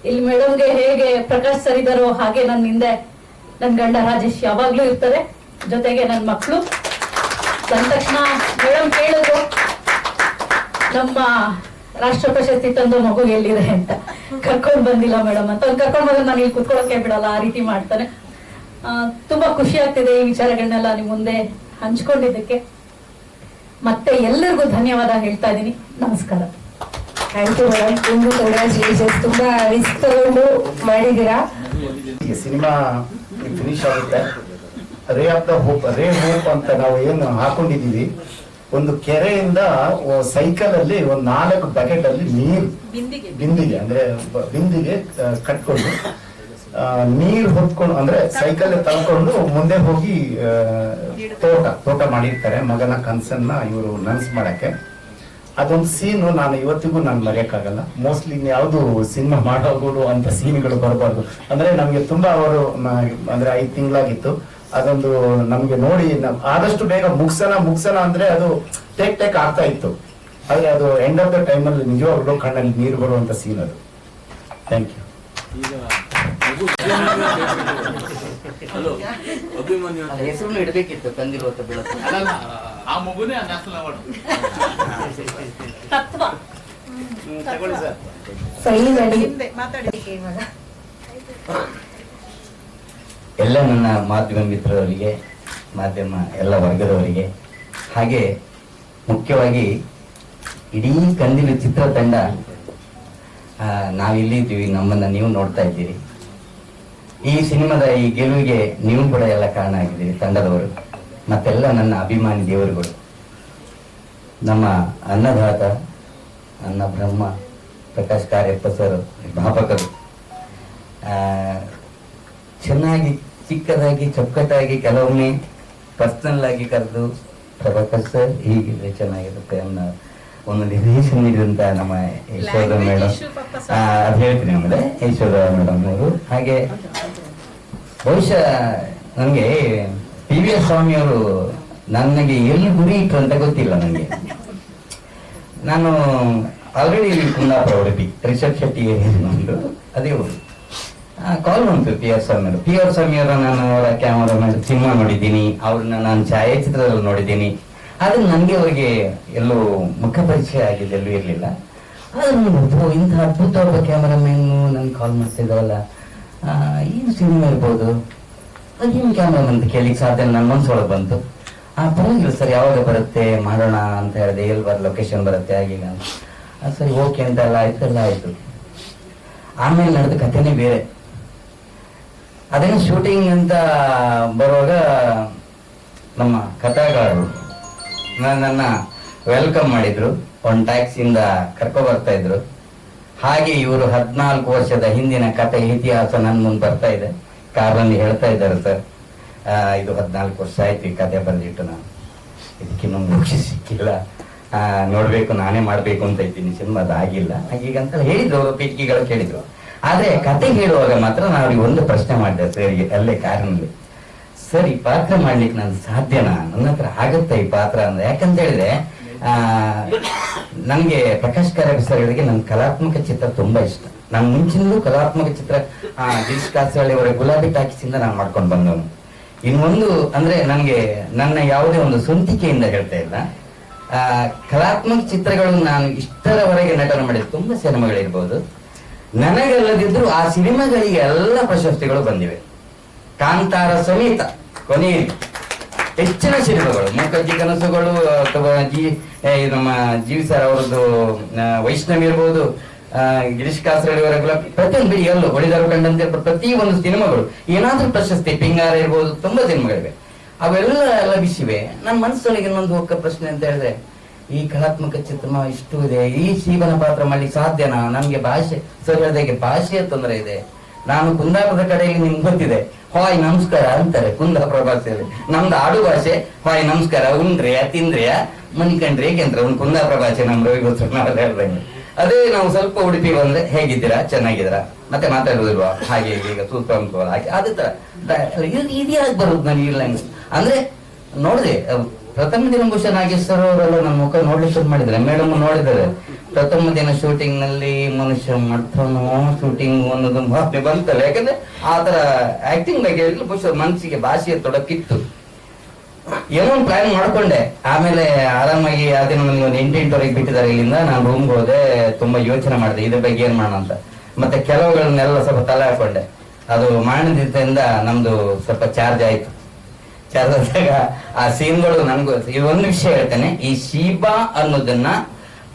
ಇಲ್ಲಿ ಮೇಡಮ್ಗೆ ಹೇಗೆ ಪ್ರಕಾಶ್ ಸರ್ ಇದ್ದಾರೋ ಹಾಗೆ ನನ್ನ ಹಿಂದೆ ನನ್ನ ಗಂಡ ರಾಜೇಶ್ ಯಾವಾಗ್ಲೂ ಇರ್ತಾರೆ, ಜೊತೆಗೆ ನನ್ನ ಮಕ್ಕಳು. ಬಂದ ತಕ್ಷಣ ಮೇಡಮ್ ಕೇಳಿದ್ರು ನಮ್ಮ ರಾಷ್ಟ್ರ ಪ್ರಶಸ್ತಿ ತಂದು ಮಗು ಎಲ್ಲಿದೆ ಅಂತ. ಕರ್ಕೊಂಡ್ ಬಂದಿಲ್ಲ ಮೇಡಮ್ ಅಂತ. ಅವ್ನು ಕರ್ಕೊಂಡ್ ಬಂದ್ರೆ ನಾನು ಇಲ್ಲಿ ಕುತ್ಕೊಳ್ಳೋಕೆ ಬಿಡಲ್ಲ, ಆ ರೀತಿ ಮಾಡ್ತಾನೆ. ತುಂಬಾ ಖುಷಿ ಆಗ್ತಿದೆ ಈ ವಿಚಾರಗಳನ್ನೆಲ್ಲ ನಿಮ್ ಮುಂದೆ ಹಂಚ್ಕೊಂಡಿದ್ದಕ್ಕೆ. ಮತ್ತೆ ಎಲ್ಲರಿಗೂ ಧನ್ಯವಾದ ಹೇಳ್ತಾ ಇದ್ದೀನಿ. ನಮಸ್ಕಾರ. Thank you madam. ನಿಮ್ಗೂ ಕಂಗ್ರ್ಯಾಚುಲೇಷನ್ಸ್. ತುಂಬಾ ರಿಸ್ಕ್ ತಗೊಂಡು ಮಾಡಿದ್ದೀರಾ. ಈ ಸಿನಿಮಾ ಫಿನಿಶ್ ಆಗುತ್ತೆ. Ray of the hope, ray hope ಅಂತ ನಾವು ಏನು ಹಾಕೊಂಡಿದೀವಿ, ಒಂದು ಕೆರೆಯಿಂದ ಸೈಕಲ್ ಅಲ್ಲಿ ಒಂದು 4 ಬಕೆಟ್ ಅಲ್ಲಿ ನೀರು ಬಿಂದಿಗೆ ಅಂದ್ರೆ ಬಿಂದಿಗೆ ಕಟ್ಕೊಂಡು ನೀರು ಹೊತ್ಕೊಂಡು ಅಂದ್ರೆ ಸೈಕಲ್ ತಳ್ಕೊಂಡು ಮುಂದೆ ಹೋಗಿ ತೋಟ ಮಾಡಿರ್ತಾರೆ ಮಗನ ಕನ್ಸನ್ನ ಇವರು ನನ್ಸ್ ಮಾಡಕ್ಕೆ. ಅದೊಂದು ಸೀನು ನಾನು ಇವತ್ತಿಗೂ ನಾನು ಮರೆಯಕ್ಕಾಗಲ್ಲ. ಮೋಸ್ಟ್ಲಿ ಯಾವ್ದು ಸಿನಿಮಾ ಮಾಡೋಗಳು ಅಂತ ಸೀನ್ಗಳು ಬರಬಾರ್ದು. ಅಂದ್ರೆ ನಮ್ಗೆ ತುಂಬಾ ಅವರು ಅಂದ್ರೆ 5 ತಿಂಗಳಾಗಿತ್ತು. ಅದೊಂದು ನಮ್ಗೆ ನೋಡಿ ಆದಷ್ಟು ಬೇಗ ಮುಗ್ಸನ ಅಂದ್ರೆ ಅದು ಟೇಕ್ ಆಗ್ತಾ ಇತ್ತು. ಆದ್ರೆ ಅದು ಎಂಡ್ ಆಫ್ ದ ಟೈಮ್ ಅಲ್ಲಿ ನಿಜವಾಗ್ಲೂ ಕಣ್ಣಲ್ಲಿ ನೀರು ಬರುವಂತ ಸೀನ್ ಅದು. Thank you. ಹೆಸರು ಇಡಬೇಕಿತ್ತು ಕಂದಿರು ಬೀಳುತ್ತೆ. ಆ ಮಗುನೇ ನ್ಯಾಷನಲ್ ಅವಾರ್ಡ್. ಎಲ್ಲ ನನ್ನ ಮಾಧ್ಯಮ ಮಿತ್ರರವರಿಗೆ, ಮಾಧ್ಯಮ ಎಲ್ಲ ವರ್ಗದವರಿಗೆ, ಹಾಗೆ ಮುಖ್ಯವಾಗಿ ಇಡೀ ಕಂದಿಲು ಚಿತ್ರತಂಡ ನಾವಿಲ್ಲಿದ್ದೀವಿ, ನಮ್ಮನ್ನ ನೀವು ನೋಡ್ತಾ ಇದ್ದೀರಿ. ಈ ಸಿನಿಮಾದ ಈ ಗೆಲುವಿಗೆ ನೀವು ಕೂಡ ಎಲ್ಲ ಕಾರಣ ಆಗಿದ್ದೀರಿ, ತಂಡದವರು ಮತ್ತೆಲ್ಲ ನನ್ನ ಅಭಿಮಾನಿ ದೇವರುಗಳು, ನಮ್ಮ ಅನ್ನದಾತ, ಅನ್ನ ಬ್ರಹ್ಮ ಪ್ರಕಾಶ್ ಕಾರ್ಯಪ್ಪ ಸರ್, ನಿರ್ಮಾಪಕರು. ಚೆನ್ನಾಗಿ ಚಿಕ್ಕದಾಗಿ ಚೊಕ್ಕಟಾಗಿ ಕೆಲವೊಮ್ಮೆ ಪರ್ಸನಲ್ ಆಗಿ ಕರೆದು ಪ್ರಭಾಕರ್ ಸರ್ ಹೀಗಿದ್ರೆ ಚೆನ್ನಾಗಿರುತ್ತೆ ಅನ್ನೋ ಒಂದು ನಿರ್ದೇಶನ ನೀಡಿದಂತ ನಮ್ಮ ಯಶೋಧ ಮೇಡಮ್, ಅದು ಹೇಳ್ತೀನಿ ಆಮೇಲೆ, ಯಶೋಧ ಮೇಡಮ್ ಅವರು. ಹಾಗೆ ಬಹುಶಃ ನನಗೆ PVR ಸ್ವಾಮಿಯವರು ನನಗೆ ಎಲ್ಲಿ ಗುರಿ ಇಟ್ರು ಅಂತ ಗೊತ್ತಿಲ್ಲ ನನಗೆ. ನಾನು ಆಲ್ರೆಡಿ ಕುಂದಾಪುರ ಉಡುಪಿ ರಿಷಬ್ ಶೆಟ್ಟಿ ನಮ್ದು ಅದೇ ಊರು. ಕಾಲ್ ಬಂತು PR ಸ್ವಾಮಿಯವರ ನಾನು ಅವರ ಕ್ಯಾಮರಾ ಮಾಡಿ ಸಿನಿಮಾ ನೋಡಿದ್ದೀನಿ, ಅವ್ರನ್ನ ನಾನು ಛಾಯಾಚಿತ್ರದಲ್ಲಿ ನೋಡಿದ್ದೀನಿ. ಆದ್ರೆ ನನಗೆ ಅವರಿಗೆ ಎಲ್ಲೂ ಮುಖ ಪರಿಚಯ ಆಗಿದೆ, ಎಲ್ಲೂ ಇರಲಿಲ್ಲ. ಆದ್ರೆ ಇಂಥ ಅದ್ಭುತ ಒಬ್ಬ ಕ್ಯಾಮರಾಮನ್ ನನ್ಗೆ ಕಾಲ್ ಮಾಡ್ತಿದ್ದಾವಲ್ಲ, ಏನು ಸಿನಿಮಾ ಇರ್ಬೋದು, ಅದೇನು ಕ್ಯಾಮ್ರಾಮನ್ ಅಂತ ಕೇಳಿಕ್ಕೆ ಸಾಧ್ಯ ನನ್ನ ಮನ್ಸೊಳಗೆ ಬಂತು. ಪರವಾಗಿಲ್ಲ ಸರ್, ಯಾವಾಗ ಬರುತ್ತೆ ಮಾಡೋಣ ಅಂತ ಹೇಳಿದೆ. ಎಲ್ಲಿ ಲೊಕೇಶನ್ ಬರುತ್ತೆ ಆಗಿಲ್ಲ ಅಂತ. ಸರಿ ಓಕೆ ಅಂತ ಎಲ್ಲ ಆಯ್ತು. ಆಮೇಲೆ ನಡೆದ ಕಥೆನೇ ಬೇರೆ. ಅದೇನು ಶೂಟಿಂಗ್ ಅಂತ ಬರುವಾಗ ನಮ್ಮ ಕಥಾಗಾರರು ನನ್ನ ವೆಲ್ಕಮ್ ಮಾಡಿದ್ರು, ಒಂದು ಟ್ಯಾಕ್ಸಿಯಿಂದ ಕರ್ಕೊ ಬರ್ತಾ ಇದ್ರು. ಹಾಗೆ ಇವರು 14 ವರ್ಷದ ಹಿಂದಿನ ಕಥೆ ಇತಿಹಾಸ ನನ್ನ ಮುಂದೆ ಬರ್ತಾ ಇದೆ. ಕಾರಲ್ಲಿ ಹೇಳ್ತಾ ಇದ್ದಾರೆ, ಸರ್ ಇದು 14 ವರ್ಷ ಆಯ್ತು ಈ ಕಥೆ ಬರೆದಿಟ್ಟು, ನಾನು ಇದಕ್ಕಿನ್ನೊಂದು ಖುಷಿ ಸಿಕ್ಕಿಲ್ಲ, ನೋಡ್ಬೇಕು, ನಾನೇ ಮಾಡ್ಬೇಕು ಅಂತ ಇದ್ದೀನಿ ಸಿನಿಮಾ, ಅದಾಗಿಲ್ಲ ಹಾಗೀಗಂತ ಹೇಳಿದ್ರು ಅವರು, ಪೀಠಿಕೆಗಳು ಕೇಳಿದ್ರು. ಆದ್ರೆ ಕತೆ ಹೇಳುವಾಗ ಮಾತ್ರ ನಾವು ಒಂದು ಪ್ರಶ್ನೆ ಮಾಡಿದೆ ಸರಿಗೆ ಅಲ್ಲೇ ಕಾರಿನಲ್ಲಿ, ಸರ್ ಈ ಪಾತ್ರ ಮಾಡ್ಲಿಕ್ಕೆ ನಾನು ಸಾಧ್ಯನಾ, ನನ್ನ ಹತ್ರ ಆಗತ್ತ ಈ ಪಾತ್ರ ಅಂದ್ರೆ? ಯಾಕಂತ ಹೇಳಿದ್ರೆ ನನ್ಗೆ ಪ್ರಕಾಶ್ ಕಾರ್ಯಪ್ಪ ಸರ್ ಹೇಳಿದ್ರೆ ನನ್ನ ಕಲಾತ್ಮಕ ಚಿತ್ರ ತುಂಬಾ ಇಷ್ಟ. ನಾನು ಮುಂಚಿನೂ ಕಲಾತ್ಮಕ ಚಿತ್ರ ಗಿರೀಶ್ ಕಾಸರಳ್ಳಿ ಅವರ ಗುಲಾಬಿ ಟಾಕೀಸಿಂದ ನಾನು ಮಾಡ್ಕೊಂಡು ಬಂದವನು. ಇನ್ನೊಂದು ಅಂದ್ರೆ ನನಗೆ ನನ್ನ ಯಾವುದೇ ಒಂದು ಸ್ವಂತಿಕೆಯಿಂದ ಹೇಳ್ತಾ ಇಲ್ಲ, ಕಲಾತ್ಮಕ ಚಿತ್ರಗಳು ನಾನು ಇಷ್ಟರವರೆಗೆ ನಟನೆ ಮಾಡಿದ ತುಂಬಾ ಸಿನಿಮಾಗಳಿರ್ಬೋದು, ನನಗಲ್ಲದಿದ್ರು ಆ ಸಿನಿಮಾಗಳಿಗೆ ಎಲ್ಲ ಪ್ರಶಸ್ತಿಗಳು ಬಂದಿವೆ. ಕಾಂತಾರ ಸಮೇತ ಕೊನೆಯಲ್ಲಿ ಹೆಚ್ಚಿನ ಸಿನಿಮಾಗಳು, ಮೂಕಜ್ಜಿ ಕನಸುಗಳು ಅಥವಾ ನಮ್ಮ ಜೀವಿ ಸರ್ ಅವರದ್ದು ವೈಷ್ಣವಿ ಇರ್ಬೋದು, ಗಿರೀಶ್ ಕಾಸರಳ್ಳಿ ಅವರ ಪ್ರತಿಯೊಂದು ಬಿಡಿ ಎಲ್ಲೂ ಹೊಳಿದಾರು ಕಂಡಂತೆ ಪ್ರತಿ ಒಂದು ಸಿನಿಮಾಗಳು ಏನಾದ್ರೂ ಪ್ರಶಸ್ತಿ, ಪಿಂಗಾರ ಇರ್ಬೋದು, ತುಂಬಾ ಸಿನಿಮಾಗಳಿವೆ, ಅವೆಲ್ಲ ಲಭಿಸಿವೆ. ನನ್ನ ಮನಸ್ಸೊಳಗೆ ಇನ್ನೊಂದು ಒಕ್ಕ ಪ್ರಶ್ನೆ ಅಂತ ಹೇಳಿದ್ರೆ, ಈ ಕಲಾತ್ಮಕ ಚಿತ್ರ ಇಷ್ಟು ಇದೆ, ಈ ಶಿವನ ಪಾತ್ರ ಮಾಡ್ಲಿಕ್ಕೆ ಸಾಧ್ಯನಾ? ನಮ್ಗೆ ಭಾಷೆ ಸರ್ ಹೇಳಿದಾಗೆ ಭಾಷೆಯ ತೊಂದರೆ ಇದೆ. ನಾನು ಕುಂದಾಪುರದ ಕಡೆಯಲ್ಲಿ ನಿಮ್ಗೆ ಗೊತ್ತಿದೆ, ಹಾಯ್ ನಮಸ್ಕಾರ ಅಂತಾರೆ ಕುಂದಾಪುರ ಭಾಷೆಯಲ್ಲಿ. ನಮ್ದು ಆಡು ಭಾಷೆ ಹಾಯ್ ನಮಸ್ಕಾರ, ಉಂಡ್ರಿಯ ತಿಂದ್ರಿಯ ಮನಿಕಂಡ್ರಿ ಏಕೆಂದ್ರೆ ಒಂದು ಕುಂದಾಪುರ ಭಾಷೆ ನಮ್ ರವಿ ಗೊತ್ತು ನಾವೆಲ್ಲ ಹೇಳ್ದಂಗೆ. ಅದೇ ನಾವು ಸ್ವಲ್ಪ ಉಡುಪಿ ಬಂದ್ರೆ ಹೇಗಿದ್ದೀರಾ, ಚೆನ್ನಾಗಿದ್ದೀರಾ, ಮತ್ತೆ ಮಾತಾಡೋದಿಲ್ವಾ, ಹಾಗೆ ಈಗ ಸೂತ್ರ ಹಾಗೆ ಅದೇ ತರ ಇದ್ಯಾಕೆ ಬರುದು ನನಗೆ ಇಲ್ಲ ಅಂದ್ರೆ ನೋಡಿದೆ. ಪ್ರಥಮ ದಿನ ಬಹುಶಃ ನಾಗೇಶ್ವರ ಅವರೆಲ್ಲ ನನ್ನ ಮುಖ ನೋಡ್ಲಿಕ್ಕೆ ಶುರು ಮಾಡಿದ್ದಾರೆ, ಮೇಡಮ್ ನೋಡಿದ್ದಾರೆ. ಪ್ರಥಮ ದಿನ ಶೂಟಿಂಗ್ ನಲ್ಲಿ ಮನುಷ್ಯ ಮಾಡ್ತಾನೋ ಶೂಟಿಂಗ್ ಅನ್ನೋದು ಭಾವನೆ ಬಂತಲ್ಲ, ಯಾಕಂದ್ರೆ ಆತರ ಆಕ್ಟಿಂಗ್ ಬಗ್ಗೆ ಬಹುಶಃ ಮನಸ್ಸಿಗೆ ಭಾಷೆಯ ತೊಡಕಿತ್ತು. ಏನೋ ಒಂದು ಪ್ಲಾನ್ ಮಾಡ್ಕೊಂಡೆ. ಆಮೇಲೆ ಆರಾಮಾಗಿ ಅದೇನೋ ನನಗೆ ಒಂದು 8-8ವರೆಗೆ ಬಿಟ್ಟಿದ್ದಾರೆ ಇಲ್ಲಿಂದ. ನಾನು ರೂಮ್ಗೆ ಹೋದೆ, ತುಂಬಾ ಯೋಚನೆ ಮಾಡಿದೆ ಇದ್ರ ಬಗ್ಗೆ ಏನ್ ಮಾಡೋಣ ಅಂತ. ಮತ್ತೆ ಕೆಲವುಗಳನ್ನೆಲ್ಲ ಸ್ವಲ್ಪ ತಲೆ ಹಾಕೊಂಡೆ. ಅದು ಮಾಡಿದ್ರಿಂದ ನಮ್ದು ಸ್ವಲ್ಪ ಚಾರ್ಜ್ ಆಯ್ತು. ಚಾರ್ಜ್ ಆದಾಗ ಆ ಸೀನ್ಗಳು ನನ್ಗೂ ಒಂದು ವಿಷಯ ಹೇಳ್ತೇನೆ, ಈ ಶೀಬಾ ಅನ್ನೋದನ್ನ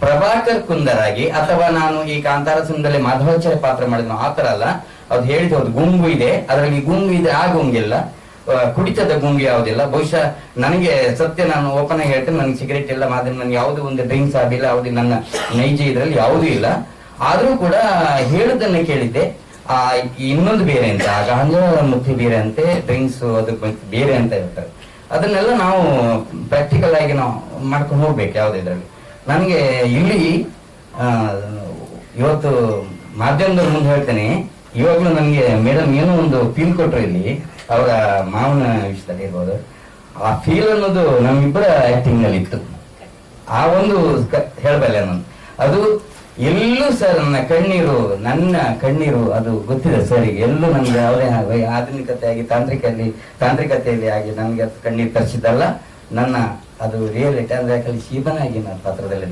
ಪ್ರಭಾಕರ್ ಕುಂದರಾಗಿ ಅಥವಾ ನಾನು ಈ ಕಾಂತಾರ ಸಿನಿಮಾದಲ್ಲಿ ಮಾಧವಾಚಾರ್ಯ ಪಾತ್ರ ಮಾಡಿದ್ನೋ ಆ ತರ ಅಲ್ಲ. ಅದು ಹೇಳಿದ ಒಂದು ಗುಂಗು ಇದೆ, ಅದರಲ್ಲಿ ಗುಂಗು ಇದೆ, ಆ ಗುಂಗಿಲ್ಲ, ಕುಡಿತದ ಗುಂಗು ಯಾವುದಿಲ್ಲ. ಬಹುಶಃ ನನಗೆ ಸತ್ಯ ನಾನು ಓಪನ್ ಆಗಿ ಹೇಳ್ತೇನೆ, ನನಗೆ ಸಿಗರೇಟ್ ಇಲ್ಲ, ಮಾತ್ರ ನನಗೆ ಯಾವುದೇ ಒಂದು ಡ್ರಿಂಕ್ಸ್ ಆಗಿಲ್ಲ, ಯಾವುದೇ ನನ್ನ ನೈಜ ಇದ್ರಲ್ಲಿ ಯಾವುದೂ ಇಲ್ಲ. ಆದ್ರೂ ಕೂಡ ಹೇಳುದನ್ನ ಕೇಳಿದ್ದೆ. ಇನ್ನೊಂದು ಬೇರೆ ಅಂತ, ಗಾಂಜಾ ಮುಖ್ಯ ಬೇರೆ ಅಂತೆ, ಡ್ರಿಂಕ್ಸ್ ಅದು ಬೇರೆ ಅಂತ ಇರ್ತಾರೆ. ಅದನ್ನೆಲ್ಲ ನಾವು ಪ್ರಾಕ್ಟಿಕಲ್ ಆಗಿ ನಾವು ಮಾಡ್ಕೊಂಡು ಹೋಗ್ಬೇಕು ಯಾವುದಿದ್ರಲ್ಲಿ. ನನಗೆ ಇಲ್ಲಿ ಇವತ್ತು ಮಾಧ್ಯಮದವ್ರ ಮುಂದೆ ಹೇಳ್ತೇನೆ, ಇವಾಗ್ಲೂ ನನಗೆ ಮೇಡಮ್ ಏನೋ ಒಂದು ಫೀಲ್ ಕೊಟ್ರು ಇಲ್ಲಿ, ಅವರ ಮಾವನ ವಿಷಯದಲ್ಲಿ ಇರ್ಬೋದು. ಆ ಫೀಲ್ ಅನ್ನೋದು ನಮ್ಮಿಬ್ಬರ ಆಕ್ಟಿಂಗ್ ನಲ್ಲಿ ಇತ್ತು. ಆ ಒಂದು ಹೇಳಬಲ್ಲೆ ನಾನು. ಅದು ಎಲ್ಲೂ ಸರ್ ನನ್ನ ಕಣ್ಣೀರು ಅದು ಗೊತ್ತಿದೆ ಸರ್. ಎಲ್ಲೂ ನನ್ಗೆ ಯಾವುದೇ ಆಧುನಿಕತೆಯಾಗಿ ತಾಂತ್ರಿಕತೆಯಲ್ಲಿ ಆಗಿ ನನಗೆ ಅದು ಕಣ್ಣೀರು ತರಿಸಿದ್ದಲ್ಲ. ನನ್ನ ಅದು ರಿಯಾಲಿಟಿ ಅಂದ್ರೆ ಯಾಕಂದ್ರೆ ಶೀಬನಾಗಿ ನಾನು ಪಾತ್ರದಲ್ಲಿ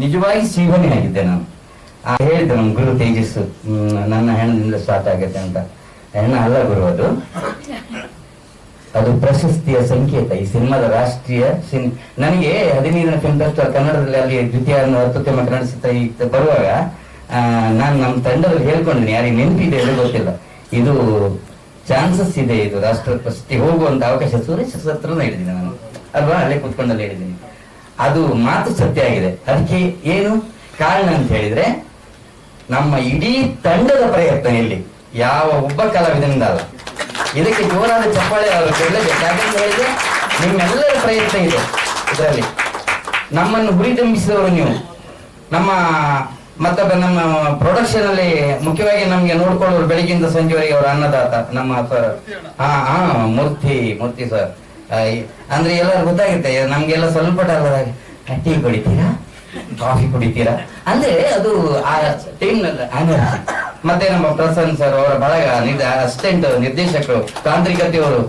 ನಿಜವಾಗಿ ಶೀಬನೇ ಆಗಿದ್ದೆ ನಾನು. ಹೇಳಿದ್ದೆ ನಮ್ಮ ಗುರು ತೇಜಸ್, ನನ್ನ ಹೆಣ್ಣದಿಂದ ಸ್ಟಾರ್ಟ್ ಆಗುತ್ತೆ ಅಂತ. ಹೆಣ್ಣ ಅಲ್ಲ ಗುರು, ಅದು ಪ್ರಶಸ್ತಿಯ ಸಂಕೇತ. ಈ ಸಿನಿಮಾದ ರಾಷ್ಟ್ರೀಯ ನನಗೆ 15ನೇ ಫಿಲ್ಮ್ ಫೆಸ್ಟಿವಲ್ ಕನ್ನಡದಲ್ಲಿ ಅಲ್ಲಿ ದ್ವಿತೀಯ ಅತ್ಯುತ್ತಮ ಕನ್ನಡ ಚಿತ್ರ ಬರುವಾಗ ನಾನು ನಮ್ಮ ತಂಡದಲ್ಲಿ ಹೇಳ್ಕೊಂಡಿದ್ದೀನಿ, ಯಾರಿಗೆ ನೆನಪಿದೆ ಎಂದು ಗೊತ್ತಿಲ್ಲ, ಇದು ಚಾನ್ಸಸ್ ಇದೆ, ಇದು ರಾಷ್ಟ್ರ ಪ್ರಶಸ್ತಿ ಹೋಗುವಂತ ಅವಕಾಶ ಸುರೇಶ್ ಹತ್ರನೂ ಹೇಳಿದ್ದೀನಿ ನಾನು ಅಲ್ವಾ, ಅಲ್ಲೇ ಕೂತ್ಕೊಂಡಲ್ಲಿ ಹೇಳಿದ್ದೀನಿ. ಅದು ಮಾತು ಸತ್ಯ ಆಗಿದೆ. ಅದಕ್ಕೆ ಏನು ಕಾರಣ ಅಂತ ಹೇಳಿದ್ರೆ ನಮ್ಮ ಇಡೀ ತಂಡದ ಪ್ರಯತ್ನ, ಇಲ್ಲಿ ಯಾವ ಒಬ್ಬ ಕಲಾವಿದನಿಂದ ಅಲ್ಲ. ಇದಕ್ಕೆ ಜೋರಾದ ಚಪ್ಪಾಳೆ ಕೊಡಲೇಬೇಕು. ಯಾಕಂತ ಹೇಳಿದ್ರೆ ನಿಮ್ಮೆಲ್ಲರ ಪ್ರಯತ್ನ ಇದೆ ಇದರಲ್ಲಿ. ನಮ್ಮನ್ನು ಹುರಿದುಂಬಿಸಿದವರು ನೀವು. ಮತ್ತೊಬ್ಬ ನಮ್ಮ ಪ್ರೊಡಕ್ಷನ್ ಅಲ್ಲಿ ಮುಖ್ಯವಾಗಿ ನಮ್ಗೆ ನೋಡ್ಕೊಳ್ಳೋರು ಬೆಳಿಗ್ಗಿಂದ ಸಂಜೆವರೆಗೆ ಅವರ ಅನ್ನದಾತ ನಮ್ಮ ಸರ್. ಮೂರ್ತಿ ಸರ್. ಅಂದ್ರೆ ಎಲ್ಲರೂ ಗೊತ್ತಾಗುತ್ತೆ ನಮ್ಗೆಲ್ಲ ಸ್ವಲ್ಪ ಟೀ ಕುಡಿತೀರಾ, ಕಾಫಿ ಕುಡಿತೀರಾ ಅಂದ್ರೆ ಅದು ಆ ಟೈಮ್ ನಲ್ಲಿ. ಮತ್ತೆ ನಮ್ಮ ಪ್ರಸನ್ನ ಸರ್ ಅವರ ಬಳಗ ಅಸಿಸ್ಟೆಂಟ್ ನಿರ್ದೇಶಕರು, ತಾಂತ್ರಿಕತೆಯವರು,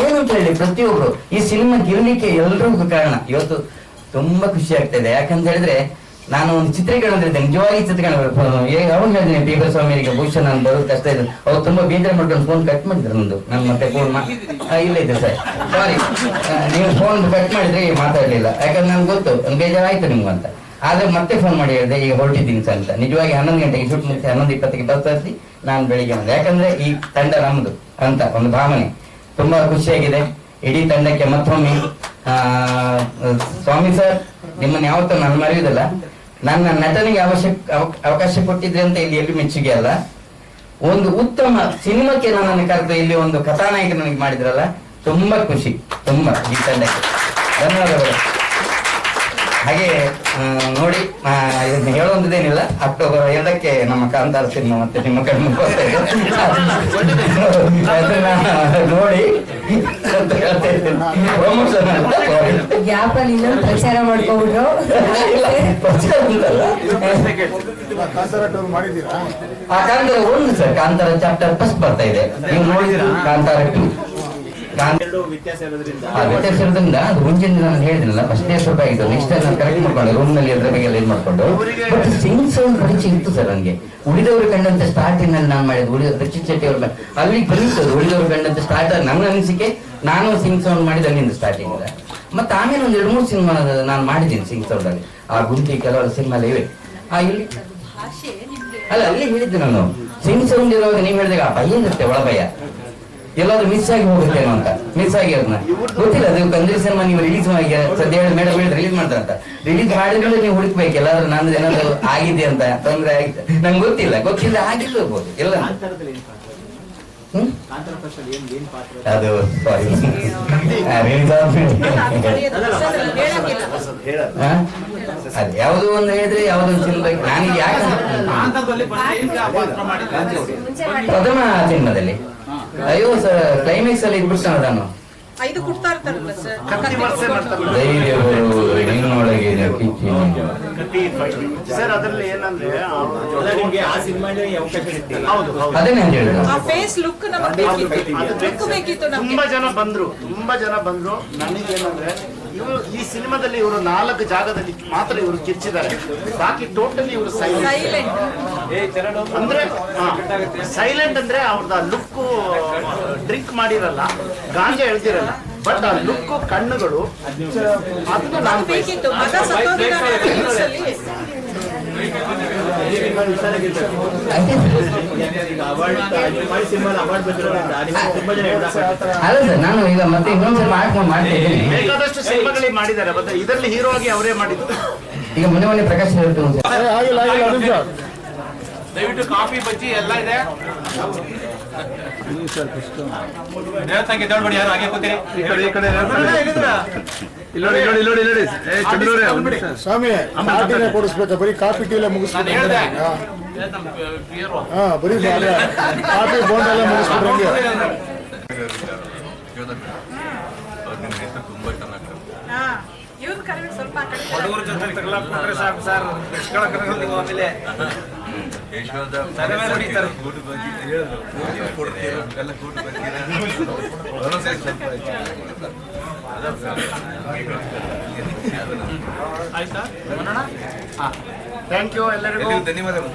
ಏನಂತ ಹೇಳಿ ಪ್ರತಿಯೊಬ್ರು ಈ ಸಿನಿಮಾಗೆ ಇರ್ಲಿಕ್ಕೆ ಎಲ್ರಿಗೂ ಕಾರಣ. ಇವತ್ತು ತುಂಬಾ ಖುಷಿ ಆಗ್ತಾ ಇದೆ. ಯಾಕಂತ ಹೇಳಿದ್ರೆ ನಾನು ಒಂದು ಚಿತ್ರೀಕರಣದಿದ್ದೆ, ನಿಜವಾಗಿ ಚಿತ್ರೀಕರಣ ಯಾವಾಗ ಹೇಳಿದ್ದೀನಿ ಪೀಪರ್ ಸ್ವಾಮಿಯವರಿಗೆ, ಬಹುಶಃ ನಾನು ಬರೋದು ಕಷ್ಟ ಇದೆ. ಅವ್ರು ತುಂಬಾ ಬೇಜಾರು ಮಾಡ್ಕೊಂಡು ಫೋನ್ ಕಟ್ ಮಾಡಿದ್ರು ನಂದು. ನನ್ನ ಮತ್ತೆ ಫೋನ್ ಇಲ್ಲ ಇದೆ ಸರ್, ಸಾರಿ ನೀವು ಫೋನ್ ಕಟ್ ಮಾಡಿದ್ರೆ ಮಾತಾಡ್ಲಿಲ್ಲ. ಯಾಕಂದ್ರೆ ನನ್ಗೆ ಗೊತ್ತು ಬೇಜಾರಾಯ್ತು ನಿಮ್ಗೆ ಅಂತ. ಆದ್ರೆ ಮತ್ತೆ ಫೋನ್ ಮಾಡಿ ಹೇಳಿದೆ ಈಗ ಹೊರಟಿದ್ದೀನಿ ಸರ್ ಅಂತ. ನಿಜವಾಗಿ 11 ಗಂಟೆಗೆ ಶೂಟ್ ಮುಗಿಸಿ 11:20ಕ್ಕೆ ಬಸ್ ತರಿಸಿ ನಾನು ಬೆಳಿಗ್ಗೆ ಬಂದೆ. ಯಾಕಂದ್ರೆ ಈ ತಂಡ ನಮ್ದು ಅಂತ ಒಂದು ಭಾವನೆ ತುಂಬಾ ಖುಷಿಯಾಗಿದೆ. ಇಡೀ ತಂಡಕ್ಕೆ ಮತ್ತೊಮ್ಮೆ ಸ್ವಾಮಿ ಸರ್ ನಿಮ್ಮನ್ನ ಯಾವತ್ತೂ ನಾನು ಮರೆಯುವುದಿಲ್ಲ. ನನ್ನ ನಟನೆಗೆ ಅವಕಾಶ ಕೊಟ್ಟಿದ್ರೆ ಅಂತ ಇಲ್ಲಿ ಎಲ್ಲಿ ಮೆಚ್ಚುಗೆ ಅಲ್ಲ, ಒಂದು ಉತ್ತಮ ಸಿನಿಮಾಕ್ಕೆ ನನ್ನನ್ನು ಕರೆದು ಇಲ್ಲಿ ಒಂದು ಕಥಾನಾಯಕ ನನಗೆ ಮಾಡಿದ್ರಲ್ಲ, ತುಂಬಾ ಖುಷಿ, ತುಂಬಾ ಈ ತಂಡಕ್ಕೆ ಧನ್ಯವಾದಗಳು. ಹಾಗೆ ನೋಡಿ ಇದನ್ನ ಹೇಳೋದೇನಿಲ್ಲ, ಅಕ್ಟೋಬರ್ 2ಕ್ಕೆ ನಮ್ಮ ಕಾಂತಾರ ಸಿನಿಮಾ ಮತ್ತೆ ನಿಮ್ಮ ಕಣ್ಣು ನೋಡಿ ಪ್ರಮೋಷನ್ ಗ್ಯಾಪ್ ಅಲ್ಲಿ ಇನ್ನೊಂದು ಪ್ರಚಾರ ಮಾಡ್ಕೊಂಡ್ರು. ಆ Kantara 1 sir, Kantara chapter first ಬರ್ತಾ ಇದೆ, ನೀವು ನೋಡಿದಿರಾ? ಕಾಂತಾರ 2 ವ್ಯತ್ಯಾಸ ಇರೋದ್ರಿಂದ ಅದು ಮುಂಚಿನ ನಾನು ಹೇಳಿದ್ನಲ್ಲ, ಫಸ್ಟ್ ಸ್ವಲ್ಪ ಆಗಿದ್ದು. ನೆಕ್ಸ್ಟ್ ಟೈಮ್ ನಾನು ಕರೆಕ್ಟ್ ಮಾಡ್ಕೊಂಡು ರೂಮ್ ನಲ್ಲಿ ಅದ್ರ ಬಗ್ಗೆ ಎಲ್ಲ ಮಾಡ್ಕೊಂಡು. ಬಟ್ ಸಿಂಗ್ ಸೌಂಡ್ ಪರಿಚಯ ಇತ್ತು ಸರ್ ನನಗೆ. ಉಳಿದವರು ಕಂಡಂತ ಸ್ಟಾರ್ಟಿಂಗ್ ನಲ್ಲಿ ನಾನು ಮಾಡಿದ್ದು ರಚಿತ್ ಶೆಟ್ಟಿ ಅವ್ರ ಅಲ್ಲಿ ಬಂದಿತ್ತು. ಉಳಿದವರು ಕಂಡಂತ ಸ್ಟಾರ್ಟ್ ನನ್ನ ಅನಿಸಿಕೆ, ನಾನು ಸಿಂಗ್ ಸೌಂಡ್ ಮಾಡಿದ ಅಲ್ಲಿಂದ ಸ್ಟಾರ್ಟಿಂಗ್. ಮತ್ತೆ ಆಮೇಲೆ ಒಂದು 2-3 ಸಿನಿಮಾ ನಾನು ಮಾಡಿದ್ದೀನಿ ಸಿಂಗ್ ಸೌಂಡ್ ಅಲ್ಲಿ. ಆ ಗುಂಟಿ ಕೆಲವರು ಸಿನಿಮಾ ಇವೆ. ಇಲ್ಲಿ ಅಲ್ಲ ಅಲ್ಲಿ ಹೇಳಿದ್ದೆ ನಾನು ಸಿಂಗ್ ಸೌಂಡ್ ಇರುವಾಗ ನೀವು ಹೇಳಿದಾಗ ಭಯ ಇರುತ್ತೆ, ಒಳ ಭಯ, ಎಲ್ಲಾದ್ರೂ ಮಿಸ್ ಆಗಿ ಹೋಗುತ್ತೇನೋ ಅಂತ. ಮಿಸ್ ಆಗಿರೋದನ್ನ ಗೊತ್ತಿಲ್ಲ. ಅದು ಕಂದ್ರಿ ಸಿನಿಮಾ ನೀವು ರಿಲೀಸ್ ಮಾಡಿ ಸದ್ಯ ಮೇಡಮ್ ಹೇಳಿ ರಿಲೀಸ್ ಮಾಡ್ತಾರಂತ. ರಿಲೀಸ್ ಮಾಡಿದ್ರೆ ನೀವು ಹುಡುಕ್ಬೇಕು ಎಲ್ಲಾದ್ರೂ ನಂದು ಏನಾದ್ರು ಆಗಿದೆ ಅಂತ, ತೊಂದ್ರೆ ಆಗಿದೆ ನಂಗೆ ಗೊತ್ತಿಲ್ಲ ಆಗಿರ್ಬೋದು ಎಲ್ಲ. ಅದು ಸಾರಿ ಅದ್ ಯಾವ್ದು ಒಂದು ಹೇಳಿದ್ರೆ ಯಾವ್ದೊಂದು ಸಿನಿಮಾ ನನಗೆ ಯಾಕಂದ್ರೆ ಪ್ರಥಮ ಸಿನಿಮಾದಲ್ಲಿ ಅಯ್ಯೋ ಸರ್ ಕ್ಲೈಮ್ಯಾಕ್ಸ್ ಅಲ್ಲಿ ಇದ್ಬಿಡ್ತಾನ ನಾನು. 5 ಕೊಡ್ತಾ ಇರ್ತಾರಲ್ಲ ಸರ್, ನಿನ್ನೊಳಗೆ ಸರ್ ಅದರಲ್ಲಿ ಏನಂದ್ರೆ ಅದನ್ನೇ ಅಂತ ಹೇಳಿದ್ರು. ಆ ಫೇಸ್ ಲುಕ್ ನಮಗೆ ಬೇಕಿತ್ತು. ತುಂಬಾ ಜನ ಬಂದ್ರು. ನನಗೇನಂದ್ರೆ ಇವರು ಈ ಸಿನಿಮಾದಲ್ಲಿ ಇವರು 4 ಜಾಗದಲ್ಲಿ ಮಾತ್ರ ಇವರು ಕಿರ್ಚಿದ್ದಾರೆ, ಬಾಕಿ ಟೋಟಲಿ ಇವರು ಸೈಲೆಂಟ್. ಅಂದ್ರೆ ಸೈಲೆಂಟ್ ಅಂದ್ರೆ ಅವ್ರದ ಲುಕ್ ಡ್ರಿಂಕ್ ಮಾಡಿರಲ್ಲ, ಗಾಂಜಾ ಎಳ್ದಿರಲ್ಲ, ಬಟ್ ಆ ಲುಕ್ ಕಣ್ಣುಗಳು ಅದನ್ನ ನಾನು ಬೇಕಿತ್ತು ಮಗ ಸತ್ತೋಗಿದ್ದಾನೆ ಅಲ್ಲ ಸರ್, ನಾನು ಈಗ ಮತ್ತೆ ಇನ್ನೊಂದ್ಸಲ ಮಾಡ್ತೀನಿ. ಬೇಕಾದಷ್ಟು ಸಿನಿಮಾಗಳಿಗೆ ಮಾಡಿದ್ದಾರೆ, ಮತ್ತೆ ಇದರಲ್ಲಿ ಹೀರೋ ಆಗಿ ಅವರೇ ಮಾಡಿದ್ದು. ಈಗ ಮೊನ್ನೆ ಪ್ರಕಾಶ್ ದಯವಿಟ್ಟು ಕಾಫಿ ಬಜ್ಜಿ ಎಲ್ಲ ಇದೆ. ದೇವಸ್ಥಾನಕ್ಕೆ ಯಾರು ಹಾಗೆ ಕೂತೀರಿ? ಈ ಕಡೆ ಇಲ್ಲಿ ಸ್ವಾಮಿ ಕಾಫಿನೇ ಕೊಡಿಸ್ಬೇಕಾ? ಬರೀ ಕಾಫಿ ಟೀಲೆ ಮುಗಿಸ್ಬಿಟ್ಟು ಬರೀ ಕಾಫಿ ಬೋಂಡ್ ಎಲ್ಲ ಮುಗಿಸ್ಬಿಟ್ರೆ ಇವ್ರು ಕರೆಕ್ಟ್ ಸ್ವಲ್ಪ ಹುಡುಗರ ಜೊತೆ ತಗೊಳ್ಳಾಕ್ಬಿಟ್ರೆ ಸಾಕು ಸರ್. ಆಮೇಲೆ ಥ್ಯಾಂಕ್ ಯು ಎಲ್ಲರಿಗೂ ಧನ್ಯವಾದಗಳು.